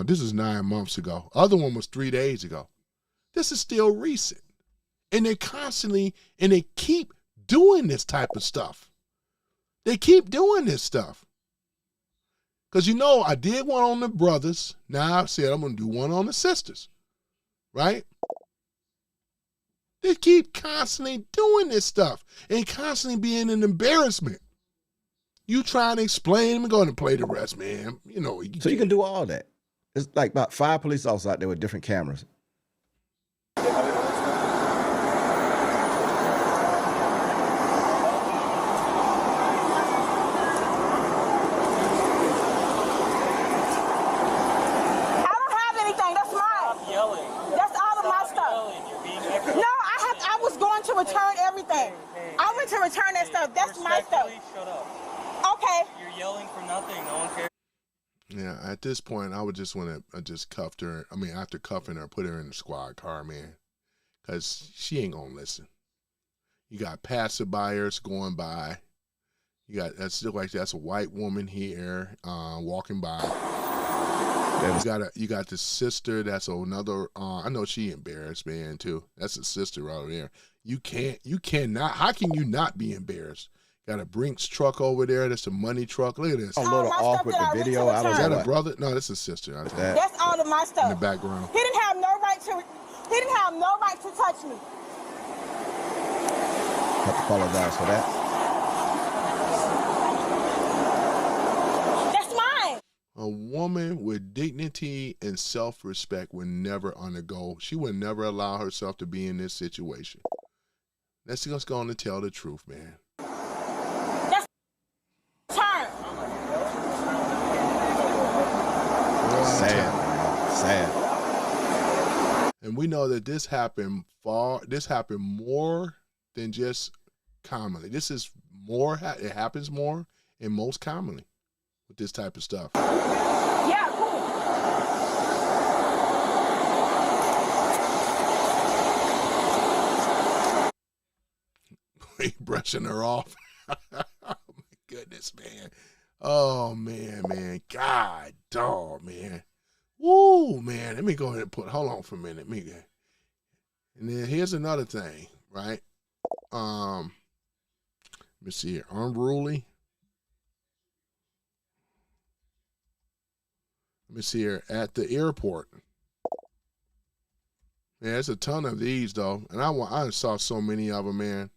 This is 9 months ago. Other one was 3 days ago. This is still recent. And they keep doing this type of stuff. They keep doing this stuff. Because I did one on the brothers. Now I said I'm going to do one on the sisters. Right? They keep constantly doing this stuff and constantly being an embarrassment. You trying to explain them and going to play the rest, man. So you can do all that. It's like about 5 police officers out there with different cameras. Return everything. I went to return that stuff. That's my stuff. Shut up. Okay. You're yelling for nothing. No one cares. Yeah, at this point, I would just want to just cuffed her. I mean, after cuffing her, put her in the squad car, man, because she ain't gonna listen. You got passerbyers going by. That's a white woman here walking by. You got the sister. That's another. I know she embarrassed, man, too. That's a sister right there. You cannot. How can you not be embarrassed? Got a Brinks truck over there. That's a money truck. Look at this. A little off with the video. Is that a brother? No, that's a sister. That's all of my stuff. In the background. He didn't have no right to He didn't have no right to touch me. Have to apologize for that. That's mine. A woman with dignity and self-respect would never undergo, she would never allow herself to be in this situation. Let's just go on and tell the truth, man. That's turn. Sad. And we know that this happened more than just commonly. This is more, it happens more and most commonly with this type of stuff. Yeah, cool. He brushing her off. Oh my goodness, man. Oh man. God dog, man. Woo, man. Let me go ahead and hold on for a minute. And then here's another thing, right? Let me see here. Unruly. Let me see here. At the airport. Yeah, there's a ton of these though. And I saw so many of them, man.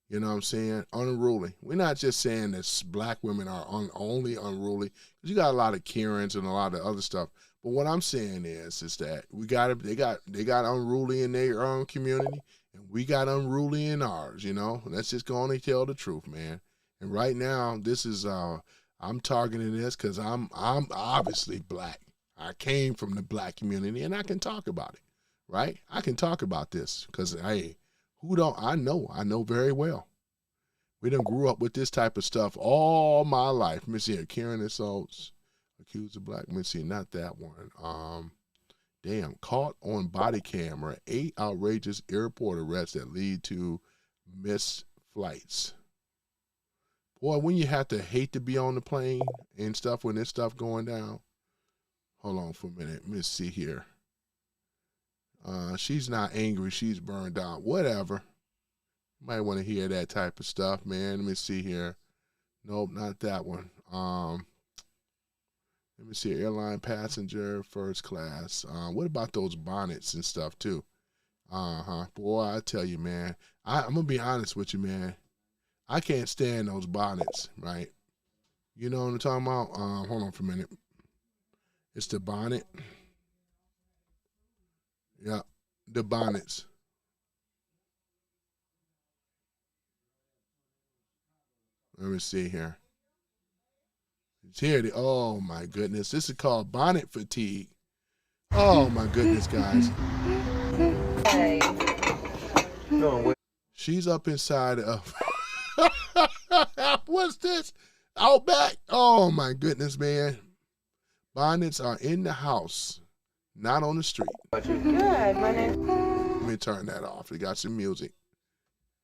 You know what I'm saying? Unruly. We're not just saying that black women are only unruly, because you got a lot of Karens and a lot of other stuff. But what I'm saying is that they got unruly in their own community, and we got unruly in ours. You know, let's just go on and tell the truth, man. And right now, this is I'm targeting this because I'm obviously black. I came from the black community, and I can talk about it, right? I can talk about this because hey. I know very well. We done grew up with this type of stuff all my life. Let me see here. Karen assaults, accused of black. Let me see, not that one. Damn, caught on body camera. 8 outrageous airport arrests that lead to missed flights. Boy, when you have to hate to be on the plane and stuff when this stuff going down. Hold on for a minute. Let me see here. She's not angry. She's burned out. Whatever. Might want to hear that type of stuff, man. Let me see here. Nope, not that one. Let me see. Airline passenger, first class. What about those bonnets and stuff, too? Boy, I tell you, man. I'm going to be honest with you, man. I can't stand those bonnets, right? You know what I'm talking about? Hold on for a minute. It's the bonnet. Yeah, the bonnets. Let me see here. It's here. Oh, my goodness. This is called bonnet fatigue. Oh, my goodness, guys. Hey. She's up inside of... What's this? Outback? Oh, my goodness, man. Bonnets are in the house. Not on the street. Good, my name. Let me turn that off. We got some music.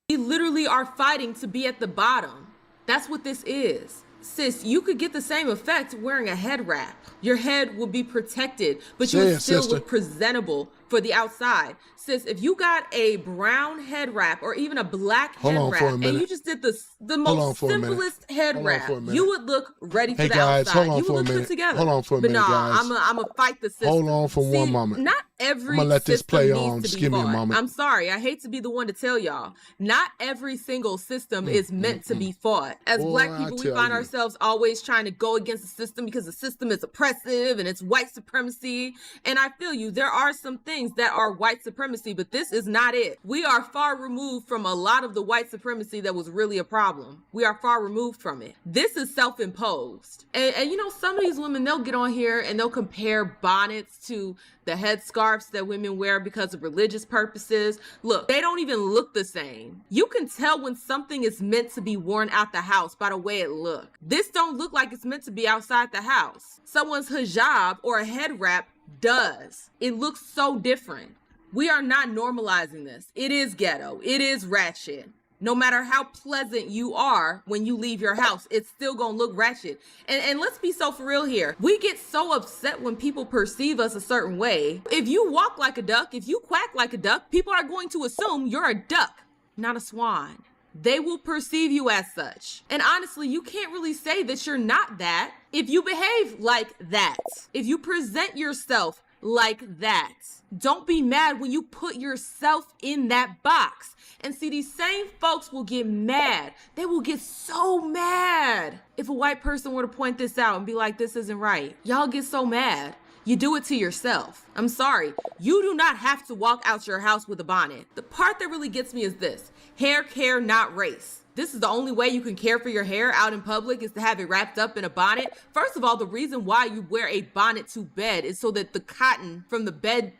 We literally are fighting to be at the bottom. That's what this is. Sis, you could get the same effect wearing a head wrap. Your head will be protected, but you would still look presentable for the outside. Sis, if you got a brown head wrap or even a black head wrap and you just did the most simplest head wrap, you would look ready for the outside. You would look put together. Hold on for a minute, guys. I'm going to fight the system. Hold on for one moment. Not every I'm gonna let this play on. Just give me a moment. I'm sorry. I hate to be the one to tell y'all. Not every single system is meant to be fought. As black people, we find ourselves always trying to go against the system because the system is oppressive and it's white supremacy. And I feel you. There are some things that are white supremacy, but this is not it. We are far removed from a lot of the white supremacy that was really a problem. We are far removed from it. This is self-imposed. And you know, some of these women, they'll get on here and they'll compare bonnets to the headscarves that women wear because of religious purposes. Look, they don't even look the same. You can tell when something is meant to be worn out the house by the way it looks. This don't look like it's meant to be outside the house. Someone's hijab or a head wrap does. It looks so different. We are not normalizing this. It is ghetto. It is ratchet. No matter how pleasant you are when you leave your house, it's still gonna look ratchet. And let's be so for real here. We get so upset when people perceive us a certain way. If you walk like a duck, if you quack like a duck, people are going to assume you're a duck, not a swan. They will perceive you as such. And honestly, you can't really say that you're not that if you behave like that. If you present yourself like that. Don't be mad when you put yourself in that box. And see, these same folks will get mad. They will get so mad if a white person were to point this out and be like, this isn't right. Y'all get so mad. You do it to yourself. I'm sorry. You do not have to walk out your house with a bonnet. The part that really gets me is this: hair care, not race. This is the only way you can care for your hair out in public, is to have it wrapped up in a bonnet. First of all, the reason why you wear a bonnet to bed is so that the cotton from the bed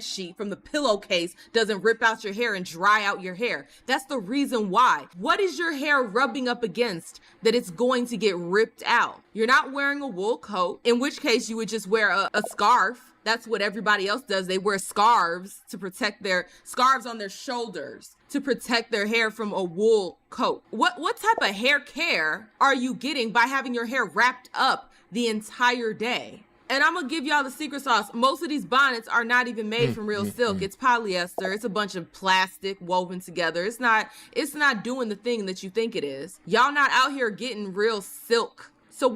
sheet, from the pillowcase, doesn't rip out your hair and dry out your hair. That's the reason why. What is your hair rubbing up against that it's going to get ripped out? You're not wearing a wool coat, in which case you would just wear a scarf. That's what everybody else does. They wear scarves to protect scarves on their shoulders to protect their hair from a wool coat. What type of hair care are you getting by having your hair wrapped up the entire day? And I'm gonna give y'all the secret sauce. Most of these bonnets are not even made from real silk. It's polyester. It's a bunch of plastic woven together. It's not doing the thing that you think it is. Y'all not out here getting real silk. So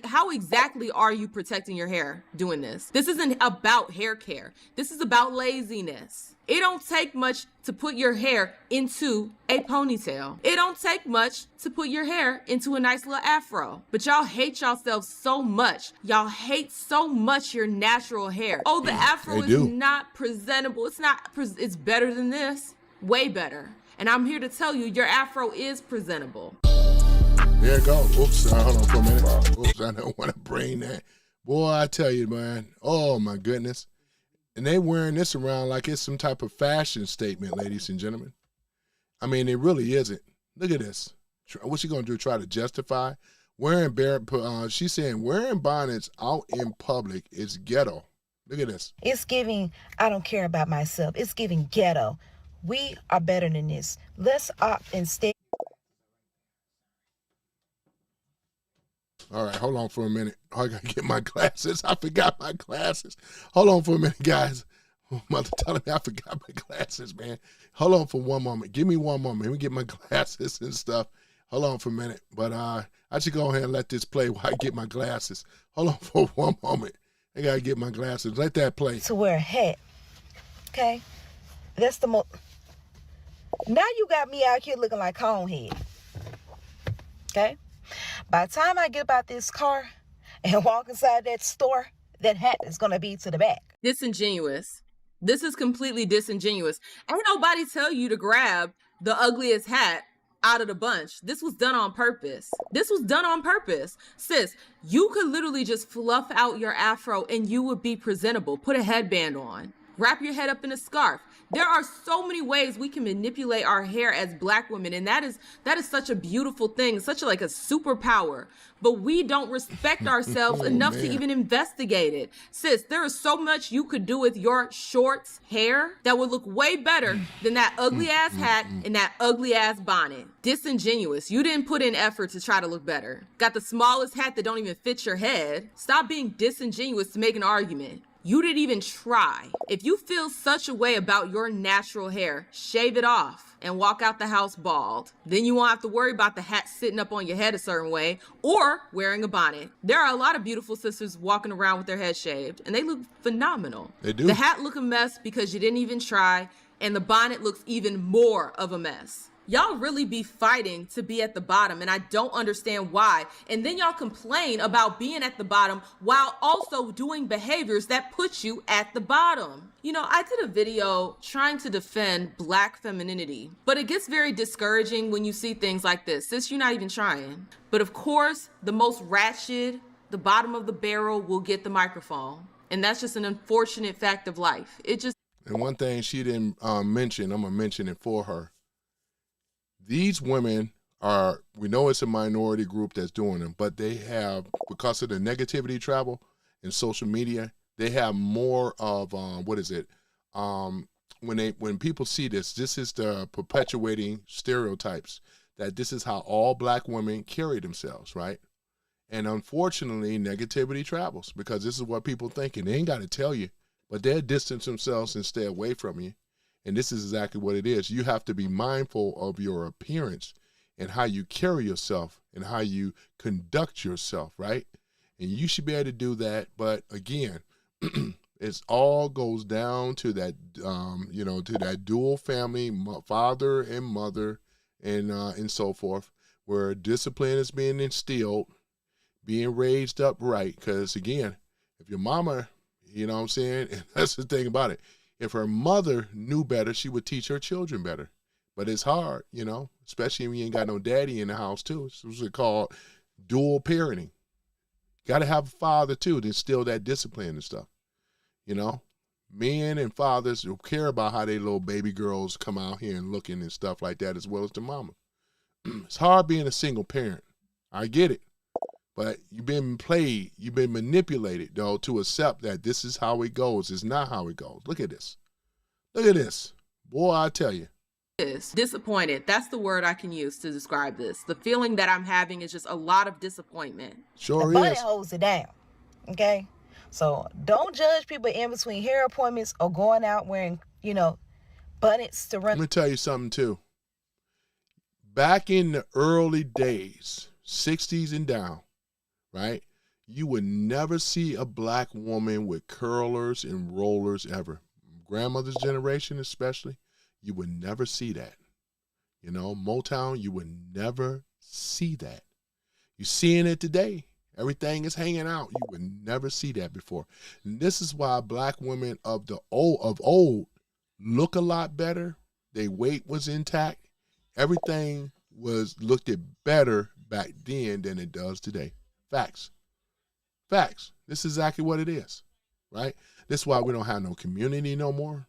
how exactly are you protecting your hair doing this? This isn't about hair care. This is about laziness. It don't take much to put your hair into a ponytail. It don't take much to put your hair into a nice little afro. But y'all hate yourselves so much. Y'all hate so much your natural hair. Oh, the afro is not presentable. It's better than this. Way better. And I'm here to tell you, your afro is presentable. There you go. Oops, hold on for a minute. Oops, I don't want to bring that. Boy, I tell you, man. Oh, my goodness. And they wearing this around like it's some type of fashion statement, ladies and gentlemen. I mean, it really isn't. Look at this. What's she going to do, try to justify? She's saying wearing bonnets out in public is ghetto. Look at this. It's giving, I don't care about myself. It's giving ghetto. We are better than this. Let's opt and stay. All right, hold on for a minute. Oh, I got to get my glasses. I forgot my glasses. Hold on for a minute, guys. Mother telling me I forgot my glasses, man. Hold on for one moment. Give me one moment. Let me get my glasses and stuff. Hold on for a minute. But I should go ahead and let this play while I get my glasses. Hold on for one moment. I got to get my glasses. Let that play. To wear a hat, okay? That's the most... Now you got me out here looking like Conehead, okay? By the time I get about this car and walk inside that store, that hat is going to be to the back. Disingenuous. This is completely disingenuous. Ain't nobody tell you to grab the ugliest hat out of the bunch. This was done on purpose. This was done on purpose. Sis, you could literally just fluff out your afro and you would be presentable. Put a headband on. Wrap your head up in a scarf. There are so many ways we can manipulate our hair as Black women, and that is such a beautiful thing, such like a superpower. But we don't respect ourselves enough to even investigate it. Sis, there is so much you could do with your short hair that would look way better than that ugly ass hat and that ugly ass bonnet. Disingenuous. You didn't put in effort to try to look better. Got the smallest hat that don't even fit your head. Stop being disingenuous to make an argument. You didn't even try. If you feel such a way about your natural hair, shave it off and walk out the house bald. Then you won't have to worry about the hat sitting up on your head a certain way or wearing a bonnet. There are a lot of beautiful sisters walking around with their head shaved and they look phenomenal. They do. The hat look a mess because you didn't even try, and the bonnet looks even more of a mess. Y'all really be fighting to be at the bottom, and I don't understand why. And then y'all complain about being at the bottom while also doing behaviors that put you at the bottom. You know, I did a video trying to defend Black femininity, but it gets very discouraging when you see things like this. Sis, you're not even trying. But of course, the most ratchet, the bottom of the barrel will get the microphone. And that's just an unfortunate fact of life. And one thing she didn't mention, I'm going to mention it for her. These women we know it's a minority group that's doing them, but they have, because of the negativity travel in social media, they have more of, when people see this is the perpetuating stereotypes that this is how all Black women carry themselves, right? And unfortunately, negativity travels because this is what people think, and they ain't got to tell you, but they'll distance themselves and stay away from you. And this is exactly what it is. You have to be mindful of your appearance and how you carry yourself and how you conduct yourself, right? And you should be able to do that. But again, It all goes down to that, to that dual family, father and mother, and so forth, where discipline is being instilled, being raised up right. Because again, if your mama, you know what I'm saying, and that's the thing about it. If her mother knew better, she would teach her children better. But it's hard, especially when you ain't got no daddy in the house too. It's what's called dual parenting. Got to have a father too to instill that discipline and stuff. Men and fathers who care about how their little baby girls come out here and looking and stuff like that, as well as the mama. It's hard being a single parent. I get it. But you've been played, you've been manipulated, though, to accept that this is how it goes. It's not how it goes. Look at this. Look at this. Boy, I tell you. Disappointed. That's the word I can use to describe this. The feeling that I'm having is just a lot of disappointment. Sure is. The budget holds it down. Okay? So don't judge people in between hair appointments or going out wearing, bunnets to run. Let me tell you something, too. Back in the early days, 60s and down, right, you would never see a black woman with curlers and rollers ever. Grandmother's generation especially, you would never see that. Motown, you would never see that. You're seeing it today. Everything is hanging out. You would never see that before. And this is why black women of old look a lot better. Their weight was intact. Everything looked at better back then than it does today. Facts. Facts. This is exactly what it is, right? This is why we don't have no community no more.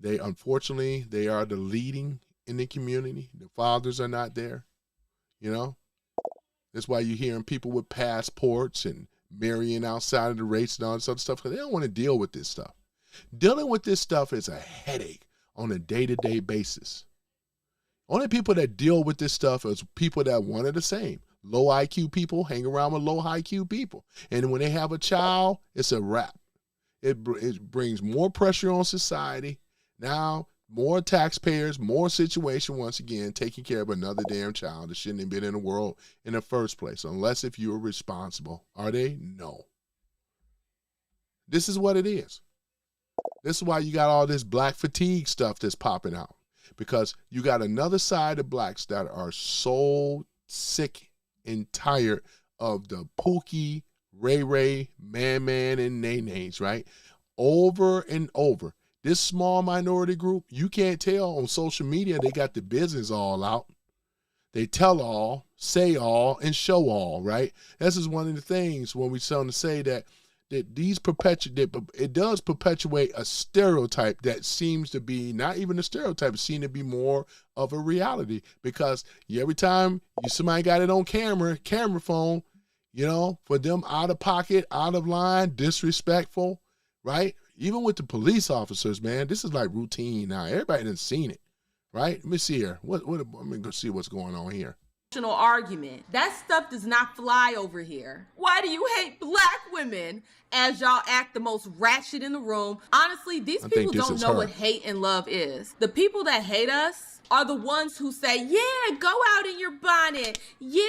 Unfortunately, they are the leading in the community. The fathers are not there, That's why you're hearing people with passports and marrying outside of the race and all this other stuff, because they don't want to deal with this stuff. Dealing with this stuff is a headache on a day-to-day basis. Only people that deal with this stuff is people that one are the same. Low IQ people hang around with low IQ people. And when they have a child, it's a wrap. It brings more pressure on society. Now, more taxpayers, more situation, once again, taking care of another damn child that shouldn't have been in the world in the first place, unless if you were responsible. Are they? No. This is what it is. This is why you got all this black fatigue stuff that's popping out, because you got another side of blacks that are so sick and tired of the Pookie, Ray, Man, and Nay-Nays, right? Over and over. This small minority group, you can't tell on social media, they got the business all out. They tell all, say all, and show all, right? This is one of the things when we start to say that it does perpetuate a stereotype that seems to be not even a stereotype, it seems to be more of a reality, because every time somebody got it on camera phone, for them out of pocket, out of line, disrespectful, right? Even with the police officers, man, this is like routine now. Everybody done seen it, right? Let me see here. Let me go see what's going on here. Argument. That stuff does not fly over here. Why do you hate black women as y'all act the most ratchet in the room? Honestly, these people don't know what hate and love is. The people that hate us are the ones who say, yeah, go out in your bonnet. Yeah,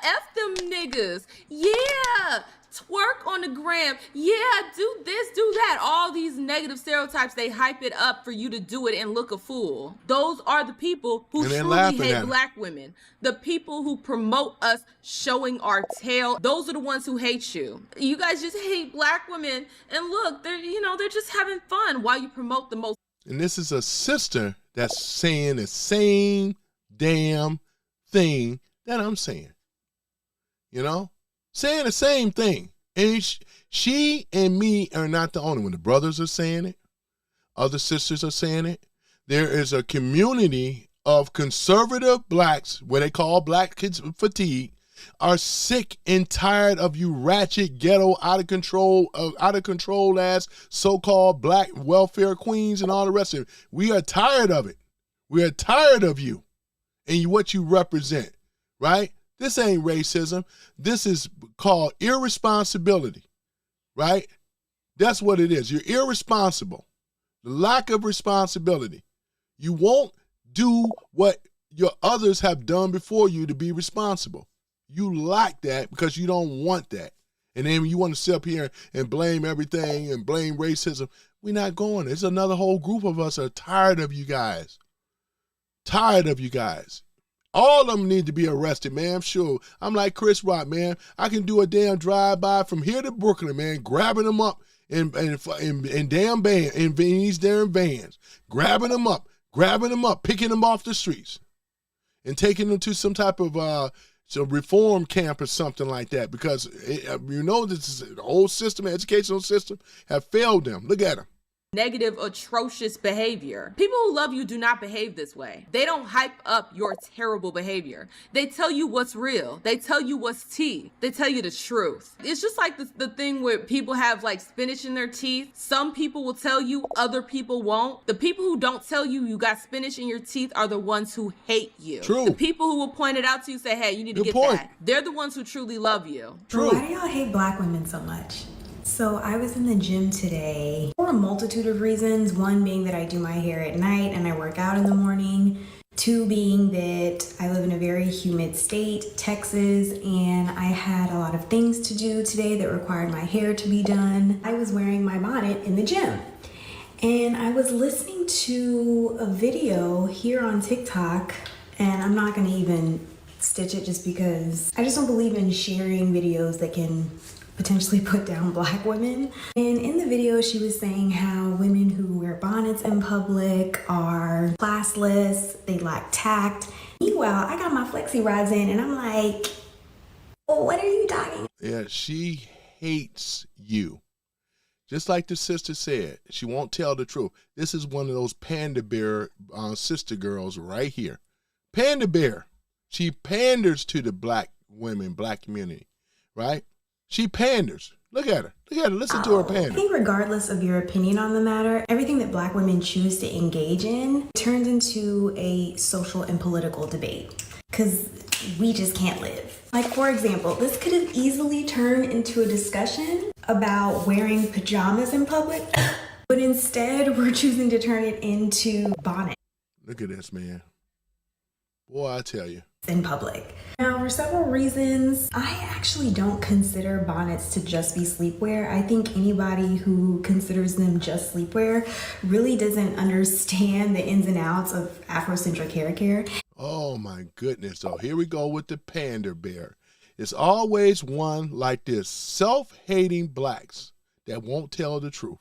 F them niggas. Yeah, twerk on the gram. Yeah, do this, do that. All these negative stereotypes, they hype it up for you to do it and look a fool. Those are the people who truly hate black women. The people who promote us showing our tail. Those are the ones who hate you. You guys just hate black women. And look, they're just having fun while you promote the most. And this is a sister that's saying the same damn thing that I'm saying. Saying the same thing. And she and me are not the only one. The brothers are saying it. Other sisters are saying it. There is a community of conservative blacks, what they call black kids fatigue, are sick and tired of you ratchet, ghetto, out of control ass so-called black welfare queens and all the rest of it. We are tired of it. We are tired of you and what you represent, right? This ain't racism. This is called irresponsibility, right? That's what it is. You're irresponsible. The lack of responsibility. You won't do what your others have done before you to be responsible. You lack that because you don't want that. And then you want to sit up here and blame everything and blame racism. We're not going. There's another whole group of us are tired of you guys. Tired of you guys. All of them need to be arrested, man. I'm sure. I'm like Chris Rock, man. I can do a damn drive-by from here to Brooklyn, man, grabbing them up in damn van, in these damn vans, grabbing them up, picking them off the streets, and taking them to some type of some reform camp or something like that, because this is the whole system, educational system, have failed them. Look at them. Negative, atrocious behavior. People who love you do not behave this way. They don't hype up your terrible behavior. They tell you what's real. They tell you what's tea. They tell you the truth. It's just like the thing where people have like spinach in their teeth. Some people will tell you, other people won't. The people who don't tell you you got spinach in your teeth are the ones who hate you. True. The people who will point it out to you, say, hey, you need to get that. They're the ones who truly love you. True. Why do y'all hate black women so much? So I was in the gym today for a multitude of reasons. One being that I do my hair at night and I work out in the morning. Two being that I live in a very humid state, Texas, and I had a lot of things to do today that required my hair to be done. I was wearing my bonnet in the gym. And I was listening to a video here on TikTok, and I'm not gonna even stitch it just because I just don't believe in sharing videos that can potentially put down black women. And in the video, she was saying how women who wear bonnets in public are classless, they lack tact. Meanwhile, I got my flexi rods in and I'm like, oh, what are you talking? Yeah, she hates you. Just like the sister said, she won't tell the truth. This is one of those panda bear sister girls right here. Panda bear. She panders to the black women, black community, right? She panders. Look at her. Look at her. Listen to her pander. I think regardless of your opinion on the matter, everything that black women choose to engage in turns into a social and political debate. Because we just can't live. Like, for example, this could have easily turned into a discussion about wearing pajamas in public, but instead we're choosing to turn it into bonnet. Look at this, man. Boy, I tell you. In public. Now, for several reasons, I actually don't consider bonnets to just be sleepwear. I think anybody who considers them just sleepwear really doesn't understand the ins and outs of Afrocentric hair care. Oh my goodness. So here we go with the panda bear. It's always one like this, self-hating blacks that won't tell the truth.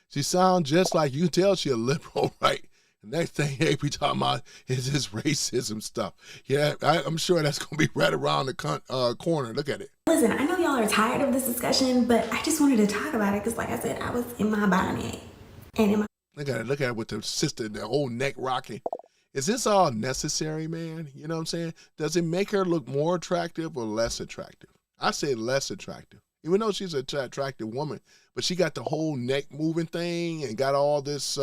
She sounds just like, you can tell she a liberal, right? The next thing they be talking about is this racism stuff. Yeah, I'm sure that's going to be right around the corner. Look at it. Listen, I know y'all are tired of this discussion, but I just wanted to talk about it because, like I said, I was in my bonnet. And in my... Look at it. Look at it with the sister, the whole neck rocking. Is this all necessary, man? You know what I'm saying? Does it make her look more attractive or less attractive? I say less attractive. Even though she's an attractive woman, but she got the whole neck moving thing and got all this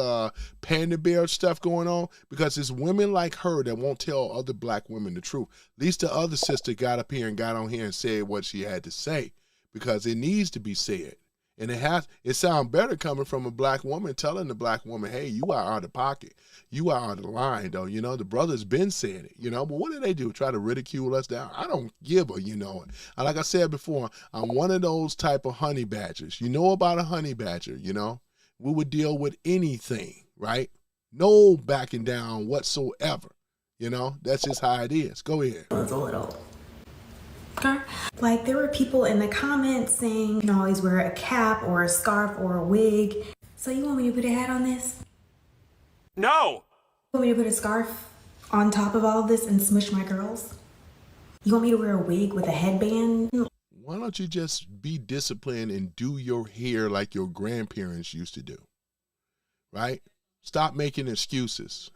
panda bear stuff going on, because it's women like her that won't tell other black women the truth. At least the other sister got up here and got on here and said what she had to say, because it needs to be said. And it sounds better coming from a black woman telling the black woman, hey, you are out of pocket. You are out of line, though. You know, the brother's been saying it, you know. But what do? Try to ridicule us down? I don't give a, you know. And like I said before, I'm one of those type of honey badgers. You know about a honey badger, you know. We would deal with anything, right? No backing down whatsoever. You know, that's just how it is. Go ahead. It's a little... Like, there were people in the comments saying you can always wear a cap or a scarf or a wig. So you want me to put a hat on this? No! You want me to put a scarf on top of all of this and smush my curls? You want me to wear a wig with a headband? Why don't you just be disciplined and do your hair like your grandparents used to do, right? Stop making excuses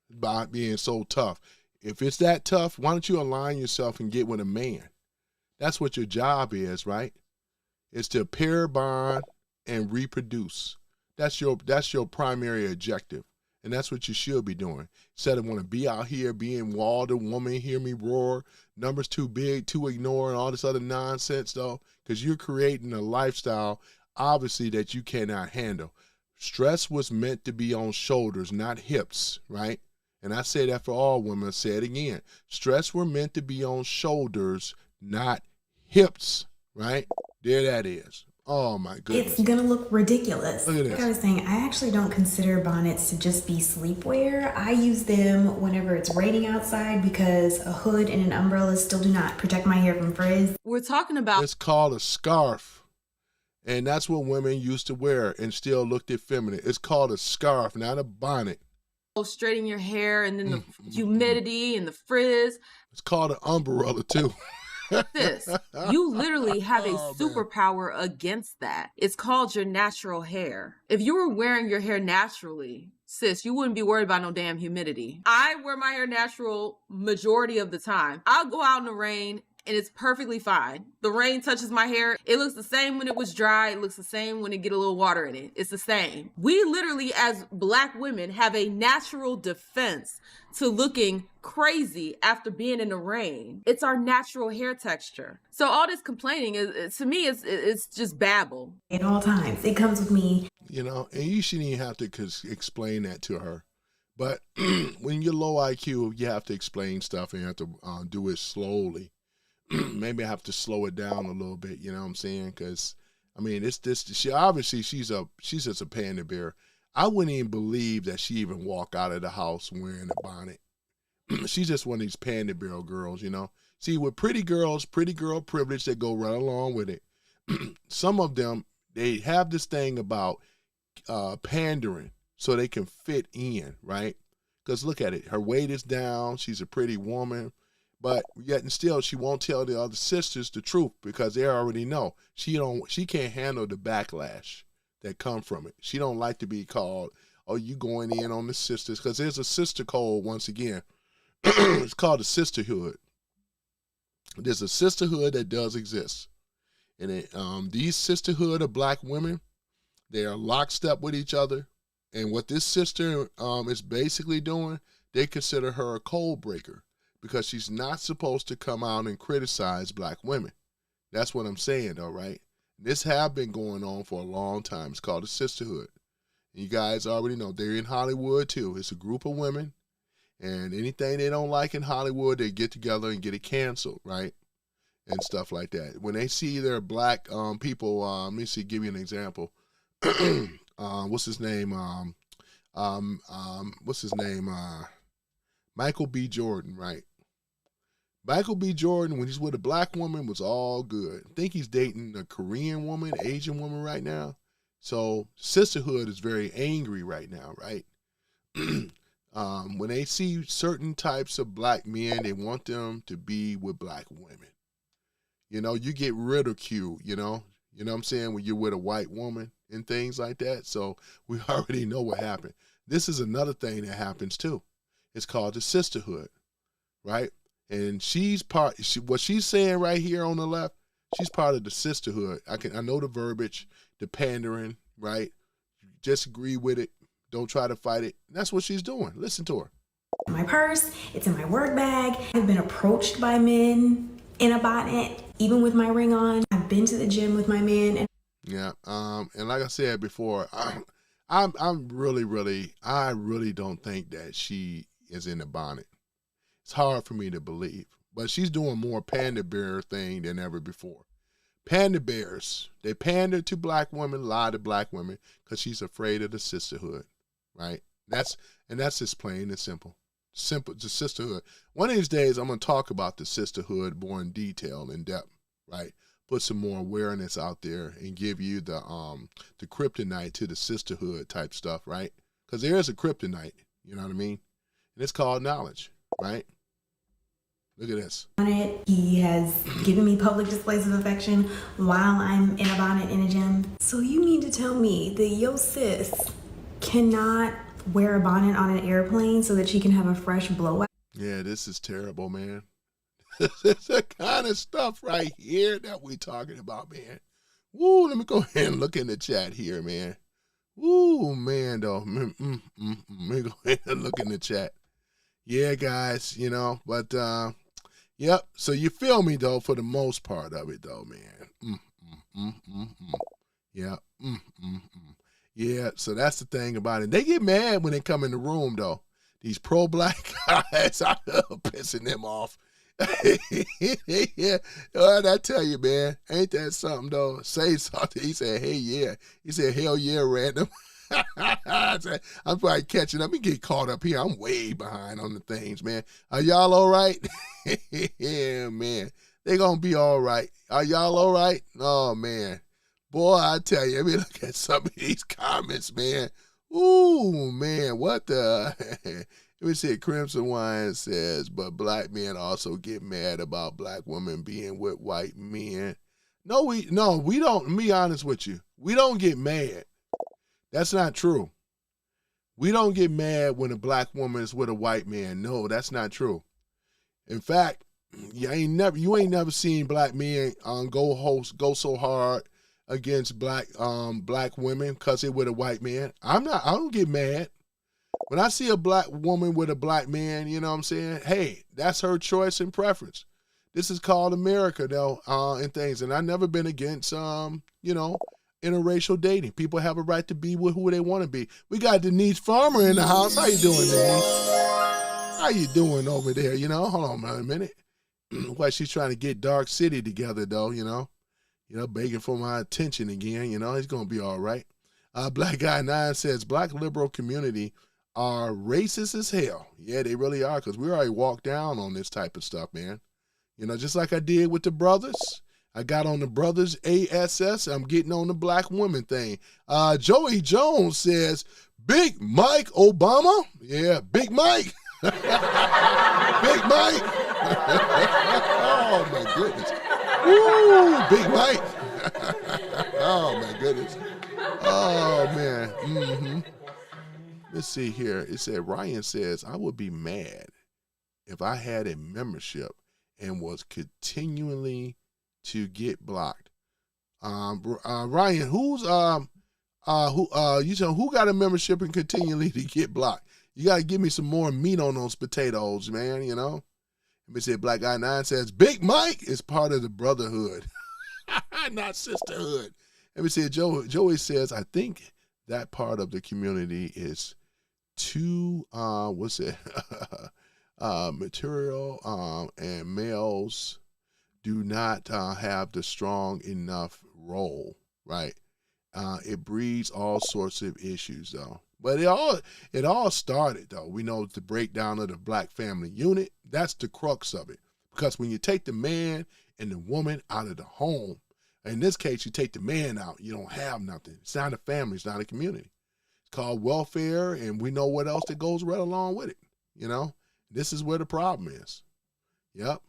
about being so tough. If it's that tough, why don't you align yourself and get with a man? That's what your job is, right? It's to pair bond and reproduce. That's your primary objective. And that's what you should be doing. Instead of want to be out here being walled a woman, hear me roar, numbers too big to ignore, and all this other nonsense, though, because you're creating a lifestyle, obviously, that you cannot handle. Stress was meant to be on shoulders, not hips, right? And I say that for all women. I say it again. Stress were meant to be on shoulders, not hips, right? There that is. Oh my goodness. It's gonna look ridiculous. Look at this. Like I was saying, I actually don't consider bonnets to just be sleepwear. I use them whenever it's raining outside because a hood and an umbrella still do not protect my hair from frizz. We're talking about... It's called a scarf. And that's what women used to wear and still looked effeminate. It's called a scarf, not a bonnet. Straighten your hair and then the humidity and the frizz. It's called an umbrella too. Sis, you literally have a superpower against that. It's called your natural hair. If you were wearing your hair naturally, sis, you wouldn't be worried about no damn humidity. I wear my hair natural majority of the time. I'll go out in the rain and it's perfectly fine. The rain touches my hair. It looks the same when it was dry. It looks the same when it get a little water in it. It's the same. We literally, as Black women, have a natural defense to looking crazy after being in the rain. It's our natural hair texture. So all this complaining is, to me, it's just babble. At all times, it comes with me. You know, and you shouldn't even have to explain that to her. But when you're low IQ, you have to explain stuff and you have to do it slowly. Maybe I have to slow it down a little bit, you know what I'm saying? Because, I mean, she obviously, she's just a panda bear. I wouldn't even believe that she even walked out of the house wearing a bonnet. She's just one of these panda bear girls, you know? See, with pretty girls, pretty girl privilege, they go right along with it. Some of them, they have this thing about pandering so they can fit in, right? Because look at it. Her weight is down. She's a pretty woman. But yet and still, she won't tell the other sisters the truth because they already know. She can't handle the backlash that come from it. She don't like to be called, oh, you going in on the sisters. Because there's a sister code, once again. It's called a sisterhood. There's a sisterhood that does exist. And these sisterhood of Black women, they are lockstep with each other. And what this sister is basically doing, they consider her a code breaker. Because she's not supposed to come out and criticize Black women. That's what I'm saying, though, right? This have been going on for a long time. It's called a sisterhood. And you guys already know they're in Hollywood, too. It's a group of women, and anything they don't like in Hollywood, they get together and get it canceled, right? And stuff like that. When they see their Black people, let me see, give you an example. What's his name? Michael B. Jordan, right? Michael B. Jordan, when he's with a Black woman, was all good. I think he's dating a Korean woman, Asian woman right now. So sisterhood is very angry right now, right? When they see certain types of Black men, they want them to be with Black women. You know, you get ridiculed, you know what I'm saying, when you're with a white woman and things like that. So we already know what happened. This is another thing that happens too. It's called the sisterhood, right? And what she's saying right here on the left, she's part of the sisterhood. I know the verbiage, the pandering, right? Just agree with it. Don't try to fight it. That's what she's doing. Listen to her. My purse, it's in my work bag. I've been approached by men in a bonnet, even with my ring on. I've been to the gym with my man. Yeah. And like I said before, I really don't think that she is in a bonnet. It's hard for me to believe, but she's doing more panda bear thing than ever before. Panda bears, they pander to Black women, lie to Black women because she's afraid of the sisterhood, right? That's just plain and simple. Simple, the sisterhood. One of these days, I'm going to talk about the sisterhood more in detail, in depth, right? Put some more awareness out there and give you the kryptonite to the sisterhood type stuff, right? Because there is a kryptonite, you know what I mean? And it's called knowledge, right? Look at this. He has given me public displays of affection while I'm in a bonnet in a gym. So you mean to tell me that your sis cannot wear a bonnet on an airplane so that she can have a fresh blowout? Yeah, this is terrible, man. This is the kind of stuff right here that we're talking about, man. Woo, let me go ahead and look in the chat here, man. Woo, man, though. Let me go ahead and look in the chat. Yeah, guys, you know, but, yep. So you feel me, though, for the most part of it, though, man. Yeah. Yeah, so that's the thing about it. They get mad when they come in the room, though. These pro-Black guys, I love pissing them off. Yeah, I tell you, man, ain't that something though? Say something. He said, "Hey, yeah." He said, "Hell yeah, random." I said, I'm probably catching up. We get caught up here. I'm way behind on the things, man. Are y'all all right? Yeah, man. They gonna be all right. Are y'all all right? Oh man, boy, I tell you. Let me look at some of these comments, man. Ooh, man, what the? Let me see. Crimson Wine says, but black men also get mad about black women being with white men. No, we don't. Be honest with you. We don't get mad. That's not true. We don't get mad when a black woman is with a white man. No, that's not true. In fact, you ain't never seen black men go so hard against black women because they're with a white man. I don't get mad. When I see a black woman with a black man, you know what I'm saying? Hey, that's her choice and preference. This is called America, though, and things. And I've never been against, interracial dating. People have a right to be with who they want to be. We got Denise Farmer in the house. How you doing, Denise? How you doing over there? You know, hold on a minute. Why she's trying to get Dark City together, though, begging for my attention again. He's going to be all right. Black Guy 9 says, black liberal community are racist as hell. Yeah, they really are, because we already walked down on this type of stuff, man. Just like I did with the brothers. I got on the brothers ASS. I'm getting on the black woman thing. Joey Jones says, Big Mike Obama. Yeah, Big Mike. Big Mike. Oh, my goodness. Woo, Big Mike. Oh, my goodness. Oh, man. Mm-hmm. Let's see here. It said, Ryan says, I would be mad if I had a membership and was continually to get blocked. Ryan, who got a membership and continually to get blocked? You got to give me some more meat on those potatoes, man, Let me say, Black Guy 9 says, Big Mike is part of the brotherhood, not sisterhood. Let me see, Joey says, I think that part of the community is too, material, and males do not have the strong enough role, right? It breeds all sorts of issues, though. But it all started, though. We know the breakdown of the black family unit. That's the crux of it. Because when you take the man and the woman out of the home, in this case, you take the man out, you don't have nothing. It's not a family. It's not a community. It's called welfare, and we know what else that goes right along with it. This is where the problem is. Yep.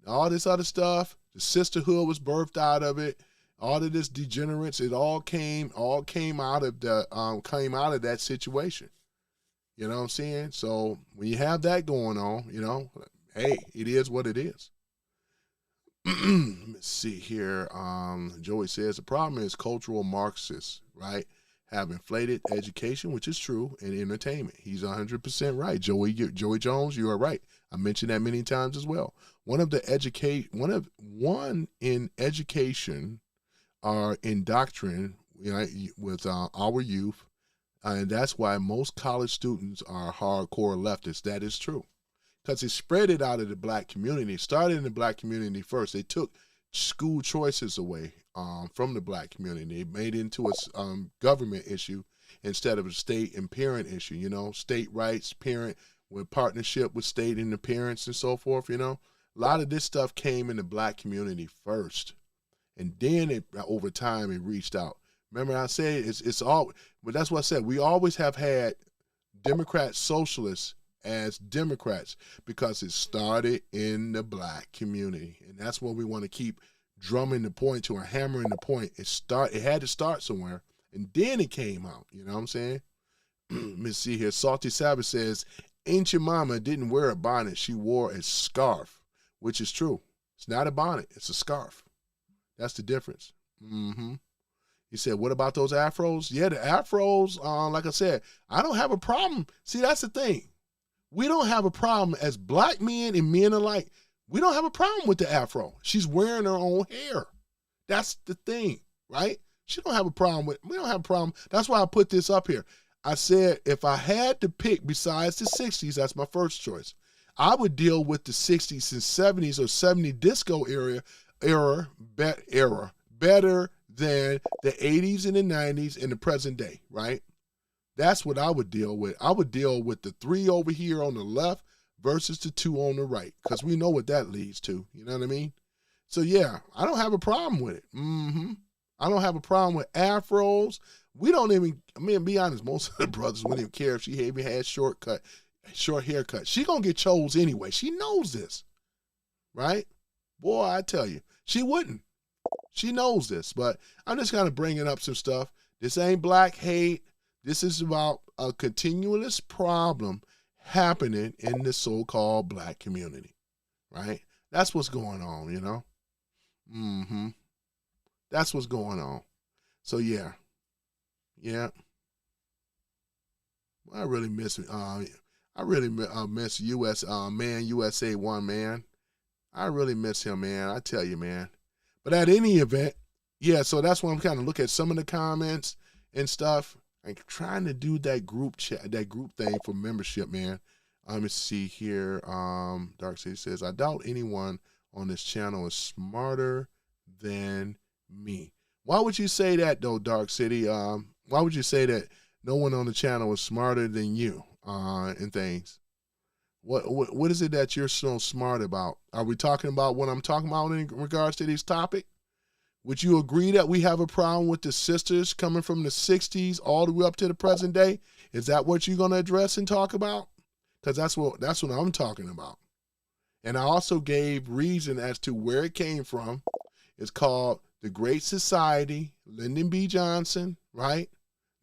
All this other stuff, the sisterhood was birthed out of it. All of this degenerates, it all came out of that situation. You know what I'm saying? So when you have that going on, hey, it is what it is. Let's see here. Joey says the problem is cultural Marxists, right? Have inflated education, which is true, and entertainment. He's 100% right. Joey Jones, you are right. I mentioned that many times as well. One in education are indoctrined, with our youth, and that's why most college students are hardcore leftists. That is true, because it spread it out of the black community. It started in the black community first. They took school choices away from the black community. It made it into a government issue instead of a state and parent issue. State rights, parent with partnership with state and the parents and so forth. A lot of this stuff came in the black community first, and then over time it reached out. Remember I said it's all, but that's what I said. We always have had Democrat socialists as Democrats because it started in the black community, and that's what we want to keep drumming the point to, or hammering the point. It had to start somewhere, and then it came out. You know what I'm saying? Let me see here. Salty Savage says, Ancient Mama didn't wear a bonnet. She wore a scarf, which is true. It's not a bonnet. It's a scarf. That's the difference. Mm-hmm. He said, what about those afros? Yeah, the afros, like I said, I don't have a problem. See, that's the thing. We don't have a problem as black men and men alike. We don't have a problem with the afro. She's wearing her own hair. That's the thing, right? We don't have a problem. That's why I put this up here. I said, if I had to pick besides the 60s, that's my first choice. I would deal with the 60s and 70s or 70 disco era better than the 80s and the 90s and the present day, right? That's what I would deal with. I would deal with the 3 over here on the left versus the 2 on the right, because we know what that leads to. You know what I mean? So, yeah, I don't have a problem with it. I don't have a problem with afros. We don't even, be honest, most of the brothers wouldn't even care if she even had short haircut. She going to get chose anyway. She knows this, right? Boy, I tell you, she wouldn't. She knows this, but I'm just kind of bringing up some stuff. This ain't black hate. This is about a continuous problem happening in the so-called black community, right? That's what's going on, you know? That's what's going on. So, yeah. I really miss USA 1, man. I really miss him, man. I tell you, man. But at any event, yeah, so that's when I'm kind of looking at some of the comments and stuff. I'm trying to do that group chat, that group thing for membership, man. Let's see here. Dark City says, I doubt anyone on this channel is smarter than me. Why would you say that, though, Dark City? Why would you say that no one on the channel is smarter than you and things? What is it that you're so smart about? Are we talking about what I'm talking about in regards to this topic? Would you agree that we have a problem with the sisters coming from the 60s all the way up to the present day? Is that what you're going to address and talk about? Because that's what I'm talking about. And I also gave reason as to where it came from. It's called the Great Society, Lyndon B. Johnson, right?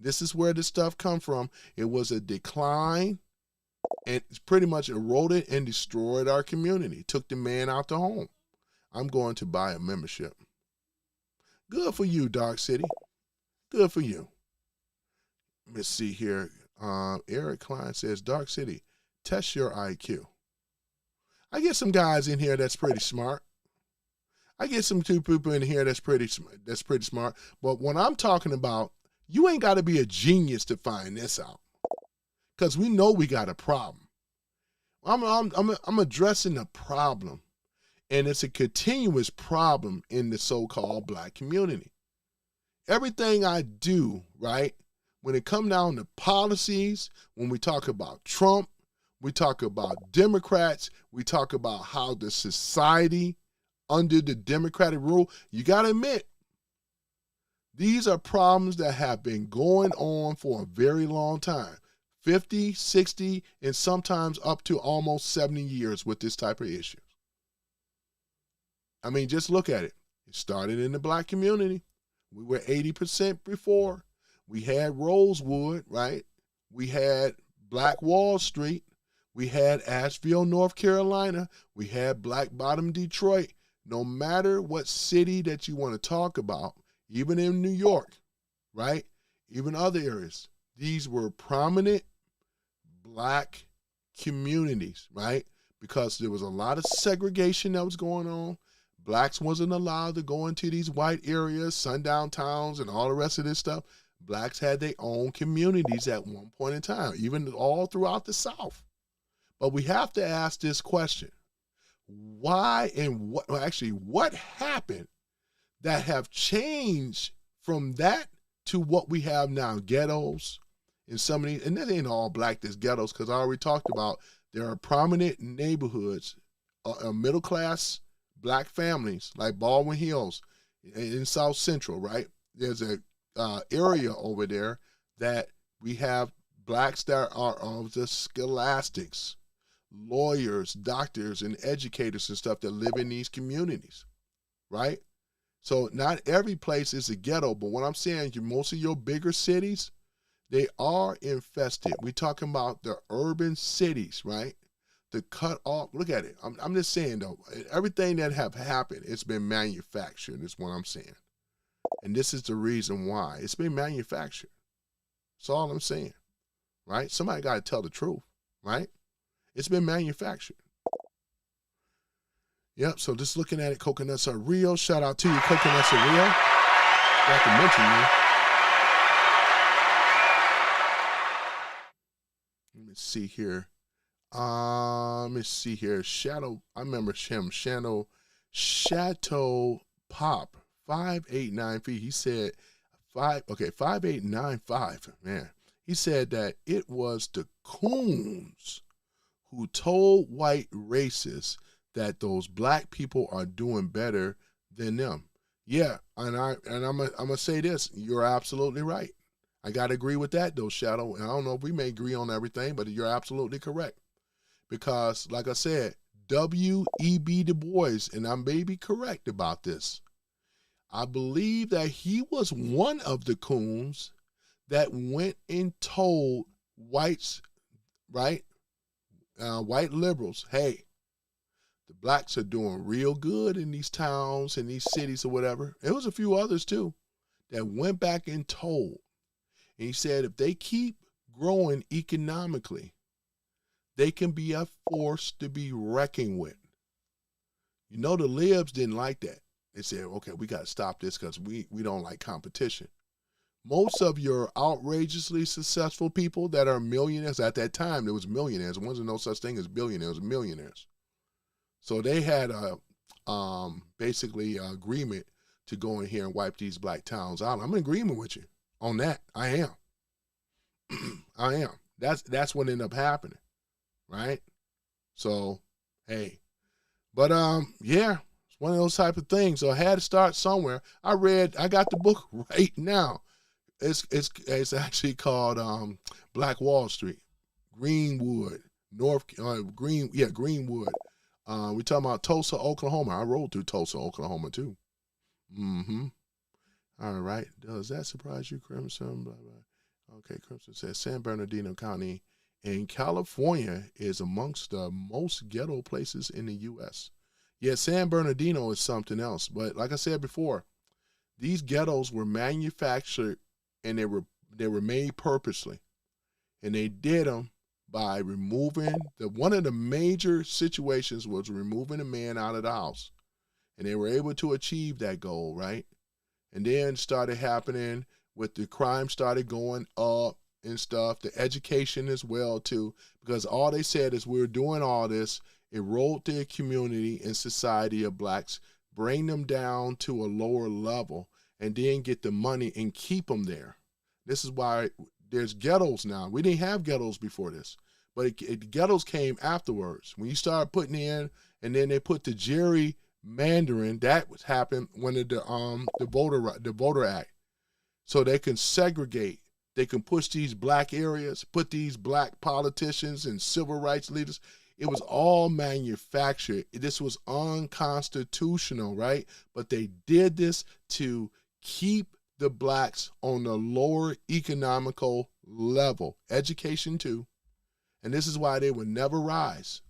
This is where this stuff come from. It was a decline, and it's pretty much eroded and destroyed our community. Took the man out the home. I'm going to buy a membership. Good for you, Dark City. Good for you. Let's see here. Eric Klein says, Dark City, test your IQ. I get some guys in here that's pretty smart. I get some 2 people in here that's pretty smart. But when I'm talking about, you ain't got to be a genius to find this out, because we know we got a problem. I'm addressing the problem, and it's a continuous problem in the so-called black community. Everything I do, right, when it comes down to policies, when we talk about Trump, we talk about Democrats, we talk about how the society under the Democratic rule, you got to admit, these are problems that have been going on for a very long time. 50, 60, and sometimes up to almost 70 years with this type of issues. I mean, just look at it. It started in the black community. We were 80% before. We had Rosewood, right? We had Black Wall Street. We had Asheville, North Carolina. We had Black Bottom, Detroit. No matter what city that you want to talk about, even in New York, right? Even other areas, these were prominent black communities, right? Because there was a lot of segregation that was going on. Blacks wasn't allowed to go into these white areas, sundown towns, and all the rest of this stuff. Blacks had their own communities at one point in time, even all throughout the South. But we have to ask this question. Why and what happened that have changed from that to what we have now? Ghettos and some of these, and that ain't all black, there's ghettos, because I already talked about there are prominent neighborhoods, middle class black families like Baldwin Hills in South Central, right? There's a area over there that we have blacks that are of the scholastics, lawyers, doctors, and educators and stuff that live in these communities, right? So not every place is a ghetto, but what I'm saying, most of your bigger cities, they are infested. We're talking about the urban cities, right? The cut off, look at it. I'm just saying, though, everything that have happened, it's been manufactured, is what I'm saying. And this is the reason why. It's been manufactured. That's all I'm saying, right? Somebody got to tell the truth, right? It's been manufactured. Yep, so just looking at it, coconuts are real. Shout out to you, coconuts are real. Got to mention you. Let me see here. Let me see here. Shadow, I remember him. Chateau Pop, 589 feet. He said 5895. Man, he said that it was the coons who told white racists that those black people are doing better than them. Yeah, and I'm gonna say this. You're absolutely right. I gotta agree with that though, Shadow. And I don't know if we may agree on everything, but you're absolutely correct. Because, like I said, W.E.B. Du Bois, and I may be correct about this, I believe that he was one of the coons that went and told whites, right, white liberals, hey, the blacks are doing real good in these towns and these cities or whatever. There was a few others too that went back and told. And he said if they keep growing economically, they can be a force to be reckoned with. You know, the libs didn't like that. They said, okay, we got to stop this because we don't like competition. Most of your outrageously successful people that are millionaires, at that time, there was millionaires. There wasn't no such thing as billionaires, millionaires. So they had basically an agreement to go in here and wipe these black towns out. I'm in agreement with you on that. I am. I am. That's what ended up happening. Right? So, hey. But yeah, it's one of those type of things. So I had to start somewhere. I got the book right now. It's actually called Black Wall Street, Greenwood, Greenwood. We're talking about Tulsa, Oklahoma. I rode through Tulsa, Oklahoma too. Mm-hmm. All right. Does that surprise you, Crimson? Blah, blah. Okay, Crimson says San Bernardino County in California is amongst the most ghetto places in the U.S. Yeah, San Bernardino is something else. But like I said before, these ghettos were manufactured and they were made purposely. And they did them by removing one of the major situations was removing a man out of the house. And they were able to achieve that goal, right? And then started happening with the crime started going up and stuff, the education as well too, because all they said is we're doing all this, erode their community and society of blacks, bring them down to a lower level, and then get the money and keep them there. This is why there's ghettos now. We didn't have ghettos before this, but ghettos came afterwards. When you start putting in, and then they put the gerrymandering, that was happened when the Voter Act, so they can segregate. They can push these black areas, put these black politicians and civil rights leaders. It was all manufactured. This was unconstitutional, right? But they did this to keep the blacks on the lower economical level, education too. And this is why they would never rise.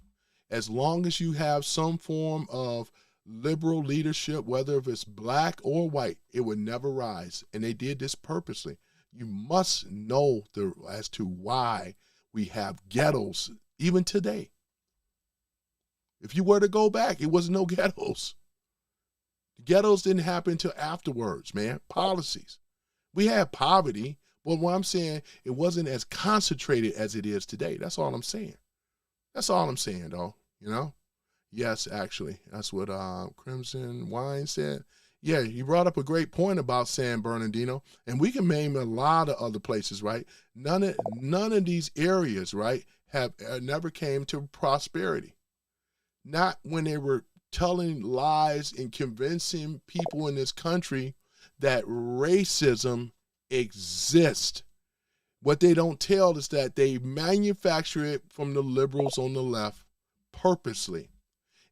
As long as you have some form of liberal leadership, whether if it's black or white, it would never rise. And they did this purposely. You must know as to why we have ghettos even today. If you were to go back, it was no ghettos. The ghettos didn't happen until afterwards, man. Policies. We had poverty, but what I'm saying, it wasn't as concentrated as it is today. That's all I'm saying. That's all I'm saying, though, you know? Yes, actually. That's what Crimson Wine said. Yeah, you brought up a great point about San Bernardino, and we can name a lot of other places, right? None of these areas, right, have never came to prosperity. Not when they were telling lies and convincing people in this country that racism exists. What they don't tell is that they manufacture it from the liberals on the left purposely,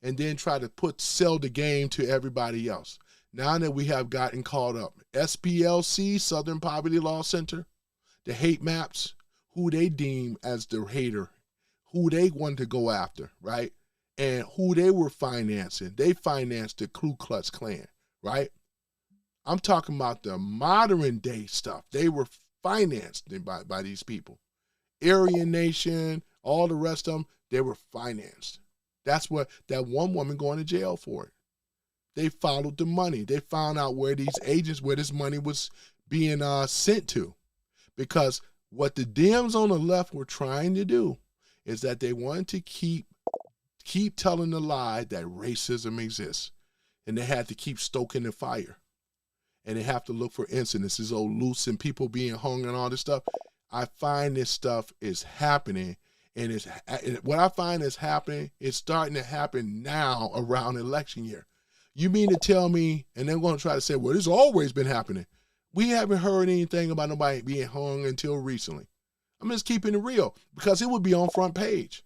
and then try to sell the game to everybody else. Now that we have gotten caught up, SPLC, Southern Poverty Law Center, the hate maps, who they deem as the hater, who they want to go after, right? And who they were financing. They financed the Ku Klux Klan, right? I'm talking about the modern day stuff. They were financed by these people. Aryan Nation, all the rest of them, they were financed. That's what that one woman going to jail for it. They followed the money. They found out where these agents, where this money was being sent to. Because what the Dems on the left were trying to do is that they want to keep telling the lie that racism exists. And they had to keep stoking the fire. And they have to look for incidences, loose and people being hung and all this stuff. I find this stuff is happening. And what I find is happening, it's starting to happen now around election year. You mean to tell me, and they're going to try to say, well, it's always been happening. We haven't heard anything about nobody being hung until recently. I'm just keeping it real because it would be on front page.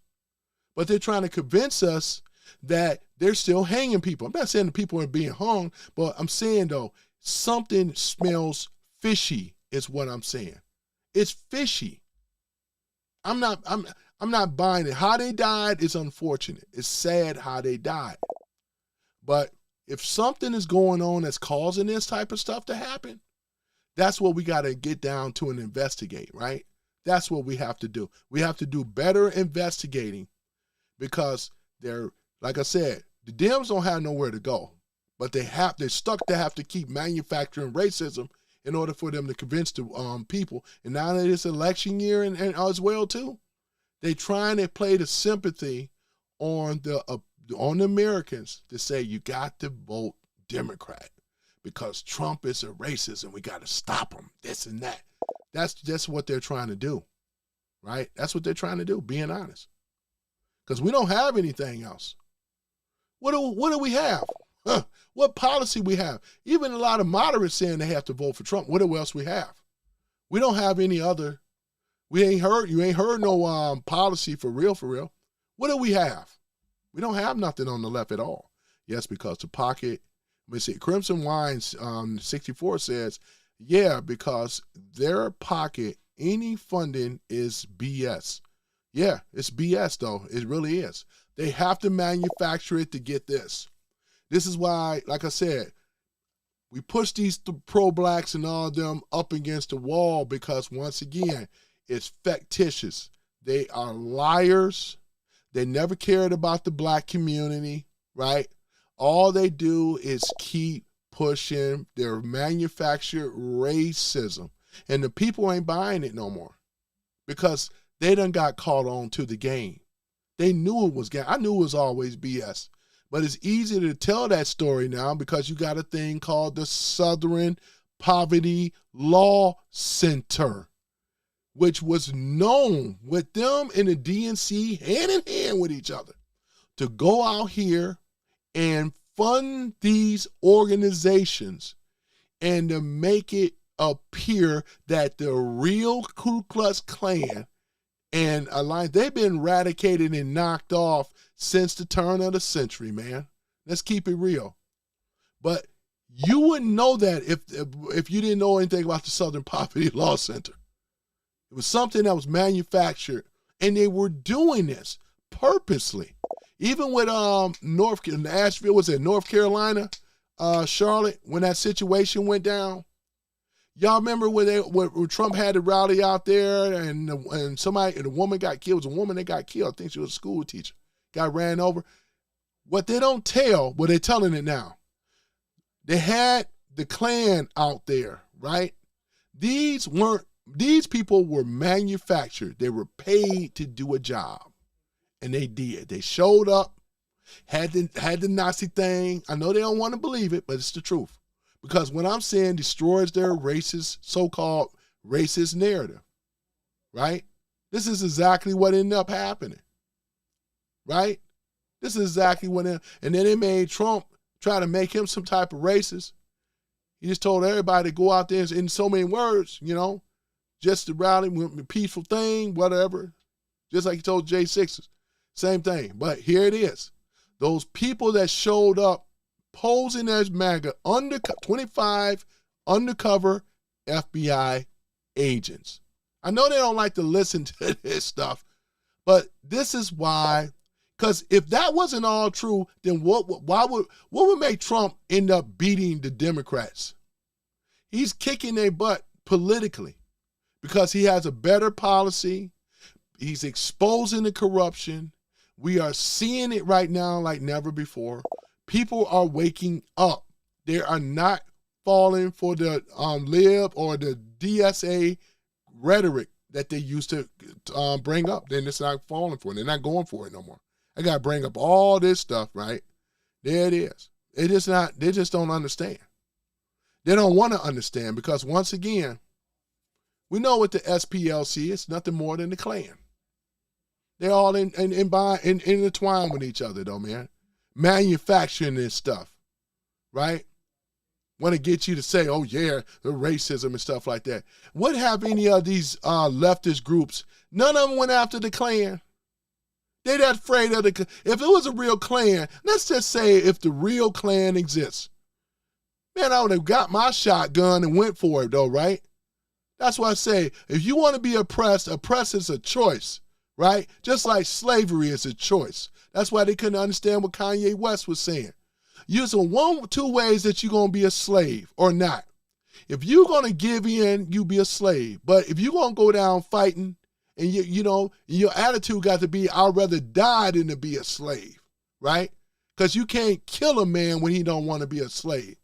But they're trying to convince us that they're still hanging people. I'm not saying the people are being hung, but I'm saying, though, something smells fishy is what I'm saying. It's fishy. I'm not buying it. How they died is unfortunate. It's sad how they died. But if something is going on that's causing this type of stuff to happen, that's what we got to get down to and investigate, right? That's what we have to do. We have to do better investigating because they're, like I said, the Dems don't have nowhere to go, but they're stuck to have to keep manufacturing racism in order for them to convince the people. And now that it's election year and as well too, they trying to play the sympathy on the Americans to say you got to vote Democrat because Trump is a racist and we got to stop him, this and that. That's just what they're trying to do, right? That's what they're trying to do, being honest. Because we don't have anything else. What do we have? What policy we have? Even a lot of moderates saying they have to vote for Trump. What else we have? We don't have any other. You ain't heard no policy for real. What do we have? We don't have nothing on the left at all. Yes, because the pocket, let me see, Crimson Wines 64 says, yeah, because their pocket, any funding is BS. Yeah, it's BS though. It really is. They have to manufacture it to get this. This is why, like I said, we push these pro-blacks and all of them up against the wall because once again, it's fictitious. They are liars. They never cared about the black community, right? All they do is keep pushing their manufactured racism. And the people ain't buying it no more because they done got caught on to the game. They knew it was game. I knew it was always BS. But it's easy to tell that story now because you got a thing called the Southern Poverty Law Center, which was known with them and the DNC hand in hand with each other to go out here and fund these organizations and to make it appear that the real Ku Klux Klan and Alliance, they've been eradicated and knocked off since the turn of the century, man. Let's keep it real. But you wouldn't know that if you didn't know anything about the Southern Poverty Law Center. It was something that was manufactured, and they were doing this purposely. Even with Asheville, was it North Carolina, Charlotte, when that situation went down? Y'all remember when Trump had the rally out there and the woman got killed? It was a woman that got killed. I think she was a school teacher. Got ran over. What they don't tell, but they're telling it now. They had the Klan out there, right? These people were manufactured. They were paid to do a job. And they did. They showed up, had the Nazi thing. I know they don't want to believe it, but it's the truth. Because what I'm saying destroys their racist, so-called racist narrative, right? This is exactly what ended up happening, right? This is exactly what, and then they made Trump try to make him some type of racist. He just told everybody to go out there in so many words, just to rally, peaceful thing, whatever. Just like he told J6s, same thing. But here it is. Those people that showed up posing as MAGA, 25 undercover FBI agents. I know they don't like to listen to this stuff, but this is why, because if that wasn't all true, then what would make Trump end up beating the Democrats? He's kicking their butt politically because he has a better policy. He's exposing the corruption. We are seeing it right now like never before. People are waking up. They are not falling for the lib or the DSA rhetoric that they used to bring up. Then it's not falling for it. They're not going for it no more. I got to bring up all this stuff, right? There it is. They just don't understand. They don't want to understand because once again, we know what the SPLC is, nothing more than the Klan. They're all intertwined with each other though, man. Manufacturing this stuff, right? Want to get you to say, oh yeah, the racism and stuff like that. What have any of these leftist groups, none of them went after the Klan. They're not afraid of the, if it was a real Klan, let's just say if the real Klan exists, man, I would have got my shotgun and went for it though, right? That's why I say, if you want to be oppressed is a choice, right? Just like slavery is a choice. That's why they couldn't understand what Kanye West was saying. Using two ways that you're going to be a slave or not. If you're going to give in, you be a slave. But if you're going to go down fighting and your attitude got to be, I'd rather die than to be a slave, right? Because you can't kill a man when he don't want to be a slave.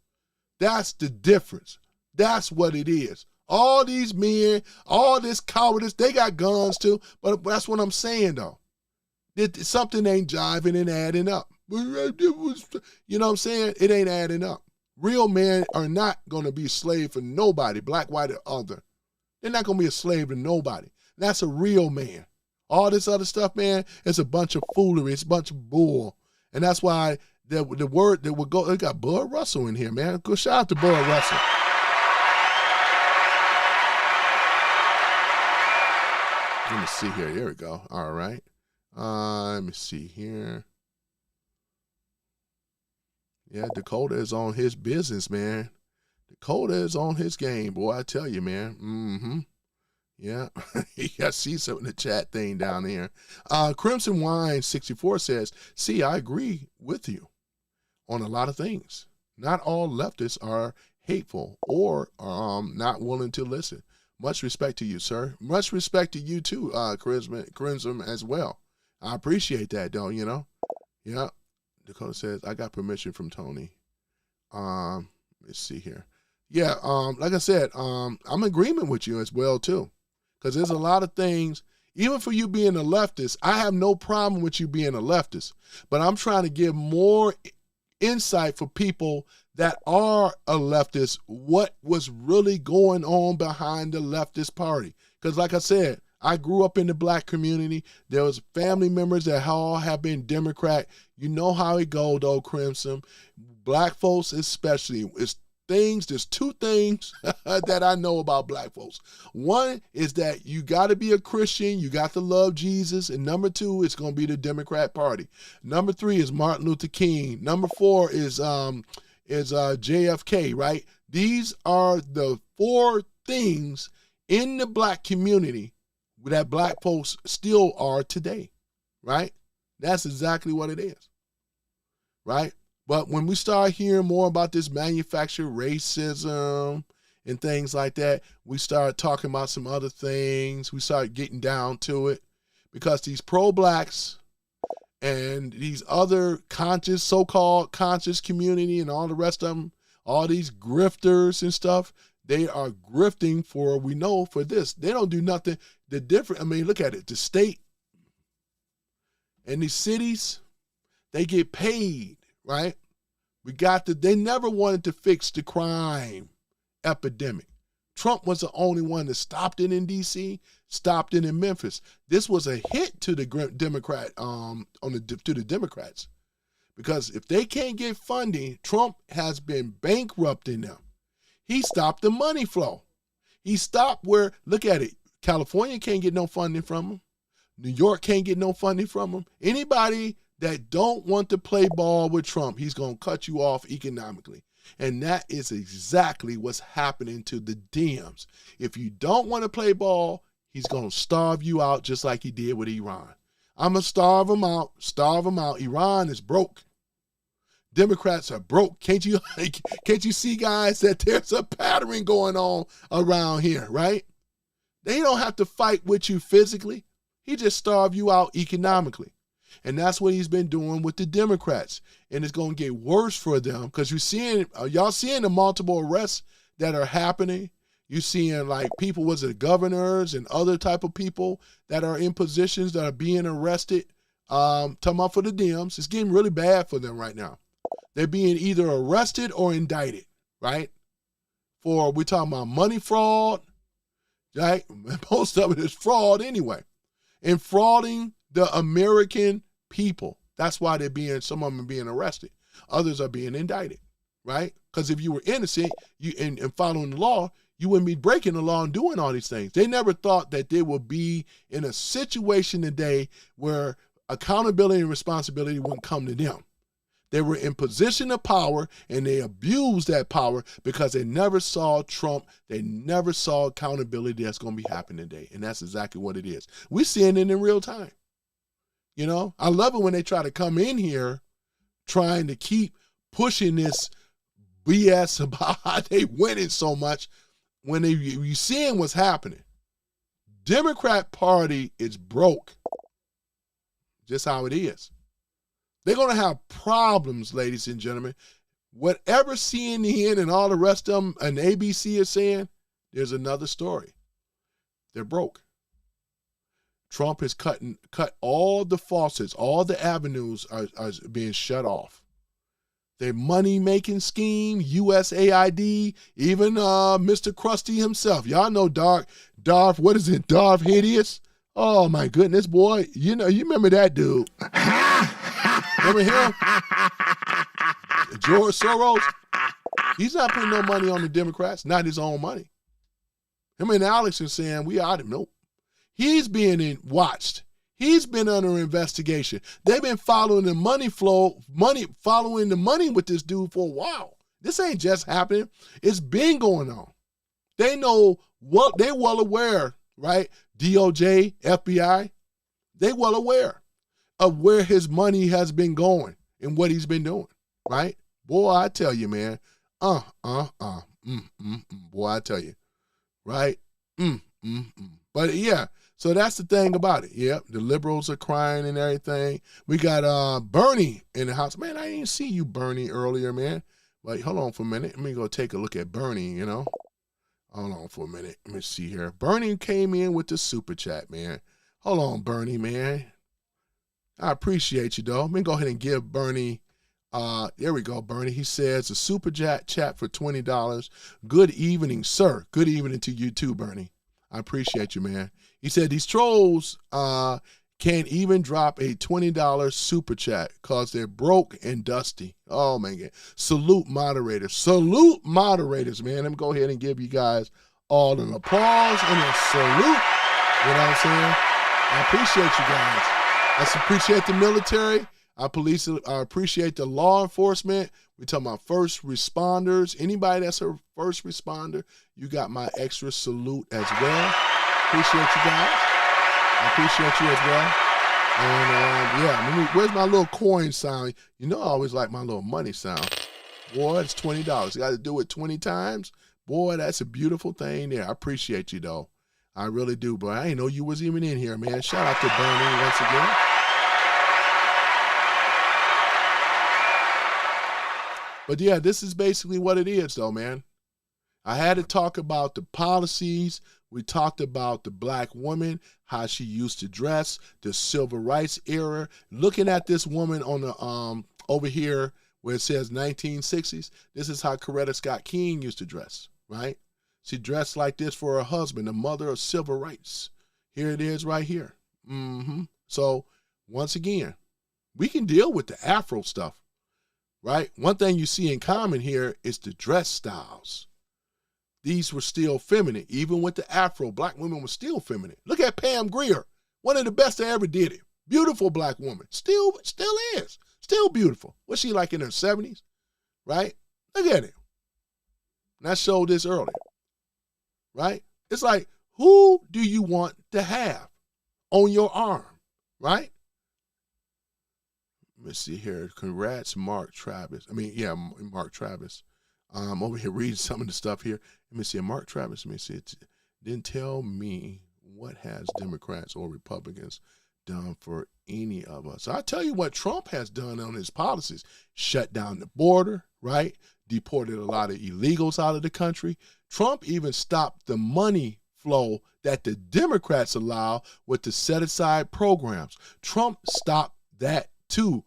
That's the difference. That's what it is. All these men, all this cowardice, they got guns too. But that's what I'm saying though. Something ain't jiving and adding up. You know what I'm saying? It ain't adding up. Real men are not going to be a slave for nobody, black, white, or other. They're not going to be a slave to nobody. That's a real man. All this other stuff, man, it's a bunch of foolery. It's a bunch of bull. And that's why the word that would go, it got Bud Russell in here, man. Go shout out to Bud Russell. Let me see here. Here we go. All right. Let me see here. Yeah, Dakota is on his business, man. Dakota is on his game, boy. I tell you, man. Mm-hmm. Yeah. I see something in the chat thing down there. Crimson Wine 64 says, see, I agree with you on a lot of things. Not all leftists are hateful or not willing to listen. Much respect to you, sir. Much respect to you too, Crimson as well. I appreciate that, though, you know. Yeah. Dakota says, I got permission from Tony. Let's see here. Yeah, like I said, I'm in agreement with you as well, too. Because there's a lot of things, even for you being a leftist, I have no problem with you being a leftist. But I'm trying to give more insight for people that are a leftist, what was really going on behind the leftist party. Because like I said, I grew up in the black community. There was family members that all have been Democrat. You know how it go though, Crimson. Black folks especially. There's two things that I know about black folks. One is that you got to be a Christian. You got to love Jesus. And number two, it's going to be the Democrat Party. Number three is Martin Luther King. Number four is JFK, right? These are the four things in the black community that black folks still are today, right? That's exactly what it is, right? But when we start hearing more about this manufactured racism and things like that, we start talking about some other things. We start getting down to it because these pro-blacks and these other conscious, so-called conscious community and all the rest of them, all these grifters and stuff, they are grifting for, we know, for this. They don't do nothing. The different, I mean, look at it. The state and these cities, they get paid, right? They never wanted to fix the crime epidemic. Trump was the only one that stopped it in D.C., stopped it in Memphis. This was a hit to the Democrat, to the Democrats. Because if they can't get funding, Trump has been bankrupting them. He stopped the money flow. He stopped where, look at it, California can't get no funding from him. New York can't get no funding from him. Anybody that don't want to play ball with Trump, he's going to cut you off economically. And that is exactly what's happening to the Dems. If you don't want to play ball, he's going to starve you out just like he did with Iran. I'm going to starve them out, Iran is broke. Democrats are broke. Can't you see, guys, that there's a pattern going on around here, right? They don't have to fight with you physically. He just starve you out economically. And that's what he's been doing with the Democrats. And it's going to get worse for them because y'all seeing the multiple arrests that are happening. You seeing like people, was it governors and other type of people that are in positions that are being arrested, talking about for the Dems. It's getting really bad for them right now. They're being either arrested or indicted, right? We're talking about money fraud, right? Most of it is fraud anyway. And frauding the American people. That's why some of them are being arrested. Others are being indicted, right? Because if you were innocent and following the law, you wouldn't be breaking the law and doing all these things. They never thought that they would be in a situation today where accountability and responsibility wouldn't come to them. They were in position of power, and they abused that power because they never saw Trump. They never saw accountability that's going to be happening today, and that's exactly what it is. We're seeing it in real time. You know, I love it when they try to come in here trying to keep pushing this BS about how they winning so much when you seeing what's happening. Democrat Party is broke. Just how it is. They're going to have problems, ladies and gentlemen. Whatever CNN and all the rest of them and ABC are saying, there's another story. They're broke. Trump has cut all the faucets, all the avenues are being shut off. Their money-making scheme, USAID, even Mr. Krusty himself. Y'all know Darth Hideous? Oh, my goodness, boy. You remember that dude. Remember him? George Soros? He's not putting no money on the Democrats, not his own money. Him and Alex are saying, we out of nope. He's being watched. He's been under investigation. They've been following the following the money with this dude for a while. This ain't just happening. It's been going on. They know what, they're well aware, right? DOJ, FBI, they well aware of where his money has been going and what he's been doing, right? Boy, I tell you, man, boy, I tell you, right? But yeah, so that's the thing about it. Yep, the liberals are crying and everything. We got Bernie in the house. Man, I didn't see you, Bernie, earlier, man. But hold on for a minute. Let me go take a look at Bernie, you know. Hold on for a minute. Let me see here. Bernie came in with the super chat, man. Hold on, Bernie, man. I appreciate you, though. Let me go ahead and give Bernie, there we go, Bernie. He says a super chat for $20. Good evening, sir. Good evening to you too, Bernie. I appreciate you, man. He said these trolls can't even drop a $20 super chat because they're broke and dusty. Oh, my God. Salute moderators. Salute moderators, man. Let me go ahead and give you guys all an applause and a salute. You know what I'm saying? I appreciate you guys. I appreciate the military. I appreciate the law enforcement. We're talking about first responders. Anybody that's a first responder, you got my extra salute as well. Appreciate you guys. I appreciate you as well. And yeah, where's my little coin sound? You know I always like my little money sound. Boy, it's $20. You got to do it 20 times. Boy, that's a beautiful thing there. I appreciate you, though. I really do, but I didn't know you was even in here, man. Shout out to Bernie once again. But yeah, this is basically what it is, though, man. I had to talk about the policies. We talked about the black woman, how she used to dress, the civil rights era. Looking at this woman on the over here where it says 1960s, this is how Coretta Scott King used to dress, right? She dressed like this for her husband, the mother of civil rights. Here it is right here. So once again, we can deal with the Afro stuff, right? One thing you see in common here is the dress styles. These were still feminine. Even with the Afro, black women were still feminine. Look at Pam Grier, one of the best that ever did it. Beautiful black woman. Still is. Still beautiful. Was she like in her 70s? Right? Look at it. And I showed this earlier. Right? It's like, who do you want to have on your arm? Right? Let me see here. Congrats, Mark Travis. Mark Travis. I'm over here reading some of the stuff here. Let me see. Mark Travis, let me see. It didn't tell me what has Democrats or Republicans done for any of us. I tell you what Trump has done on his policies. Shut down the border, right? Deported a lot of illegals out of the country. Trump even stopped the money flow that the Democrats allow with the set-aside programs. Trump stopped that too,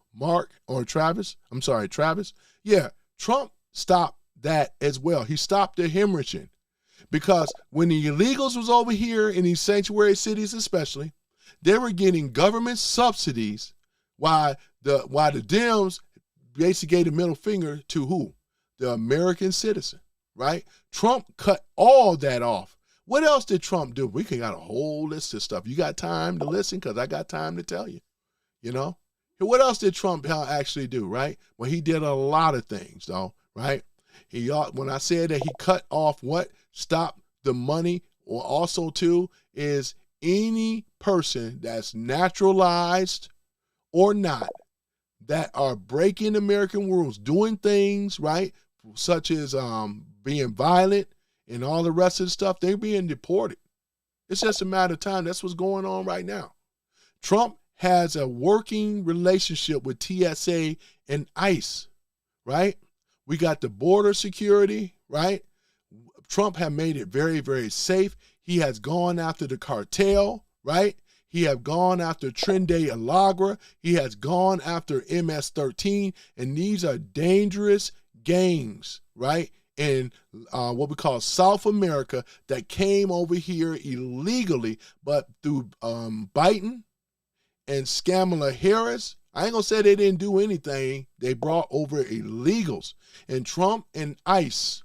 Travis. Yeah, Trump stopped that as well. He stopped the hemorrhaging. Because when the illegals was over here in these sanctuary cities especially, they were getting government subsidies while the Dems basically gave the middle finger to who? The American citizen, right? Trump cut all that off. What else did Trump do? We got a whole list of stuff. You got time to listen because I got time to tell you, you know? What else did Trump actually do, right? Well, he did a lot of things, though, right? When I said that he cut off what? Stop the money, or also, too, is any person that's naturalized or not that are breaking American rules, doing things, right, such as being violent and all the rest of the stuff, they're being deported. It's just a matter of time. That's what's going on right now. Trump has a working relationship with TSA and ICE, right? We got the border security, right? Trump has made it very, very safe. He has gone after the cartel, right? He has gone after Trende Alagra. He has gone after MS-13, and these are dangerous gangs, right? In what we call South America that came over here illegally, but through Biden and Kamala Harris, I ain't gonna say they didn't do anything. They brought over illegals. And Trump and ICE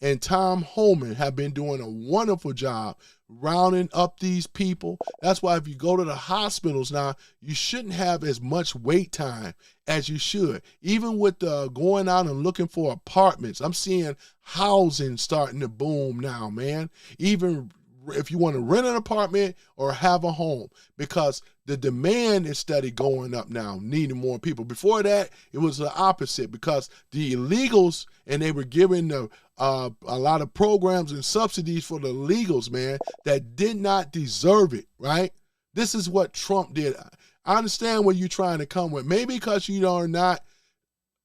and Tom Homan have been doing a wonderful job rounding up these people. That's why if you go to the hospitals now, you shouldn't have as much wait time as you should. Even with going out and looking for apartments, I'm seeing housing starting to boom now, man. Even if you want to rent an apartment or have a home, because the demand is steady going up now, needing more people. Before that, it was the opposite, because the illegals, and they were giving a lot of programs and subsidies for the illegals, man, that did not deserve it, right? This is what Trump did. I understand what you're trying to come with. Maybe because you are not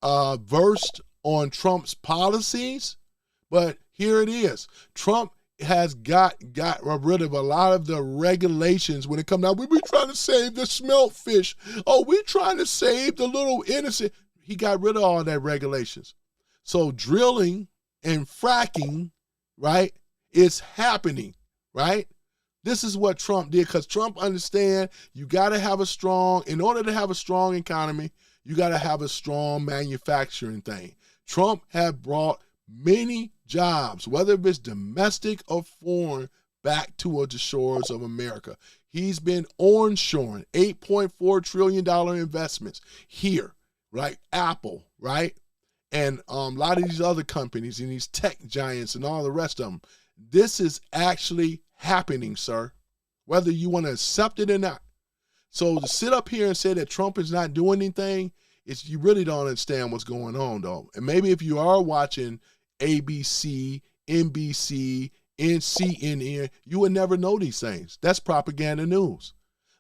versed on Trump's policies, but here it is. Trump has got rid of a lot of the regulations when it comes down. We be trying to save the smelt fish. Oh, we trying to save the little innocent. He got rid of all that regulations. So drilling and fracking, right, is happening, right? This is what Trump did, because Trump understand you got to have in order to have a strong economy, you got to have a strong manufacturing thing. Trump have brought many jobs, whether it's domestic or foreign, back towards the shores of America. He's been onshoring $8.4 trillion investments here, right? Apple, right? And a lot of these other companies and these tech giants and all the rest of them. This is actually happening, sir, whether you want to accept it or not. So to sit up here and say that Trump is not doing anything, you really don't understand what's going on, though. And maybe if you are watching ABC, NBC, and CNN, you would never know these things. That's propaganda news.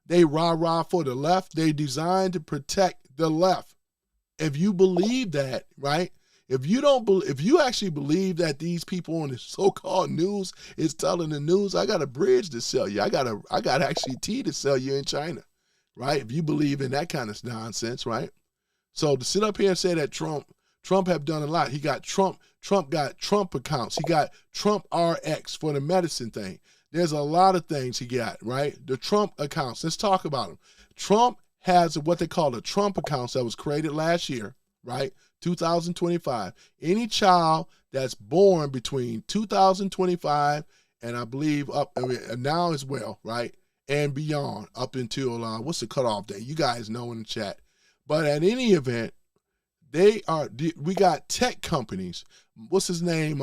They rah-rah for the left. They designed to protect the left. If you believe that, right? If you actually believe that these people on the so-called news is telling the news, I got a bridge to sell you. I got actually tea to sell you in China, right? If you believe in that kind of nonsense, right? So to sit up here and say that Trump have done a lot. He got Trump got Trump accounts. He got Trump RX for the medicine thing. There's a lot of things he got, right? The Trump accounts. Let's talk about them. Trump has what they call the Trump accounts that was created last year, right? 2025. Any child that's born between 2025 and I believe now as well, right? And beyond, up until what's the cutoff date? You guys know in the chat. But at any event, we got tech companies. What's his name?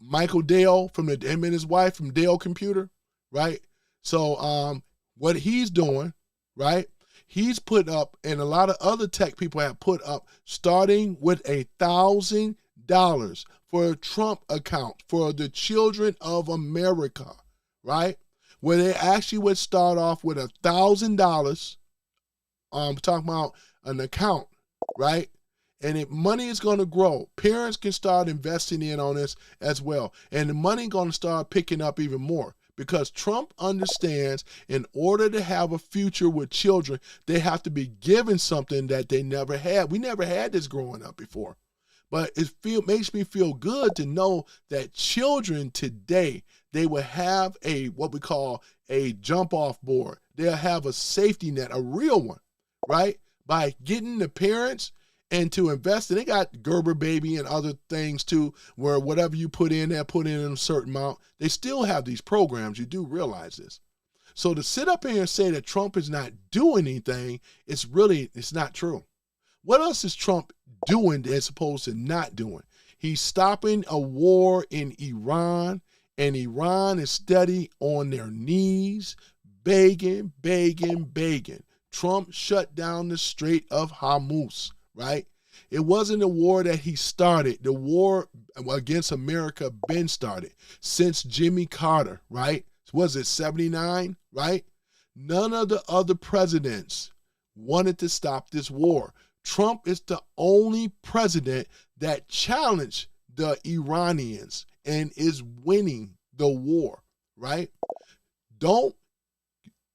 Michael Dell him and his wife from Dell Computer, right? So what he's doing, right? He's put up, and a lot of other tech people have put up, starting with $1,000 for a Trump account for the children of America, right? where they actually would start off with $1,000, talking about an account, right? And money is going to grow. Parents can start investing in on this as well. And the money going to start picking up even more because Trump understands in order to have a future with children, they have to be given something that they never had. We never had this growing up before. But it makes me feel good to know that children today, they will have what we call a jump off board. They'll have a safety net, a real one, right? By getting the parents and to invest, and they got Gerber Baby and other things too, where whatever you put in there, put in a certain amount. They still have these programs. You do realize this. So to sit up here and say that Trump is not doing anything, it's not true. What else is Trump doing as opposed to not doing? He's stopping a war in Iran, and Iran is steady on their knees, begging. Trump shut down the Strait of Hormuz. Right? It wasn't a war that he started. The war against America been started since Jimmy Carter, right? Was it 79, right? None of the other presidents wanted to stop this war. Trump is the only president that challenged the Iranians and is winning the war, right? Don't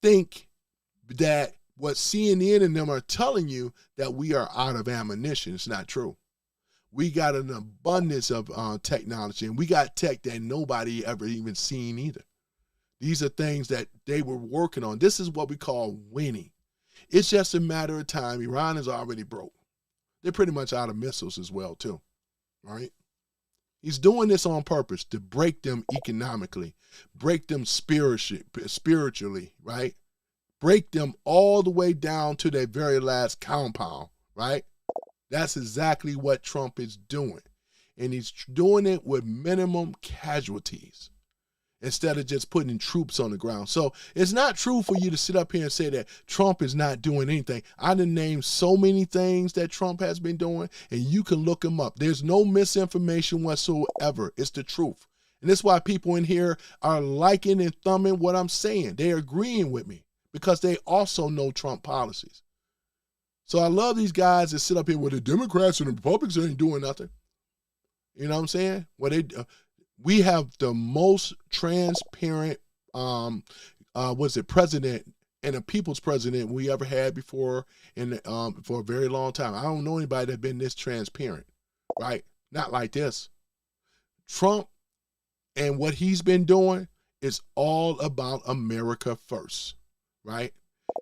think that what CNN and them are telling you that we are out of ammunition. It's not true. We got an abundance of technology, and we got tech that nobody ever even seen either. These are things that they were working on. This is what we call winning. It's just a matter of time. Iran is already broke. They're pretty much out of missiles as well, too. All right? He's doing this on purpose to break them economically, break them spiritually, right? Break them all the way down to their very last compound, right? That's exactly what Trump is doing. And he's doing it with minimum casualties instead of just putting troops on the ground. So it's not true for you to sit up here and say that Trump is not doing anything. I done named so many things that Trump has been doing, and you can look them up. There's no misinformation whatsoever. It's the truth. And that's why people in here are liking and thumbing what I'm saying. They're agreeing with me, because they also know Trump policies. So I love these guys that sit up here with the Democrats and the Republicans ain't doing nothing. You know what I'm saying? Well, we have the most transparent, president and a people's president we ever had before for a very long time. I don't know anybody that's been this transparent, right? Not like this. Trump and what he's been doing is all about America first. Right?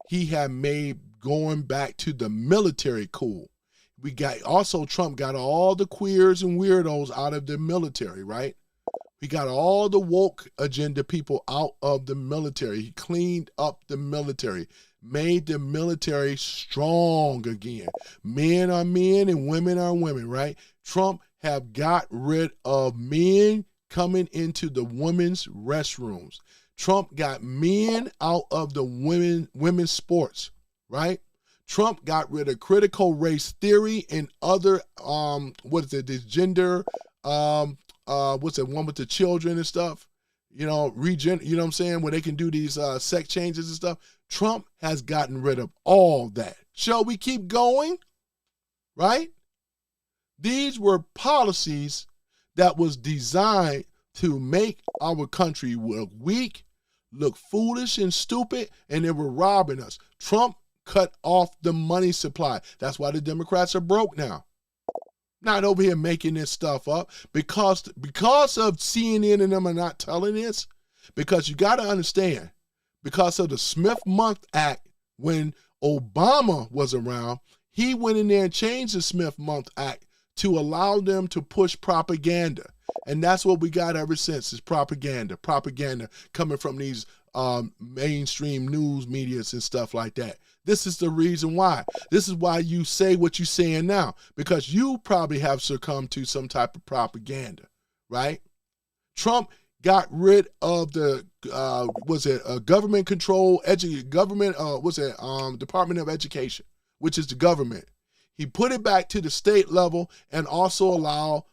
He had made going back to the military cool. Trump got all the queers and weirdos out of the military, right? He got all the woke agenda people out of the military. He cleaned up the military, made the military strong again. Men are men and women are women, right? Trump have got rid of men coming into the women's restrooms. Trump got men out of the women's sports, right? Trump got rid of critical race theory and other, this gender, what's that one with the children and stuff? You know, you know what I'm saying? Where they can do these sex changes and stuff. Trump has gotten rid of all that. Shall we keep going? Right? These were policies that was designed to make our country look weak, look foolish and stupid, and they were robbing us. Trump cut off the money supply. That's why the Democrats are broke now. Not over here making this stuff up because of CNN and them are not telling this. Because you got to understand, because of the Smith-Month Act, when Obama was around, he went in there and changed the Smith-Month Act to allow them to push propaganda. And that's what we got ever since, is propaganda coming from these mainstream news medias and stuff like that. This is the reason why. This is why you say what you're saying now, because you probably have succumbed to some type of propaganda, right? Trump got rid of the government control Department of Education, which is the government. He put it back to the state level and also allow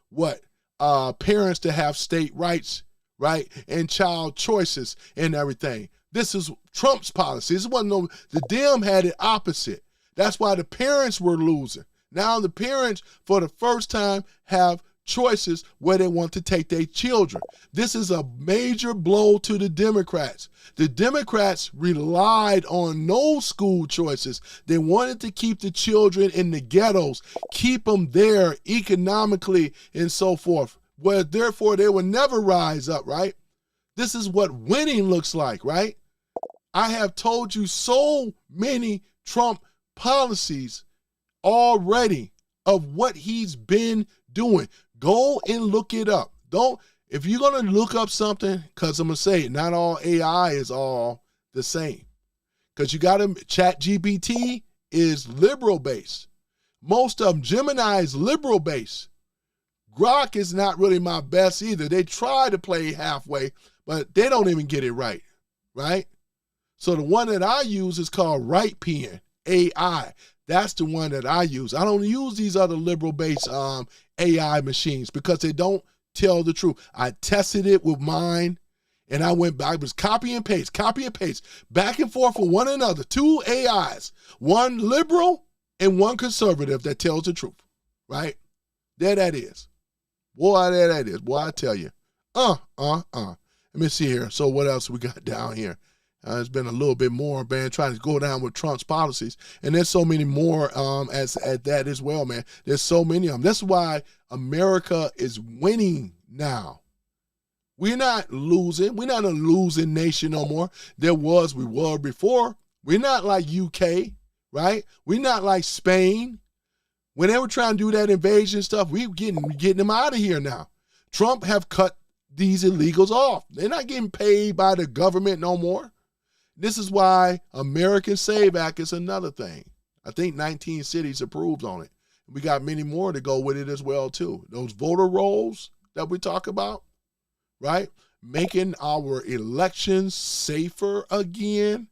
parents to have state rights, right? And child choices and everything. This is Trump's policy. This wasn't no, the Dem had it opposite. That's why the parents were losing. Now the parents, for the first time, have choices where they want to take their children. This is a major blow to the Democrats. The Democrats relied on no school choices. They wanted to keep the children in the ghettos, keep them there economically and so forth, where therefore they will never rise up, right? This is what winning looks like, right? I have told you so many Trump policies already of what he's been doing. Go and look it up. If you're going to look up something, because I'm going to say not all AI is all the same. Because you got to, ChatGPT is liberal based. Most of them, Gemini is liberal based. Grok is not really my best either. They try to play halfway, but they don't even get it right, right? So the one that I use is called Right Pen AI. That's the one that I use. I don't use these other liberal-based AI machines because they don't tell the truth. I tested it with mine, and I was copy and paste, back and forth with one another. Two AIs, one liberal and one conservative that tells the truth, right? There that is. Boy, there that is. Boy, I tell you. Let me see here. So what else we got down here? It's been a little bit more, man, trying to go down with Trump's policies. And there's so many more as at that as well, man. There's so many of them. That's why America is winning now. We're not losing. We're not a losing nation no more. We were before. We're not like UK, right? We're not like Spain. When they were trying to do that invasion stuff, we're getting them out of here now. Trump have cut these illegals off. They're not getting paid by the government no more. This is why American Save Act is another thing. I think 19 cities approved on it. We got many more to go with it as well, too. Those voter rolls that we talk about, right? Making our elections safer again.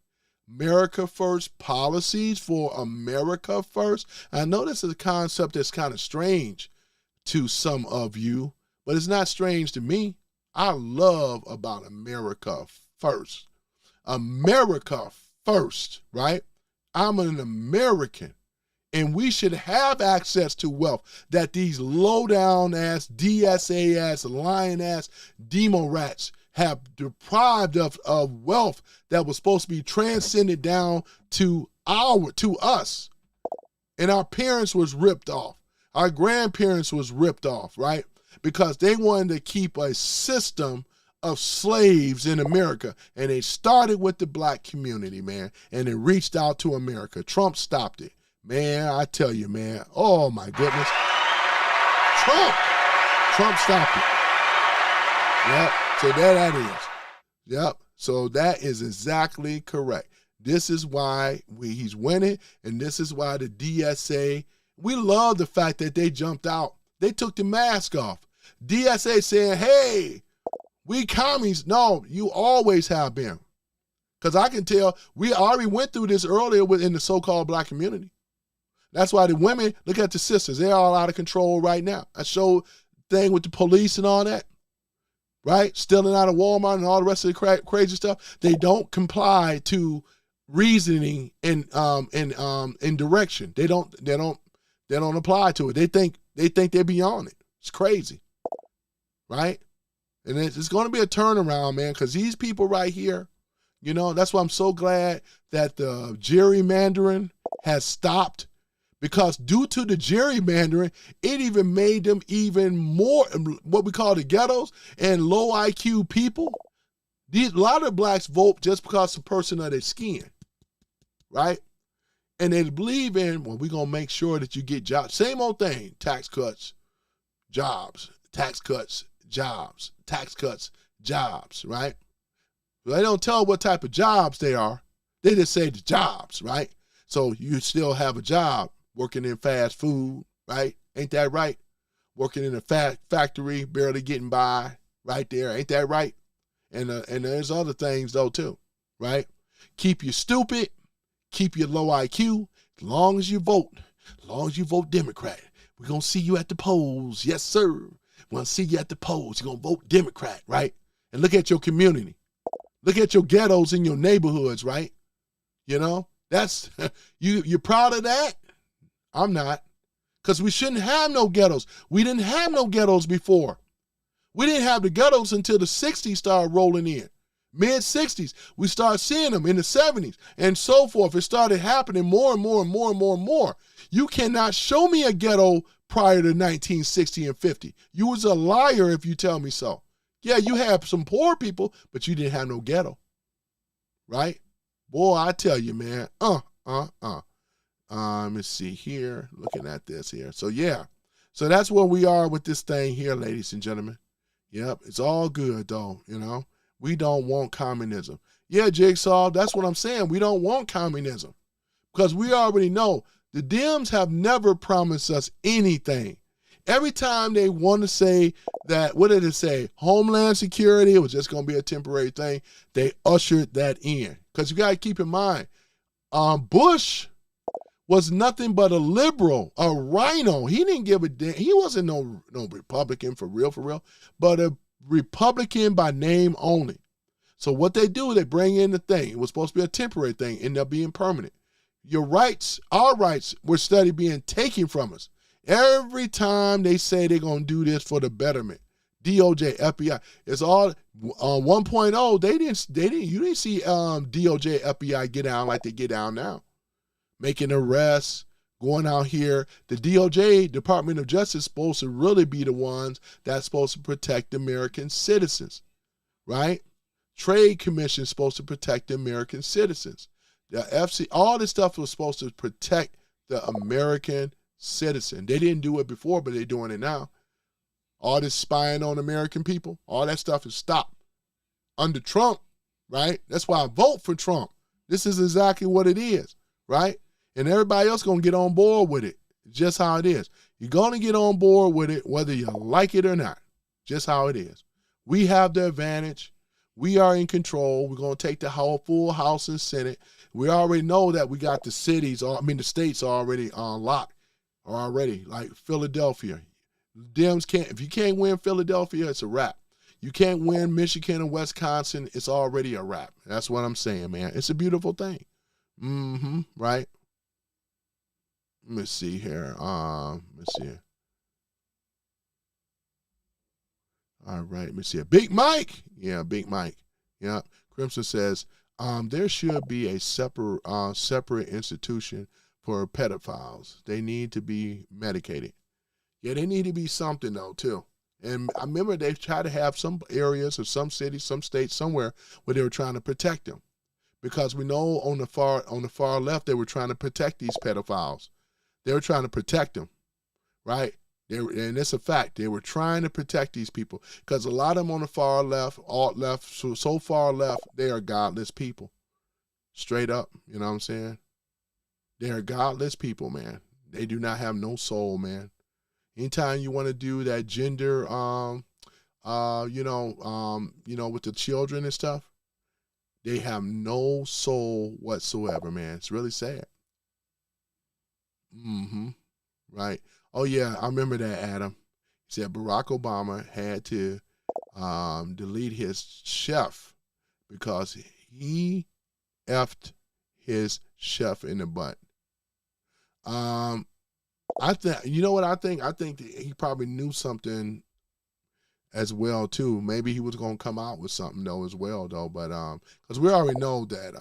America First policies for America First. I know this is a concept that's kind of strange to some of you, but it's not strange to me. I love about America First. America first, right? I'm an American, and we should have access to wealth that these low-down ass, DSA ass, lying ass, demo rats have deprived of wealth that was supposed to be transcended down to us. And our parents was ripped off. Our grandparents was ripped off, right? Because they wanted to keep a system of slaves in America. And they started with the black community, man. And it reached out to America. Trump stopped it. Man, I tell you, man. Oh, my goodness. Trump stopped it. Yep. So there that is. Yep. So that is exactly correct. This is why he's winning. And this is why the DSA, we love the fact that they jumped out. They took the mask off. DSA saying, hey, we commies. No, you always have been. Because I can tell we already went through this earlier within the so-called black community. That's why the women, look at the sisters. They're all out of control right now. I showed thing with the police and all that, right? Stealing out of Walmart and all the rest of the crazy stuff. They don't comply to reasoning and direction. They don't apply to it. They think they're beyond it. It's crazy, right? And it's going to be a turnaround, man, because these people right here, you know, that's why I'm so glad that the gerrymandering has stopped, because due to the gerrymandering, it even made them even more what we call the ghettos and low IQ people. A lot of blacks vote just because of the person of their skin, right? And they believe in, well, we're going to make sure that you get jobs. Same old thing, tax cuts, jobs, tax cuts, jobs, tax cuts, jobs, right? They don't tell what type of jobs they are. They just say the jobs, right? So you still have a job working in fast food, right? Ain't that right? Working in a factory, barely getting by, right there. Ain't that right? And there's other things, though, too, right? Keep you stupid, keep you low IQ, as long as you vote Democrat. We're going to see you at the polls. Yes, sir. We're going to see you at the polls. You're going to vote Democrat, right? And look at your community. Look at your ghettos in your neighborhoods, right? You know, that's, you're proud of that? I'm not. Because we shouldn't have no ghettos. We didn't have no ghettos before. We didn't have the ghettos until the 60s started rolling in. Mid-60s, we started seeing them in the 70s and so forth. It started happening more and more and more and more and more. You cannot show me a ghetto prior to 1960 and 50. You was a liar if you tell me so. Yeah, you had some poor people, but you didn't have no ghetto, right? Boy, I tell you, man, let me see here, looking at this here. So, yeah, so that's where we are with this thing here, ladies and gentlemen. Yep, it's all good, though, you know. We don't want communism. Yeah, Jigsaw, that's what I'm saying. We don't want communism because we already know the Dems have never promised us anything. Every time they want to say that, what did it say? Homeland security, it was just going to be a temporary thing. They ushered that in. Because you got to keep in mind, Bush was nothing but a liberal, a rhino. He didn't give a damn. He wasn't no Republican for real, but a Republican by name only. So what they do, they bring in the thing. It was supposed to be a temporary thing, ended up being permanent. Your rights, our rights, were steady being taken from us. Every time they say they're going to do this for the betterment, DOJ, FBI, it's all 1.0. You didn't see DOJ, FBI get down like they get down now, making arrests, going out here. The DOJ, Department of Justice, is supposed to really be the ones that's supposed to protect American citizens, right? Trade Commission is supposed to protect the American citizens. The FC, all this stuff was supposed to protect the American citizen. They didn't do it before, but they're doing it now. All this spying on American people, all that stuff is stopped under Trump, right? That's why I vote for Trump. This is exactly what it is, right? And everybody else going to get on board with it. Just how it is. You're going to get on board with it whether you like it or not. Just how it is. We have the advantage. We are in control. We're going to take the full House and Senate. We already know that we got the cities, the states already on lock. Already, like Philadelphia. Dems can't, if you can't win Philadelphia, it's a wrap. You can't win Michigan and Wisconsin, it's already a wrap. That's what I'm saying, man. It's a beautiful thing. Right? Let me see here. All right, let me see. Big Mike. Yeah, Big Mike. Yeah. Crimson says, there should be a separate institution for pedophiles. They need to be medicated. Yeah, they need to be something, though, too. And I remember they tried to have some areas or some cities, some states, somewhere where they were trying to protect them. Because we know on the far left, they were trying to protect these pedophiles. They were trying to protect them, right? And it's a fact. They were trying to protect these people because a lot of them on the far left, alt left, so far left, they are godless people. Straight up, you know what I'm saying? They are godless people, man. They do not have no soul, man. Anytime you want to do that gender, with the children and stuff, they have no soul whatsoever, man. It's really sad. Right. Oh, yeah, I remember that, Adam. He said Barack Obama had to delete his chef because he effed his chef in the butt. I think, you know what I think? I think that he probably knew something as well, too. Maybe he was going to come out with something, though, as well, though. But because we already know that,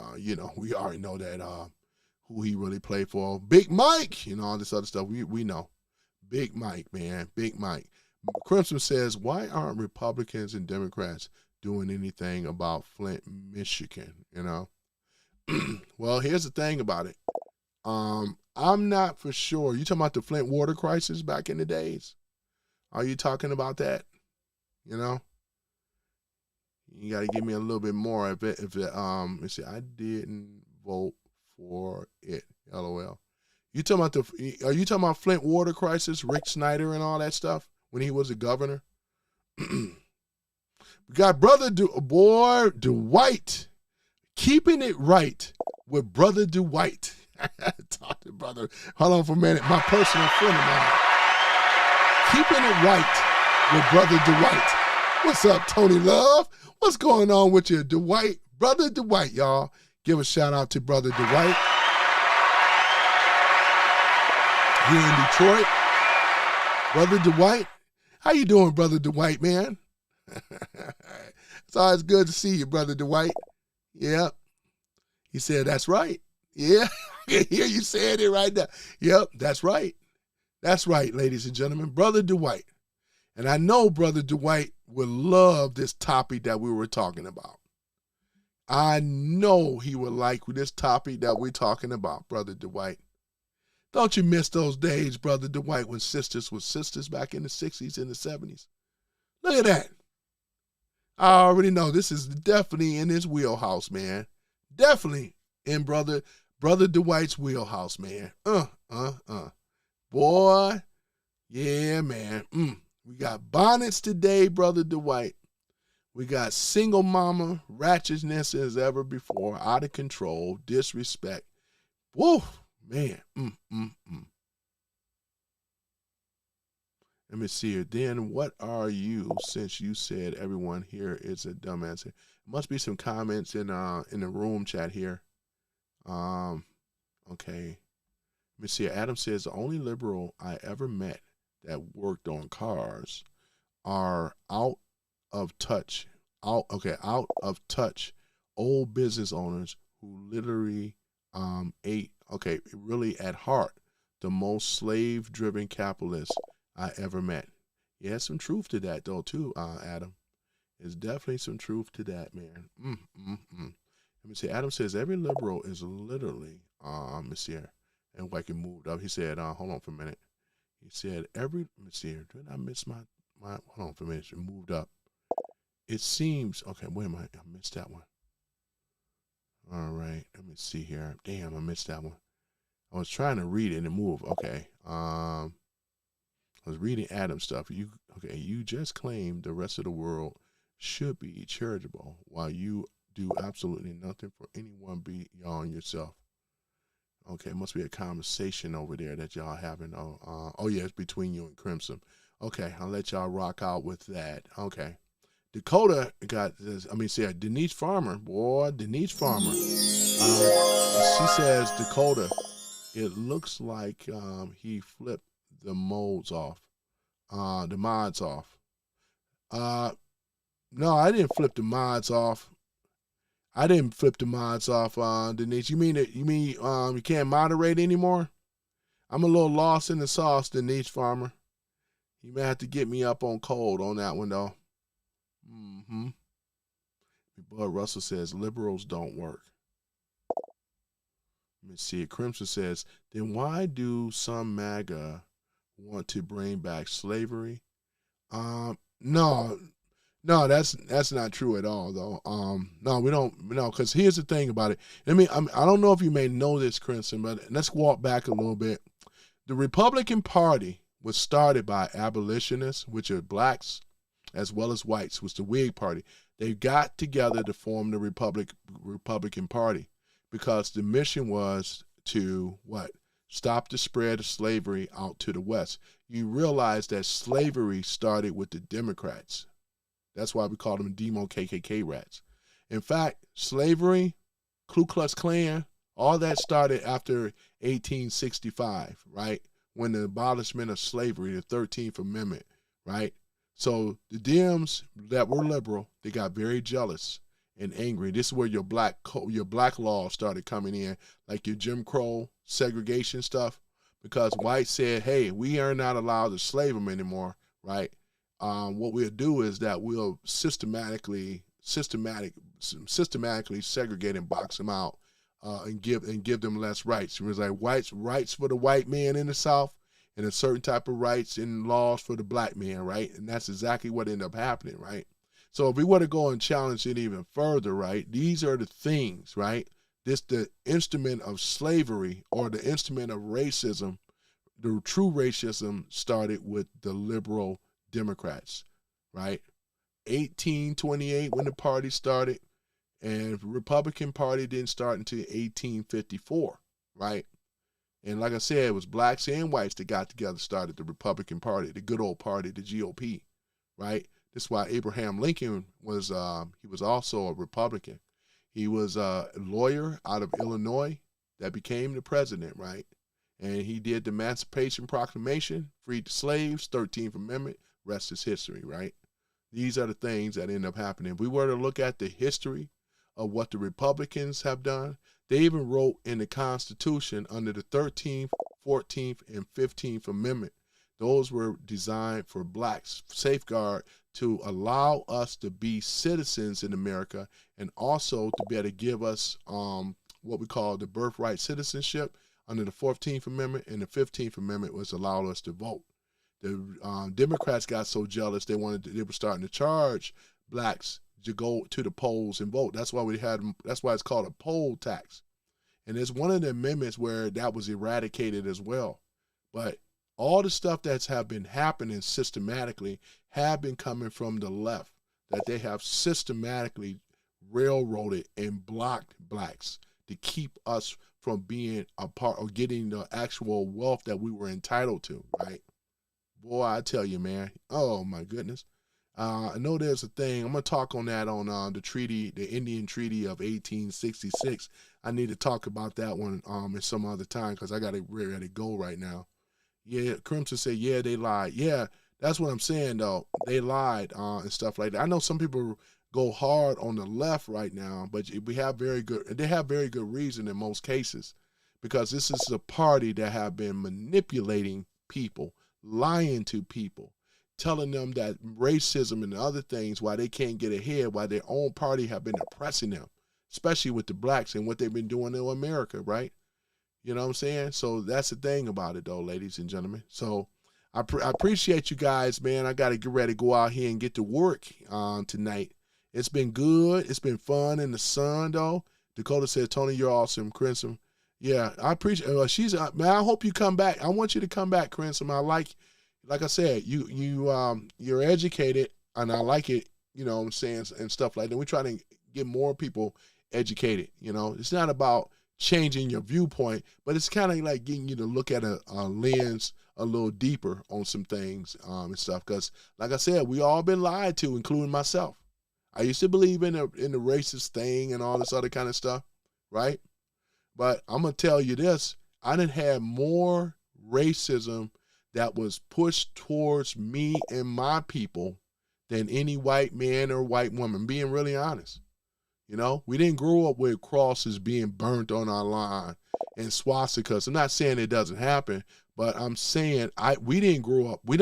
who he really played for. Big Mike, all this other stuff. We know. Big Mike, man. Big Mike. Crimson says, why aren't Republicans and Democrats doing anything about Flint, Michigan, Well, here's the thing about it. I'm not for sure. You talking about the Flint water crisis back in the days? Are you talking about that? You got to give me a little bit more. Let's see, I didn't vote for it. LOL. Are you talking about Flint water crisis, Rick Snyder and all that stuff when he was the governor? We got brother Dwight keeping it right with brother Dwight. Talk to brother. Hold on for a minute. My personal friend of mine. Keeping it right with brother Dwight. What's up, Tony Love? What's going on with you, Dwight? Brother Dwight, y'all. Give a shout out to Brother Dwight here in Detroit. Brother Dwight, how you doing, Brother Dwight, man? It's always good to see you, Brother Dwight. Yeah. He said, that's right. Yeah, I can hear you saying it right now. Yep, that's right. That's right, ladies and gentlemen. Brother Dwight. And I know Brother Dwight would love this topic that we were talking about. I know he would like this topic that we're talking about, Brother Dwight. Don't you miss those days, Brother Dwight, when sisters were sisters back in the 60s and the 70s? Look at that. I already know this is definitely in his wheelhouse, man. Definitely in Brother Dwight's wheelhouse, man. Boy, yeah, man. We got bonnets today, Brother Dwight. We got single mama, ratchetness as ever before, out of control, disrespect. Whoa, man. Let me see here. Then what are you, since you said everyone here is a dumbass? There must be some comments in the room chat here. Okay. Let me see. Adam says the only liberal I ever met that worked on cars are out of touch old business owners who literally really at heart the most slave driven capitalists I ever met. Yeah, some truth to that though too, Adam. There's definitely some truth to that, man. Let me see. Adam says every liberal is literally let me see here. And like he moved up. He said, hold on for a minute. He said let me see here. Did I miss my hold on for a minute. It moved up. It seems, okay, wait a minute. I missed that one. All right, let me see here. Damn, I missed that one. I was trying to read it and move. Okay. I was reading Adam's stuff. You just claimed the rest of the world should be charitable while you do absolutely nothing for anyone beyond yourself. Okay, it must be a conversation over there that y'all having. Oh yeah, it's between you and Crimson. Okay, I'll let y'all rock out with that. Okay. Dakota got this, Denise Farmer. Denise Farmer. She says, Dakota, it looks like he flipped the mods off. No, I didn't flip the mods off. Denise. You mean you can't moderate anymore? I'm a little lost in the sauce, Denise Farmer. You may have to get me up on code on that one though. Bud Russell says liberals don't work. Let me see. Crimson says, then why do some MAGA want to bring back slavery? No, that's not true at all though. No, we don't. No, because here's the thing about it. I don't know if you may know this, Crimson, but let's walk back a little bit. The Republican Party was started by abolitionists, which are blacks, as well as whites, was the Whig Party. They got together to form the Republican Party because the mission was to what? Stop the spread of slavery out to the West. You realize that slavery started with the Democrats. That's why we call them Demo KKK rats. In fact, slavery, Ku Klux Klan, all that started after 1865, right? When the abolishment of slavery, the 13th Amendment, right? So the Dems that were liberal, they got very jealous and angry. This is where your black law started coming in, like your Jim Crow segregation stuff, because whites said, hey, we are not allowed to slave them anymore, right? What we'll do is that we'll systematically segregate and box them out and give them less rights. It was like rights for the white man in the South, and a certain type of rights and laws for the black man, right? And that's exactly what ended up happening, right? So if we were to go and challenge it even further, right, these are the things, right? The instrument of slavery or the instrument of racism, the true racism started with the liberal Democrats, right? 1828 when the party started, and the Republican Party didn't start until 1854, right? And like I said, it was blacks and whites that got together, started the Republican Party, the good old party, the GOP, right? That's why Abraham Lincoln was, he was also a Republican. He was a lawyer out of Illinois that became the president, right? And he did the Emancipation Proclamation, freed the slaves, 13th Amendment, rest is history, right? These are the things that end up happening. If we were to look at the history of what the Republicans have done, they even wrote in the Constitution under the 13th, 14th, and 15th Amendment. Those were designed for blacks, safeguard to allow us to be citizens in America and also to be able to give us what we call the birthright citizenship under the 14th Amendment, and the 15th Amendment was allowed us to vote. The Democrats got so jealous they were starting to charge blacks to go to the polls and vote. That's why that's why it's called a poll tax. And it's one of the amendments where that was eradicated as well. But all the stuff that's have been happening systematically have been coming from the left, that they have systematically railroaded and blocked blacks to keep us from being a part or getting the actual wealth that we were entitled to, right? Boy, I tell you, man. Oh, my goodness. I know there's a thing. I'm going to talk on that on the treaty, the Indian Treaty of 1866. I need to talk about that one at some other time because I got to ready to go right now. Yeah, Crimson said, yeah, they lied. Yeah, that's what I'm saying, though. They lied and stuff like that. I know some people go hard on the left right now, but they have very good reason in most cases, because this is a party that have been manipulating people, lying to people, telling them that racism and other things, why they can't get ahead, why their own party have been oppressing them, especially with the blacks and what they've been doing in America, right? You know what I'm saying? So that's the thing about it, though, ladies and gentlemen. So I appreciate you guys, man. I got to get ready to go out here and get to work tonight. It's been good. It's been fun in the sun, though. Dakota said, Tony, you're awesome. Crimson. Yeah, I appreciate it. Man, I hope you come back. I want you to come back, Crimson. I like I said, you're educated, and I like it, you know what I'm saying, and stuff like that. We're trying to get more people educated, you know. It's not about changing your viewpoint, but it's kind of like getting you to look at a lens a little deeper on some things and stuff. Because, like I said, we all been lied to, including myself. I used to believe in the racist thing and all this other kind of stuff, right? But I'm going to tell you this. I done had more racism that was pushed towards me and my people than any white man or white woman, being really honest. You know, we didn't grow up with crosses being burnt on our line and swastikas. I'm not saying it doesn't happen, but I'm saying we didn't grow up. We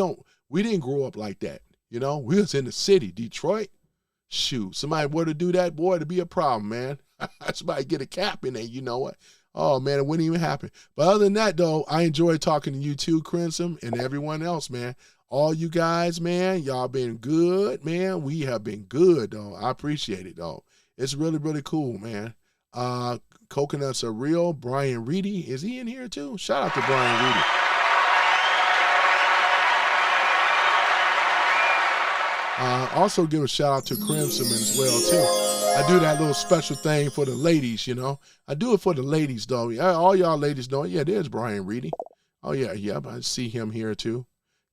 didn't grow up like that. You know, we was in the city, Detroit. Shoot, somebody were to do that, boy, it'd be a problem, man. Somebody get a cap in there, you know what? Oh, man, it wouldn't even happen. But other than that, though, I enjoy talking to you too, Crimson, and everyone else, man. All you guys, man, y'all been good, man. We have been good, though. I appreciate it, though. It's really, really cool, man. Coconuts are real. Brian Reedy, is he in here too? Shout out to Brian Reedy. Also give a shout out to Crimson as well too. I do that little special thing for the ladies, you know. I do it for the ladies, though. All y'all ladies know it. Yeah, there's Brian Reedy. Oh, yeah, yep, I see him here too.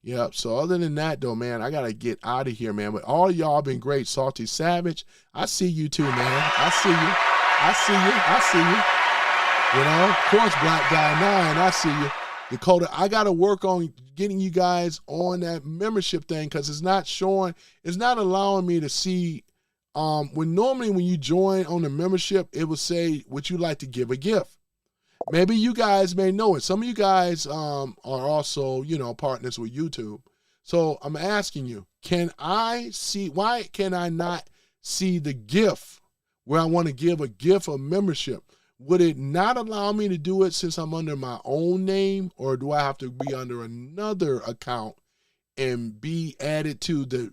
Yep, so other than that, though, man, I got to get out of here, man. But all y'all been great. Salty Savage, I see you too, man. I see you. You know, of course, Black Guy 9, I see you. Dakota, I got to work on getting you guys on that membership thing because it's not allowing me to see. Normally when you join on the membership, it will say, would you like to give a gift? Maybe you guys may know it. Some of you guys are also, you know, partners with YouTube. So I'm asking you, why can I not see the gift where I want to give a gift of membership? Would it not allow me to do it since I'm under my own name, or do I have to be under another account and be added to the,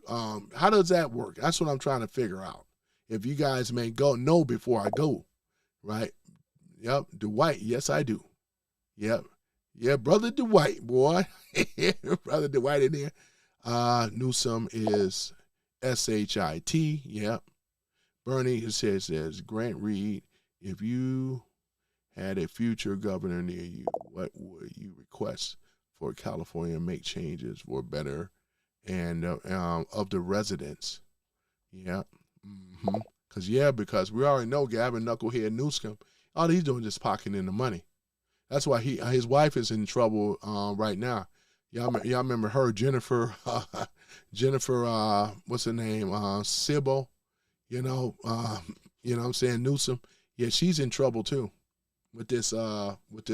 how does that work? That's what I'm trying to figure out. If you guys may know before I go, right? Yep, Dwight, yes I do. Yep, yeah, Brother Dwight, boy. Brother Dwight in there. Newsom is S-H-I-T, yep. Bernie says, Grant Reed, if you had a future governor near you, what would you request for California to make changes for better and of the residents? Yeah. Because we already know Gavin Knucklehead Newsom, all he's doing is just pocketing the money. That's why his wife is in trouble right now. Y'all remember her, Jennifer, what's her name, Sybil, you know what I'm saying, Newsom. Yeah, she's in trouble too with this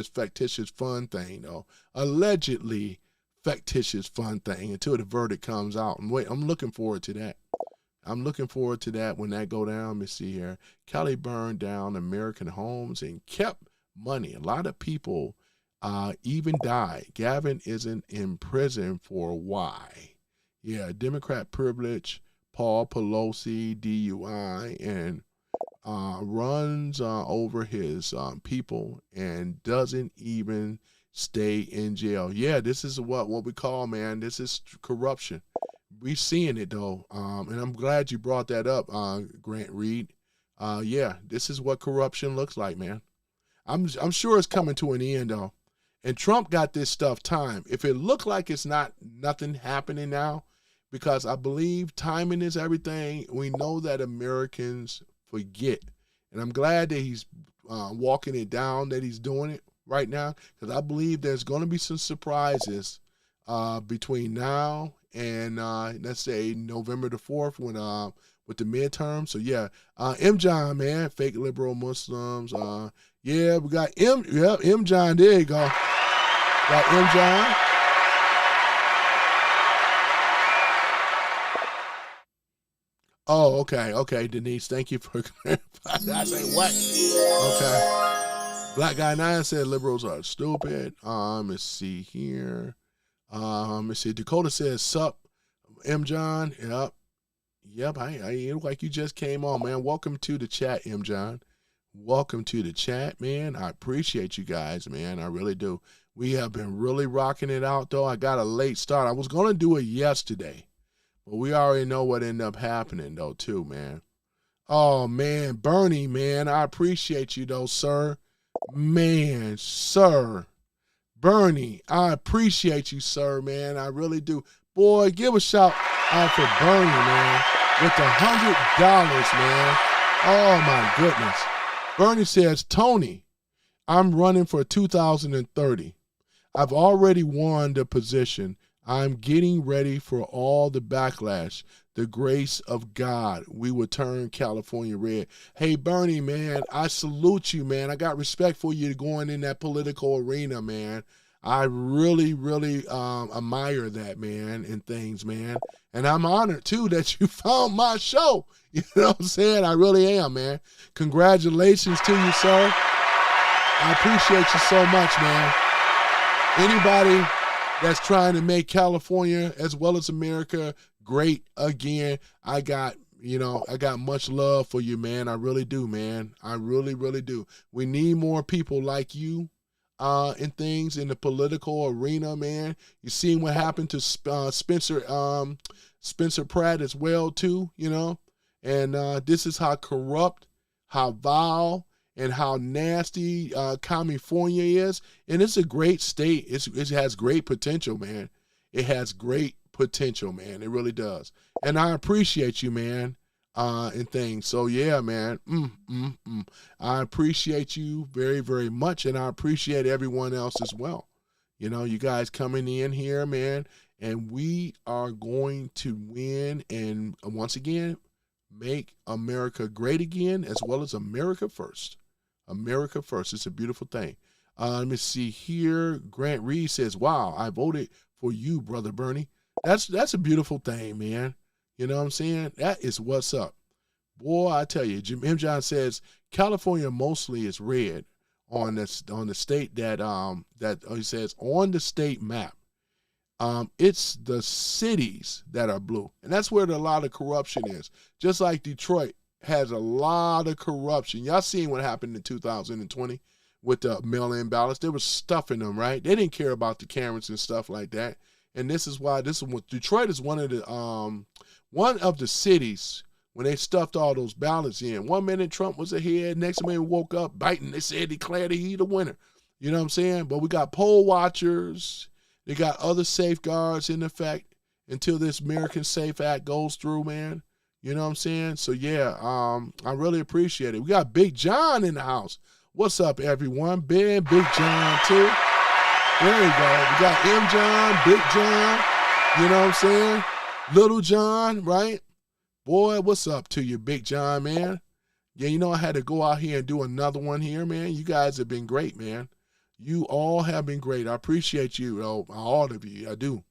fictitious fund thing, though. Allegedly fictitious fund thing until the verdict comes out. And wait, I'm looking forward to that. I'm looking forward to that when that go down. Let me see here. Kelly burned down American homes and kept money. A lot of people even died. Gavin isn't in prison for why? Yeah, Democrat privilege, Paul Pelosi, DUI, and runs over his people and doesn't even stay in jail. Yeah, this is what we call, man, this is corruption. We seeing it though, and I'm glad you brought that up, Grant Reed. Yeah, this is what corruption looks like, man. I'm sure it's coming to an end though, and Trump got this stuff timed. If it looked like it's nothing happening now, because I believe timing is everything. We know that Americans forget, and I'm glad that he's walking it down, that he's doing it right now, because I believe there's going to be some surprises between now and let's say November the 4th when with the midterm. So yeah, M. John, man, fake liberal Muslims. Yeah, we got M. John. There you go. Got M. John. Oh, okay, Denise. Thank you for clarifying. I say what? Okay. Black Guy 9 said liberals are stupid. Let's see here. Let's see. Dakota says, sup, M. John. Yep. You look like you just came on, man. Welcome to the chat, M. John. Welcome to the chat, man. I appreciate you guys, man. I really do. We have been really rocking it out, though. I got a late start. I was going to do it yesterday, but we already know what ended up happening, though, too, man. Oh, man. Bernie, man, I appreciate you, though, sir. Man, sir. Bernie, I appreciate you, sir, man. I really do. Boy, give a shout out for Bernie, man, with the $100, man. Oh, my goodness. Bernie says, Tony, I'm running for 2030. I've already won the position. I'm getting ready for all the backlash. The grace of God, we will turn California red. Hey, Bernie, man, I salute you, man. I got respect for you going in that political arena, man. I really, really admire that, man, and things, man. And I'm honored, too, that you found my show. You know what I'm saying? I really am, man. Congratulations to you, sir. I appreciate you so much, man. Anybody that's trying to make California as well as America great again, I got much love for you, man. I really do, man. I really, really do. We need more people like you and things in the political arena, man. You seen what happened to Spencer Pratt as well, too, you know. And this is how corrupt, how vile, and how nasty California is. And it's a great state. It has great potential, man. It has great potential, man. It really does. And I appreciate you, man, and things. So, yeah, man, I appreciate you very, very much, and I appreciate everyone else as well. You know, you guys coming in here, man, and we are going to win and, once again, make America great again, as well as America first. America first. It's a beautiful thing. Let me see here. Grant Reed says, wow, I voted for you, Brother Bernie. That's a beautiful thing, man. You know what I'm saying? That is what's up. Boy, I tell you, M. John says California mostly is red on the state that he says on the state map. It's the cities that are blue. And that's where a lot of corruption is. Just like Detroit has a lot of corruption. Y'all seen what happened in 2020 with the mail-in ballots. They were stuffing them, right? They didn't care about the cameras and stuff like that. And this is why Detroit is one of the cities when they stuffed all those ballots in. 1 minute Trump was ahead, next minute woke up Biden. They said declared he the winner. You know what I'm saying? But we got poll watchers. They got other safeguards in effect until this American Safe Act goes through, man. You know what I'm saying? So yeah, I really appreciate it. We got Big John in the house. What's up, everyone? Big John too. There you go. We got M John, Big John. You know what I'm saying? Little John, right? Boy, what's up to you, Big John, man? Yeah, you know I had to go out here and do another one here, man. You guys have been great, man. You all have been great. I appreciate you, all of you. I do.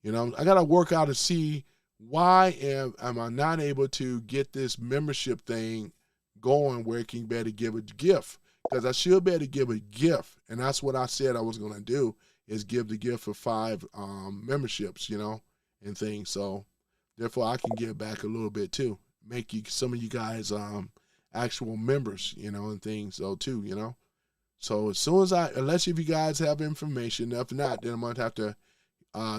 You know, I got to work out to see why am I not able to get this membership thing going where it can better give a gift? Because I should be able to give a gift, and that's what I said I was going to do, is give the gift of 5 memberships, you know, and things. So therefore I can give back a little bit too, make you, some of you guys actual members, you know, and things though too, you know. So as soon as unless if you guys have information, if not, then I'm going to have to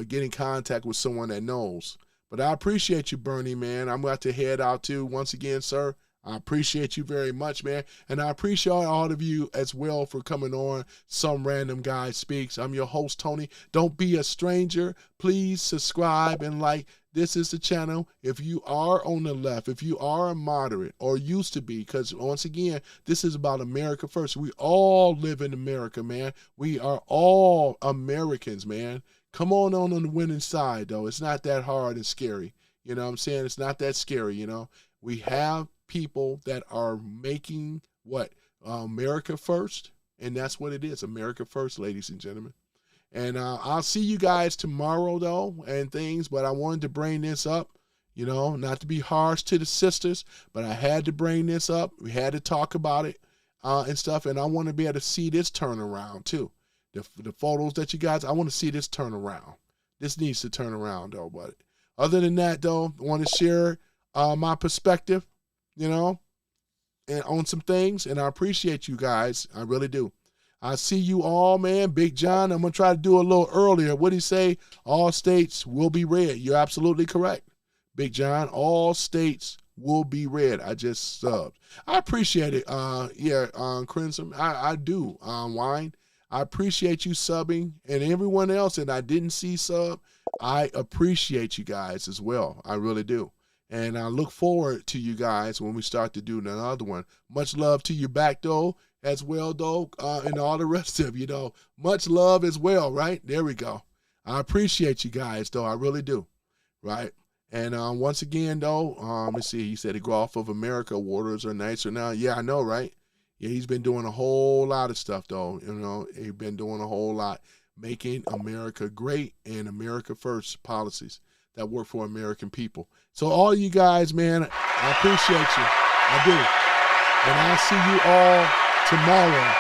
get in contact with someone that knows. But I appreciate you, Bernie, man. I'm going to head out too. Once again, sir, I appreciate you very much, man. And I appreciate all of you as well for coming on Some Random Guy Speaks. I'm your host, Tony. Don't be a stranger. Please subscribe and like. This is the channel. If you are on the left, if you are a moderate or used to be, because once again, this is about America first. We all live in America, man. We are all Americans, man. Come on the winning side, though. It's not that hard and scary. You know what I'm saying? It's not that scary, you know. We have people that are making what? America first, and that's what it is. America first, ladies and gentlemen. And I'll see you guys tomorrow, though, and things. But I wanted to bring this up, you know, not to be harsh to the sisters, but I had to bring this up. We had to talk about it and stuff. And I want to be able to see this turnaround, too. The photos that you guys, I want to see this turn around. This needs to turn around, though. But other than that, though, I want to share my perspective, you know, and on some things. And I appreciate you guys. I really do. I see you all, man. Big John, I'm going to try to do a little earlier. What did he say? All states will be red. You're absolutely correct. Big John, all states will be red. I just subbed. I appreciate it. Crimson, I do. Wine, I appreciate you subbing. And everyone else that I didn't see sub, I appreciate you guys as well. I really do. And I look forward to you guys when we start to do another one. Much love to you back, though. As well, though, and all the rest of you, though. Much love as well, right? There we go. I appreciate you guys, though. I really do, right? And once again, though, let's see. He said the Gulf of America waters are nicer now. Yeah, I know, right? Yeah, he's been doing a whole lot of stuff, though. You know, he's been doing a whole lot, making America great and America first policies that work for American people. So all you guys, man, I appreciate you. I do. And I'll see you all tomorrow,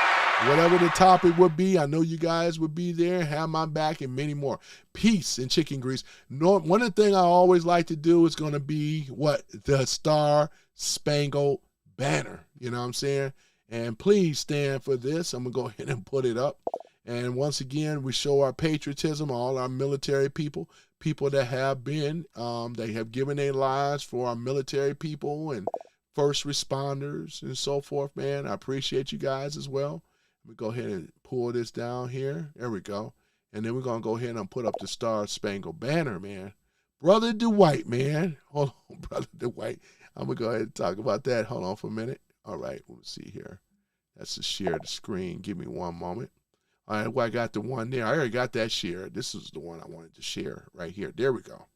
whatever the topic would be. I know you guys would be there, have my back, and many more. Peace and chicken grease. One of the things I always like to do is going to be what? The Star Spangled Banner. You know what I'm saying? And please stand for this. I'm going to go ahead and put it up. And once again, we show our patriotism, all our military people that have been, they have given their lives for our military people and first responders and so forth, man. I appreciate you guys as well. Let me go ahead and pull this down here. There we go. And then we're going to go ahead and put up the Star Spangled Banner, man. Brother Dwight, man. Hold on, Brother Dwight. I'm going to go ahead and talk about that. Hold on for a minute. All right, let's see here. That's to share the screen. Give me one moment. All right, well, I got the one there. I already got that shared. This is the one I wanted to share right here. There we go.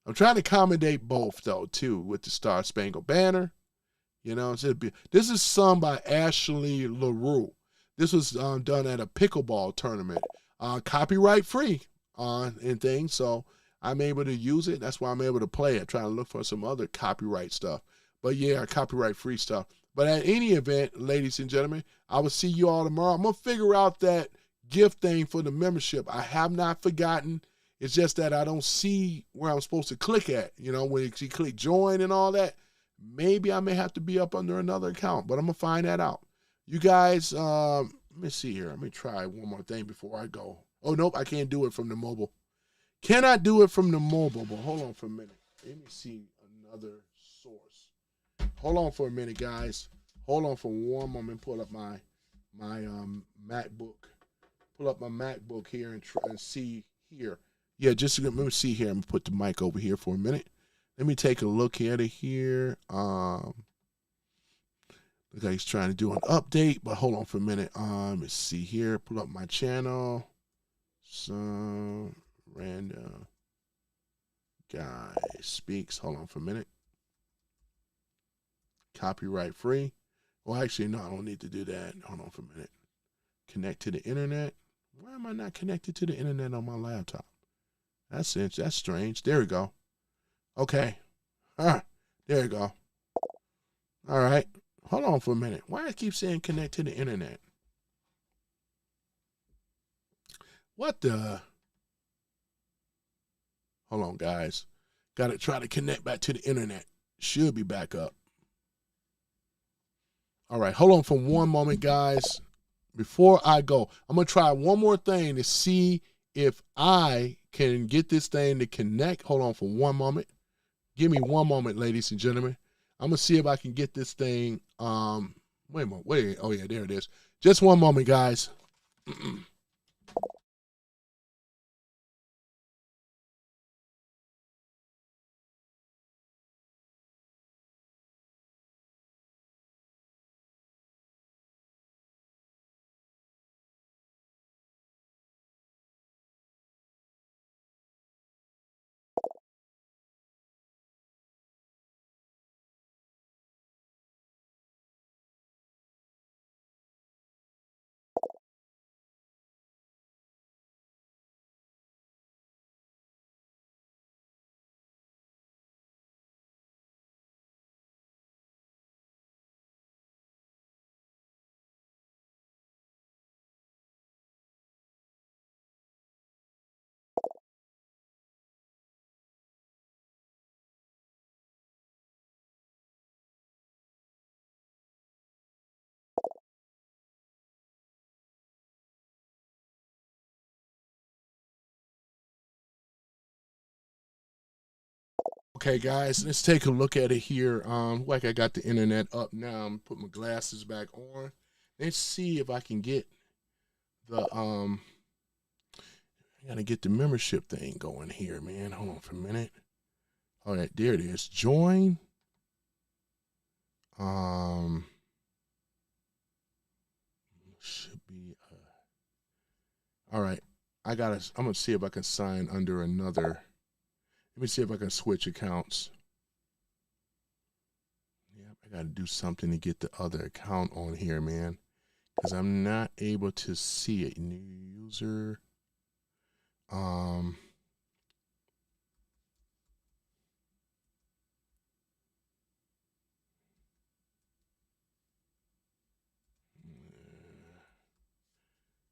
I'm trying to accommodate both, though, too, with the Star Spangled Banner. You know, this is sung by Ashley LaRue. This was done at a pickleball tournament, copyright free and things. So I'm able to use it. That's why I'm able to play it. Trying to look for some other copyright stuff. But yeah, copyright free stuff. But at any event, ladies and gentlemen, I will see you all tomorrow. I'm going to figure out that gift thing for the membership. I have not forgotten. It's just that I don't see where I'm supposed to click at. You know, when you click join and all that, maybe I may have to be up under another account, but I'm going to find that out. You guys, let me see here. Let me try one more thing before I go. Oh, nope, I can't do it from the mobile. Cannot do it from the mobile, but hold on for a minute. Let me see another source. Hold on for a minute, guys. Hold on for one moment. Pull up my MacBook. Pull up my MacBook here and try and see here. Yeah, just let me see here. I'm going to put the mic over here for a minute. Let me take a look at it here. Look like he's trying to do an update, but hold on for a minute. Let's see here. Pull up my channel. Some random guy speaks. Hold on for a minute. Copyright free. Well, actually, no, I don't need to do that. Hold on for a minute. Connect to the internet. Why am I not connected to the internet on my laptop? That's strange. There we go. Okay. All right. There we go. All right. Hold on for a minute. Why I keep saying connect to the internet? What the? Hold on, guys. Got to try to connect back to the internet. Should be back up. All right. Hold on for one moment, guys. Before I go, I'm going to try one more thing to see if I can get this thing to connect. Hold on for one moment. Give me one moment, ladies and gentlemen. I'm going to see if I can get this thing. Wait a moment. Wait. Oh, yeah, there it is. Just one moment, guys. Okay, guys, let's take a look at it here. Like I got the internet up now. I'm put my glasses back on. Let's see if I can get the I gotta get the membership thing going here, man. Hold on for a minute. All right, there it is. Join. Should be all right. I'm gonna see if I can sign under another. Let me see if I can switch accounts. Yeah, I got to do something to get the other account on here, man, because I'm not able to see it. New user.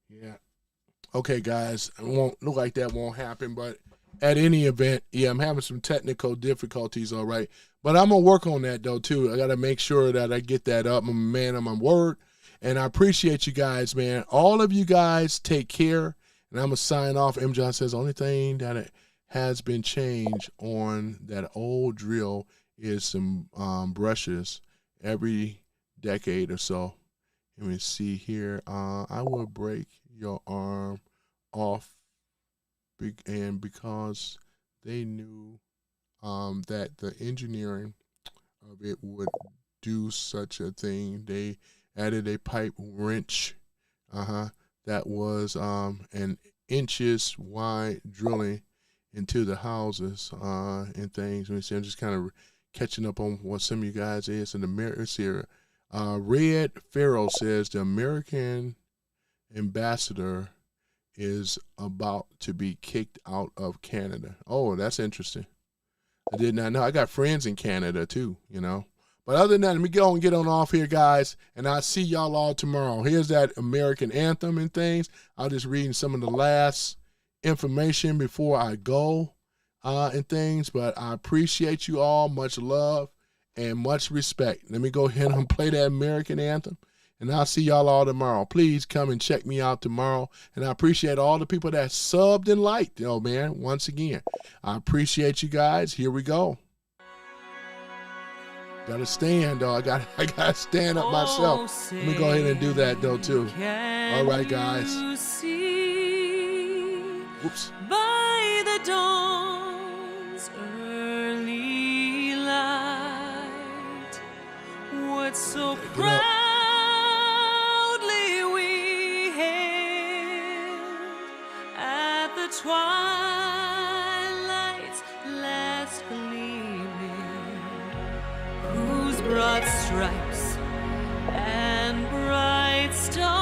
Yeah. Okay, guys. It won't look like that won't happen, but at any event, yeah, I'm having some technical difficulties, all right. But I'm going to work on that, though, too. I got to make sure that I get that up. I'm a man of my word, and I appreciate you guys, man. All of you guys take care, and I'm going to sign off. M. John says, only thing that it has been changed on that old drill is some brushes every decade or so. Let me see here. I will break your arm off. And because they knew that the engineering of it would do such a thing, they added a pipe wrench that was an inches wide drilling into the houses and things. Let me see, I'm just kind of catching up on what some of you guys is in the mirrors here. Red Farrell says the American ambassador is about to be kicked out of Canada. Oh, that's interesting. I did not know. I got friends in Canada too, you know. But other than that, let me go and get on off here, guys, and I'll see y'all all tomorrow. Here's that American anthem and things. I'll just read some of the last information before I go and things. But I appreciate you all. Much love and much respect. Let me go ahead and play that American anthem. And I'll see y'all all tomorrow. Please come and check me out tomorrow. And I appreciate all the people that subbed and liked, man. Once again, I appreciate you guys. Here we go. Gotta stand, though. I gotta stand up myself. Let me go ahead and do that, though, too. All right, guys. Oops. By the dawn's early Proudly we hailed at the twilight's last gleaming, whose broad stripes and bright stars